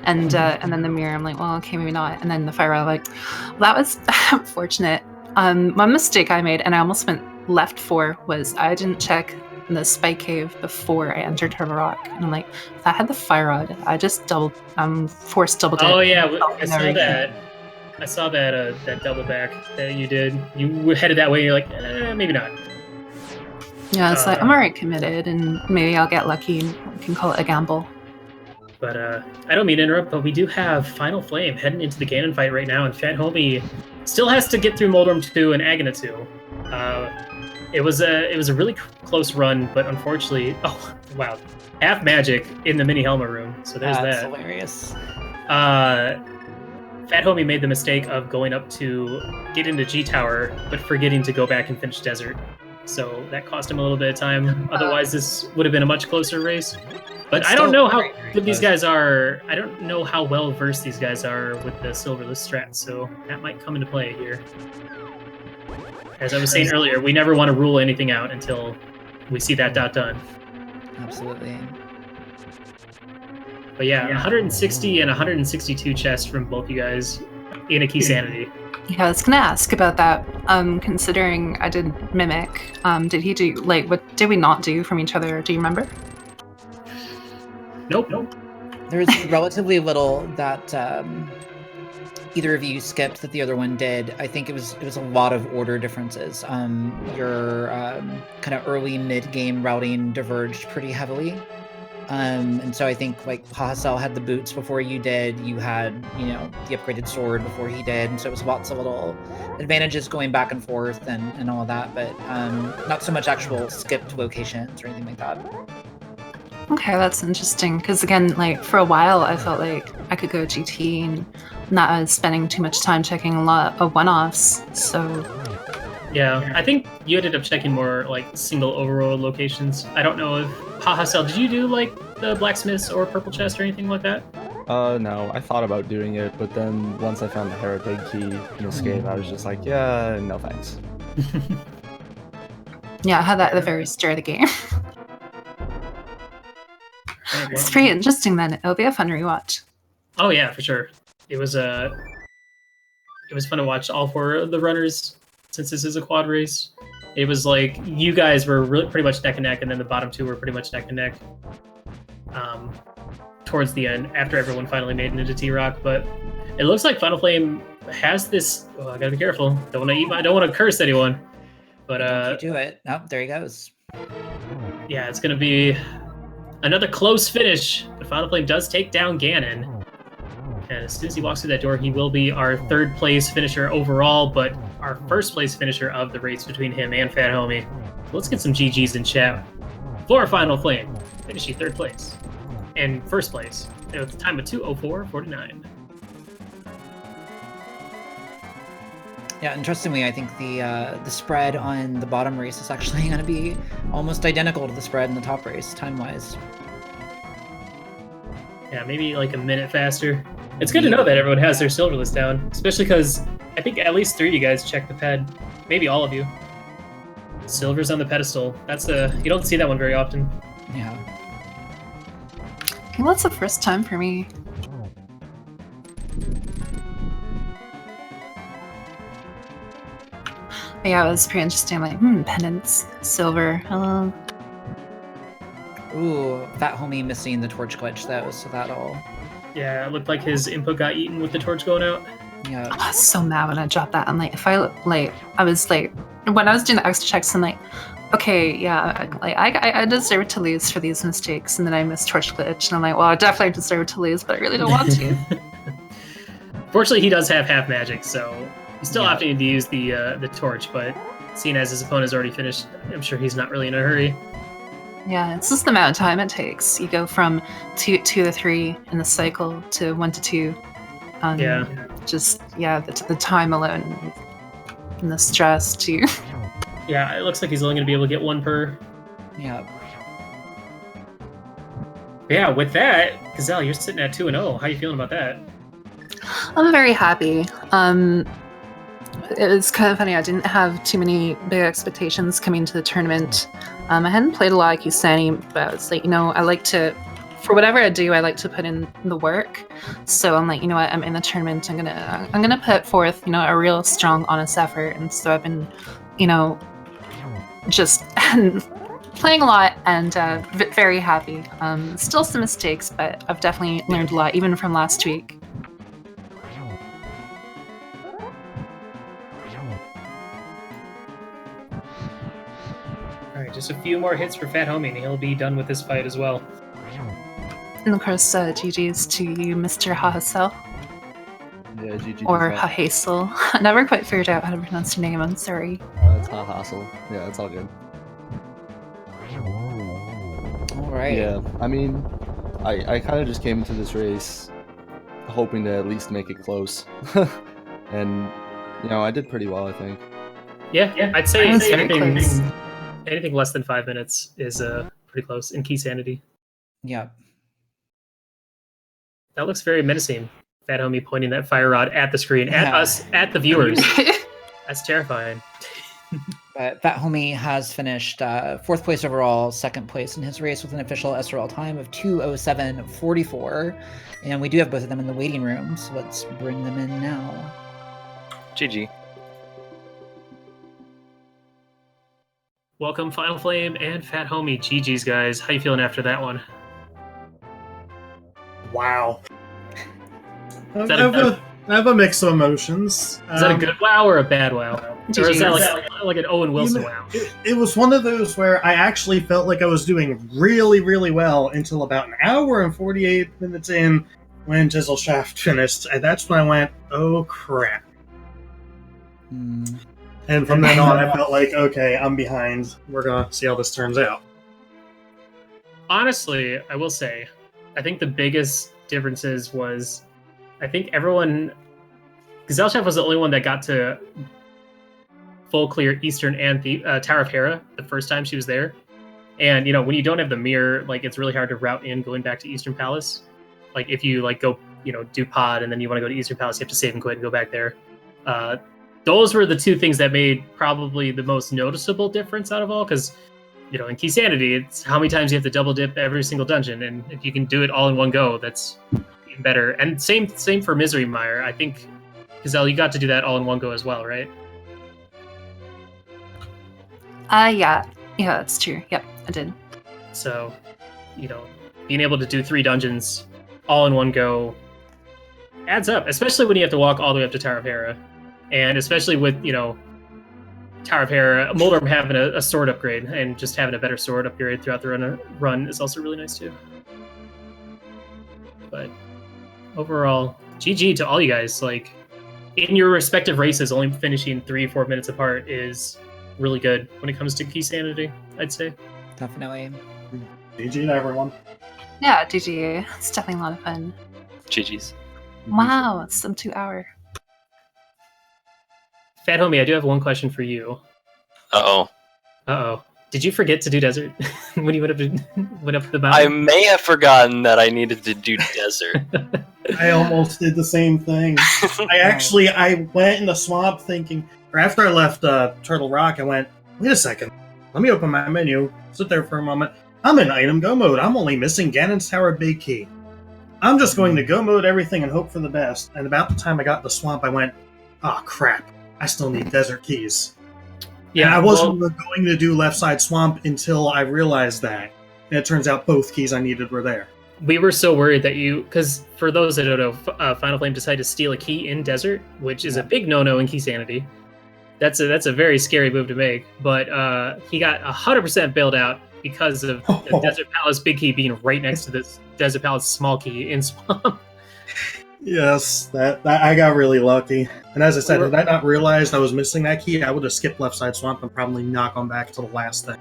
and then the mirror, I'm like, well, okay, maybe not. And then the fire, I'm like, well, that was unfortunate. One mistake I made, and I almost went left for, was I didn't check the spike cave before I entered Turbo Rock. And I'm like, if I had the fire rod, I just forced double dip. Oh yeah, I saw that. I saw that double back that you did. You headed that way. And you're like, maybe not. Yeah, it's like I'm already committed, and maybe I'll get lucky and we can call it a gamble. But I don't mean to interrupt, but we do have Finalflame heading into the Ganon fight right now, and PHatHome666 still has to get through Moldrum 2 and Agana 2. It was a really close run, but unfortunately, oh wow, half magic in the mini Helma room. So there's That's that. hilarious. PHatHome666 made the mistake of going up to get into G Tower, but forgetting to go back and finish Desert. So that cost him a little bit of time. Otherwise, this would have been a much closer race. But I don't know how good these guys are. I don't know how well versed these guys are with the Silverless strat, so that might come into play here. As I was saying earlier, we never want to rule anything out until we see that dot done. Absolutely. But yeah, 160 and 162 chests from both you guys in a Keysanity. Yeah, I was gonna ask about that. Considering I did Mimic, did he do, like, what did we not do from each other? Do you remember? Nope. There's relatively little that either of you skipped that the other one did. I think it was a lot of order differences. Your kind of early mid-game routing diverged pretty heavily. And so I think like Hahasell had the boots before you did. You had, you know, the upgraded sword before he did. And so it was lots of little advantages going back and forth and all of that, but not so much actual skipped locations or anything like that. Okay, that's interesting. Because again, like for a while, I felt like I could go GT and not spending too much time checking a lot of one-offs. So yeah, I think you ended up checking more like single overworld locations. I don't know if Hahasell, did you do like the blacksmiths or purple chest or anything like that? No, I thought about doing it, but then once I found the Herod key in this game, I was just like, yeah, no thanks. Yeah, I had that at the very start of the game. It's pretty interesting then. It'll be a fun rewatch. Oh yeah, for sure. It was fun to watch all four of the runners since this is a quad race. It was like you guys were really pretty much neck and neck, and then the bottom two were pretty much neck and neck towards the end after everyone finally made it into T-Rock. But it looks like Finalflame has this. Oh, I gotta be careful. Don't want to curse anyone. But Don't you do it. Oh, there he goes. Yeah, it's gonna be another close finish. But Finalflame does take down Ganon. And as soon as he walks through that door, he will be our third place finisher overall, but our first place finisher of the race between him and PHatHome. Let's get some GGs in chat for Finalflame, finishing third place and first place with a time of 2:04:49. Yeah, interestingly, I think the spread on the bottom race is actually going to be almost identical to the spread in the top race, time-wise. Yeah, maybe like a minute faster. It's good to know that everyone has their silver list down, especially because I think at least 3 of you guys checked the ped. Maybe all of you. Silver's on the pedestal. That's you don't see that one very often. Yeah. I think that's the first time for me. But yeah, it was pretty interesting. Like, penance, silver. Ooh, PHatHome missing the torch glitch though, so that'll. Yeah, it looked like his input got eaten with the torch going out. Yeah. I was so mad when I dropped that. I'm like, if I was like, when I was doing the extra checks, I'm like, okay, yeah, like I deserve to lose for these mistakes, and then I missed torch glitch, and I'm like, well, I definitely deserve to lose, but I really don't want to. Fortunately, he does have half magic, so he's still having to use the torch. But seeing as his opponent has already finished, I'm sure he's not really in a hurry. Yeah, it's just the amount of time it takes. You go from 2 to 3 in the cycle to 1 to 2. Just the time alone and the stress too. Yeah, it looks like he's only going to be able to get 1 per. Yeah. Yeah, with that, Gesell, you're sitting at 2-0. How are you feeling about that? I'm very happy. It was kind of funny. I didn't have too many big expectations coming to the tournament. I hadn't played a lot of Keysanity, but I was like, I like to, for whatever I do, I like to put in the work. So I'm like, what, I'm in the tournament. I'm gonna put forth, a real strong, honest effort. And so I've been, just playing a lot and very happy. Still some mistakes, but I've definitely learned a lot, even from last week. Alright, just a few more hits for PHatHome and he'll be done with this fight as well. And of course, GG's to you, Mr. Hahasell. Yeah, GG. Or Hahasell. I never quite figured out how to pronounce your name, I'm sorry. It's Hahasell. Yeah, it's all good. Alright. Yeah, I mean, I kind of just came into this race hoping to at least make it close. And, I did pretty well, I think. Yeah, I'd say anything less than 5 minutes is pretty close in Keysanity. Yeah. That looks very menacing. PHatHome pointing that fire rod at the screen, at us, at the viewers. That's terrifying. But PHatHome has finished 4th place overall, 2nd place in his race with an official SRL time of 2:07:44. And we do have both of them in the waiting room, so let's bring them in now. GG. Welcome, Finalflame and PHatHome. GG's, guys. How you feeling after that one? Wow. I have a mix of emotions. Is that a good wow or a bad wow? Or is that like an Owen Wilson wow? It was one of those where I actually felt like I was doing really, really well until about an hour and 48 minutes in when Gesellschaft finished. And that's when I went, oh crap. And from then on, I felt like, okay, I'm behind. We're going to see how this turns out. Honestly, I will say, I think the biggest differences was, I think everyone, Gesellschaft was the only one that got to full clear Eastern and the Tower of Hera the first time she was there. And, when you don't have the mirror, it's really hard to route in going back to Eastern Palace. If you, go, do pod and then you want to go to Eastern Palace, you have to save and quit and go back there. Those were the two things that made probably the most noticeable difference out of all, because, in Keysanity, it's how many times you have to double dip every single dungeon, and if you can do it all in one go, that's even better. And same for Misery Mire. I think, Gesell, you got to do that all in one go as well, right? Yeah, that's true. Yep, I did. So, being able to do 3 dungeons all in one go adds up, especially when you have to walk all the way up to Tower of Hera, and especially with Tower of Hera, Moldorm having a sword upgrade and just having a better sword upgrade throughout the run is also really nice too. But overall, GG to all you guys. Like, in your respective races, only finishing 3-4 minutes apart is really good when it comes to Keysanity, I'd say. Definitely. GG to everyone. Yeah, GG. It's definitely a lot of fun. GG's. Wow, it's some 2 hour. PHatHome, I do have one question for you. Uh-oh. Did you forget to do desert when you went up the mountain? I may have forgotten that I needed to do desert. I almost did the same thing. I went in the swamp thinking, or after I left Turtle Rock, I went, wait a second, let me open my menu, sit there for a moment. I'm in item go mode. I'm only missing Ganon's Tower Big Key. I'm just going to go mode everything and hope for the best. And about the time I got in the swamp, I went, oh crap, I still need desert keys. Yeah, and I wasn't going to do left side swamp until I realized that. And it turns out both keys I needed were there. We were so worried that because for those that don't know, Finalflame decided to steal a key in desert, which is a big no-no in Keysanity. That's a very scary move to make. But he got 100% bailed out because of the Desert Palace big key being right next to this Desert Palace small key in swamp. Yes, that I got really lucky. And as I said, had I not realized I was missing that key, I would have skipped left side swamp and probably not gone back to the last thing.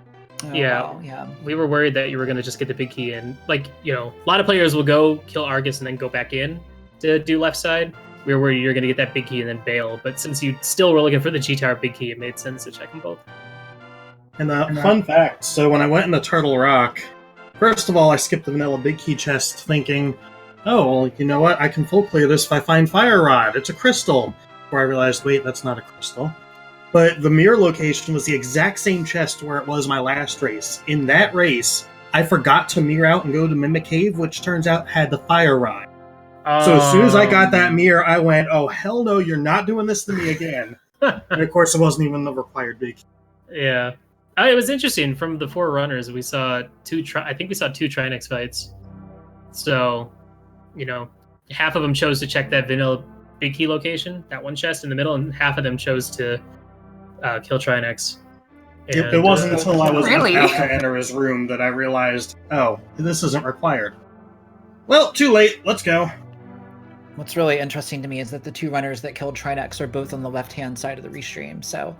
Yeah. We were worried that you were going to just get the big key in. Like, a lot of players will go kill Argus and then go back in to do left side. We were worried you're going to get that big key and then bail. But since you still were looking for the G-Tower big key, it made sense to check them both. And fun fact, so when I went into Turtle Rock, first of all, I skipped the vanilla big key chest thinking, oh, well, you know what? I can full clear this if I find Fire Rod. It's a crystal. Where I realized, wait, that's not a crystal. But the mirror location was the exact same chest where it was my last race. In that race, I forgot to mirror out and go to Mimic Cave, which turns out had the Fire Rod. So as soon as I got that mirror, I went, oh, hell no, you're not doing this to me again. And of course, it wasn't even the required big key. Yeah. It was interesting. From the 4 runners, we saw two Trinex fights. So, half of them chose to check that vanilla big key location, that one chest in the middle, and half of them chose to kill Trinex. And, it wasn't until I was Really? about to enter his room that I realized, oh, this isn't required. Well, too late. Let's go. What's really interesting to me is that the 2 runners that killed Trinex are both on the left-hand side of the restream, so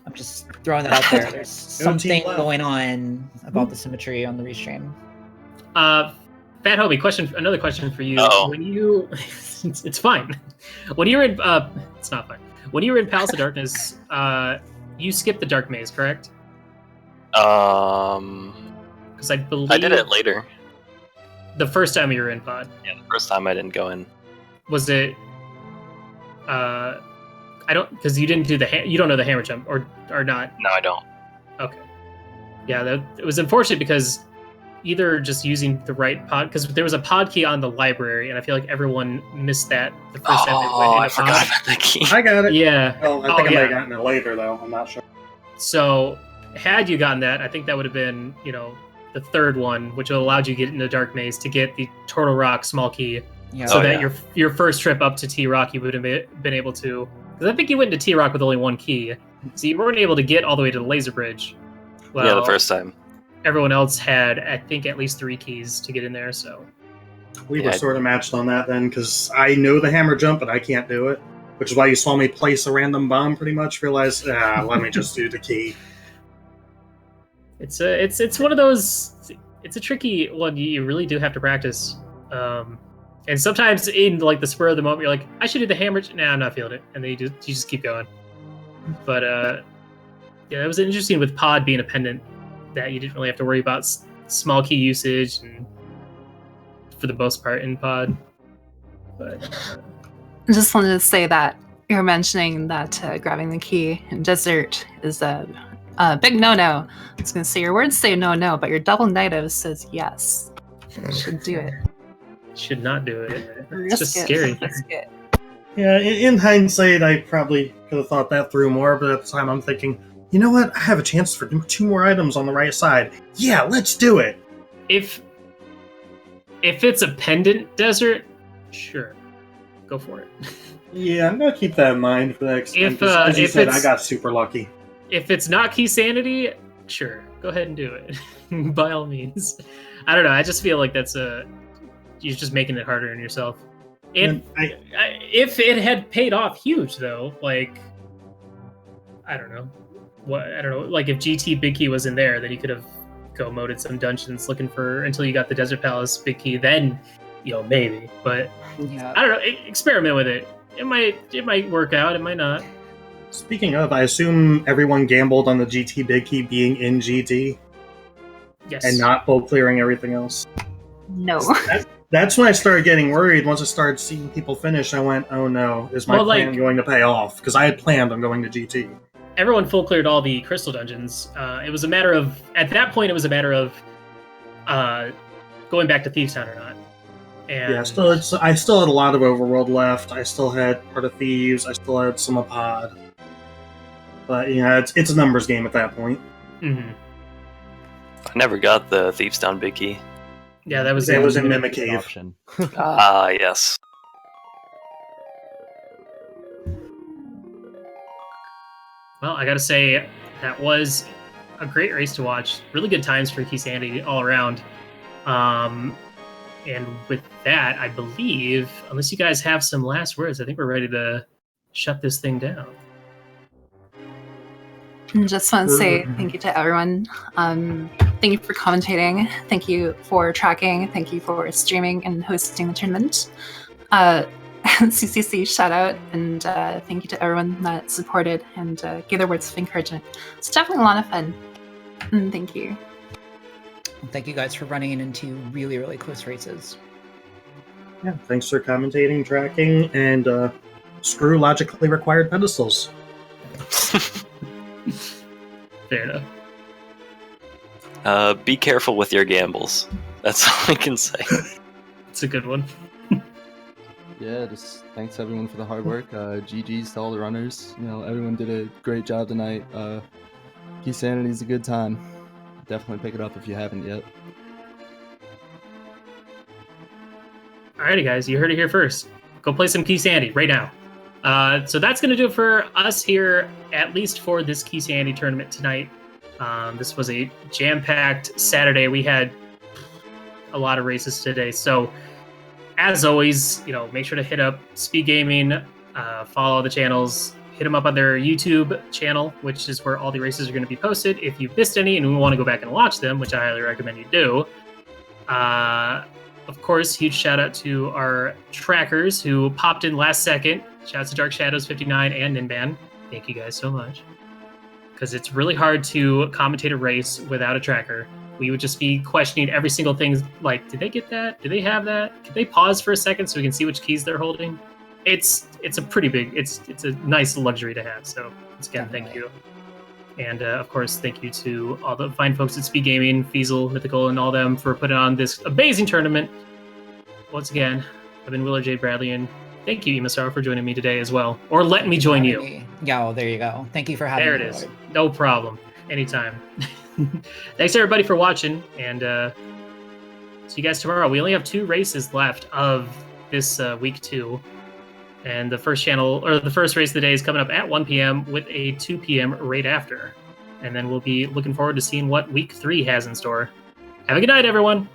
I'm just throwing that out there. There's something going on about the symmetry on the restream. PHatHome, another question for you. Uh-oh. When you... it's fine. When you were in... it's not fine. When you were in Palace of Darkness, you skipped the Dark Maze, correct? Because I believe... I did it later. The first time you were in Pod. Yeah, the first time I didn't go in. Was it... I don't... Because you didn't do you don't know the hammer jump, or not? No, I don't. Okay. Yeah, it was unfortunate because either just using the right pod, because there was a pod key on the library, and I feel like everyone missed that the first time they went into I forgot pod. about that key. I got it. Yeah. Oh, I think I might have gotten it later, though. I'm not sure. So, had you gotten that, I think that would have been, the third one, which allowed you to get into the Dark Maze to get the Turtle Rock small key. Yeah. So that your first trip up to T-Rock, you would have been able to... Because I think you went to T-Rock with only 1 key. So you weren't able to get all the way to the laser bridge. Well, Yeah, the first time. Everyone else had, I think, at least 3 keys to get in there, so... We were sort of matched on that then, because I know the hammer jump, but I can't do it. Which is why you saw me place a random bomb, pretty much. Realized, let me just do the key. It's one of those... It's a tricky one. You really do have to practice. And sometimes in like the spur of the moment, you're like, I should do the hammer. Nah, I'm not feeling it. And then you just keep going. But yeah, it was interesting with Pod being a pendant that you didn't really have to worry about small key usage and for the most part in Pod. But I just wanted to say that you were mentioning that grabbing the key in Desert is a big no-no. I was going to say your words say no, but your double negative says yes. You should do it. Should not do it. It's Risk just it. scary. Risk it. Yeah, in hindsight, I probably could have thought that through more, but at the time I'm thinking, you know what? I have a chance for 2 more items on the right side. Yeah, let's do it. If it's a pendant desert, sure, go for it. Yeah, I'm gonna keep that in mind for next time. As you said, I got super lucky. If it's not Keysanity, sure, go ahead and do it. By all means. I don't know. I just feel like you're just making it harder on yourself. If it had paid off huge though, like I don't know, like if GT Big Key was in there, then you could have moded some dungeons looking for until you got the Desert Palace Big Key. Then, maybe. But Yeah. I don't know. Experiment with it. It might work out. It might not. Speaking of, I assume everyone gambled on the GT Big Key being in GT. Yes. And not full clearing everything else. No. That's when I started getting worried. Once I started seeing people finish, I went, oh no, is my plan going to pay off? Because I had planned on going to GT. Everyone full cleared all the crystal dungeons. It was a matter of, at that point, going back to Thieves Town or not. And yeah, I still had a lot of Overworld left. I still had part of Thieves. I still had some of Pod. But it's a numbers game at that point. Mm-hmm. I never got the Thieves Town Big Key. Yeah, that was in Mimic Cave. Yes. Well, I gotta say, that was a great race to watch. Really good times for Keysanity all around. And with that, I believe, unless you guys have some last words, I think we're ready to shut this thing down. Just want to say thank you to everyone. Thank you for commentating. Thank you for tracking. Thank you for streaming and hosting the tournament. CCC shout out, and thank you to everyone that supported and gave their words of encouragement. It's definitely a lot of fun. And thank you. Thank you guys for running into really, really close races. Yeah, thanks for commentating, tracking, and screw logically required pedestals. Fair enough. Be careful with your gambles. That's all I can say. It's a good one. Yeah, just thanks everyone for the hard work. GG's to all the runners. Everyone did a great job tonight. Keysanity's a good time. Definitely pick it up if you haven't yet. Alrighty, guys, you heard it here first. Go play some Keysanity right now. So that's going to do it for us here, at least for this Keysanity tournament tonight. This was a jam-packed Saturday. We had a lot of races today. So, as always, make sure to hit up Speed Gaming, follow the channels, hit them up on their YouTube channel, which is where all the races are going to be posted. If you missed any and we want to go back and watch them, which I highly recommend you do. Of course, huge shout out to our trackers who popped in last second. Shouts to Dark Shadows 59 and Ninban. Thank you guys so much. Because it's really hard to commentate a race without a tracker. We would just be questioning every single thing, like, did they get that? Do they have that? Could they pause for a second so we can see which keys they're holding? It's a pretty big, it's a nice luxury to have. So once again, thank you. And of course, thank you to all the fine folks at Speed Gaming, Feasel, Mythical, and all them for putting on this amazing tournament. Once again, I've been Willer J. Bradley, and thank you, Imasar, for joining me today as well. Or letting me join you. Yeah, well, there you go. Thank you for having me. There it is. No problem. Anytime. Thanks, everybody, for watching, and see you guys tomorrow. We only have 2 races left of this week 2. And the first race of the day is coming up at 1 p.m. with a 2 p.m. right after. And then we'll be looking forward to seeing what week 3 has in store. Have a good night, everyone.